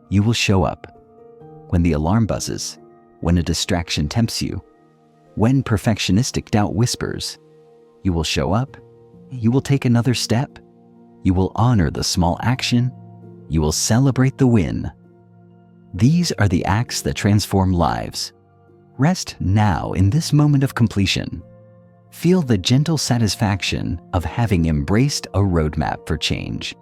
You will show up when the alarm buzzes, when a distraction tempts you, when perfectionistic doubt whispers. You will show up, you will take another step, you will honor the small action, you will celebrate the win. These are the acts that transform lives. Rest now in this moment of completion. Feel the gentle satisfaction of having embraced a roadmap for change.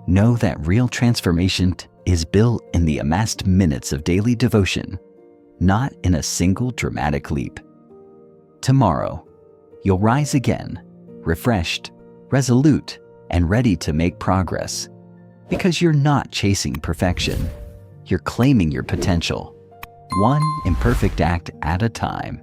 Know that real transformation is built in the amassed minutes of daily devotion, not in a single dramatic leap. Tomorrow, you'll rise again, refreshed, resolute, and ready to make progress. Because you're not chasing perfection. You're claiming your potential, one imperfect act at a time.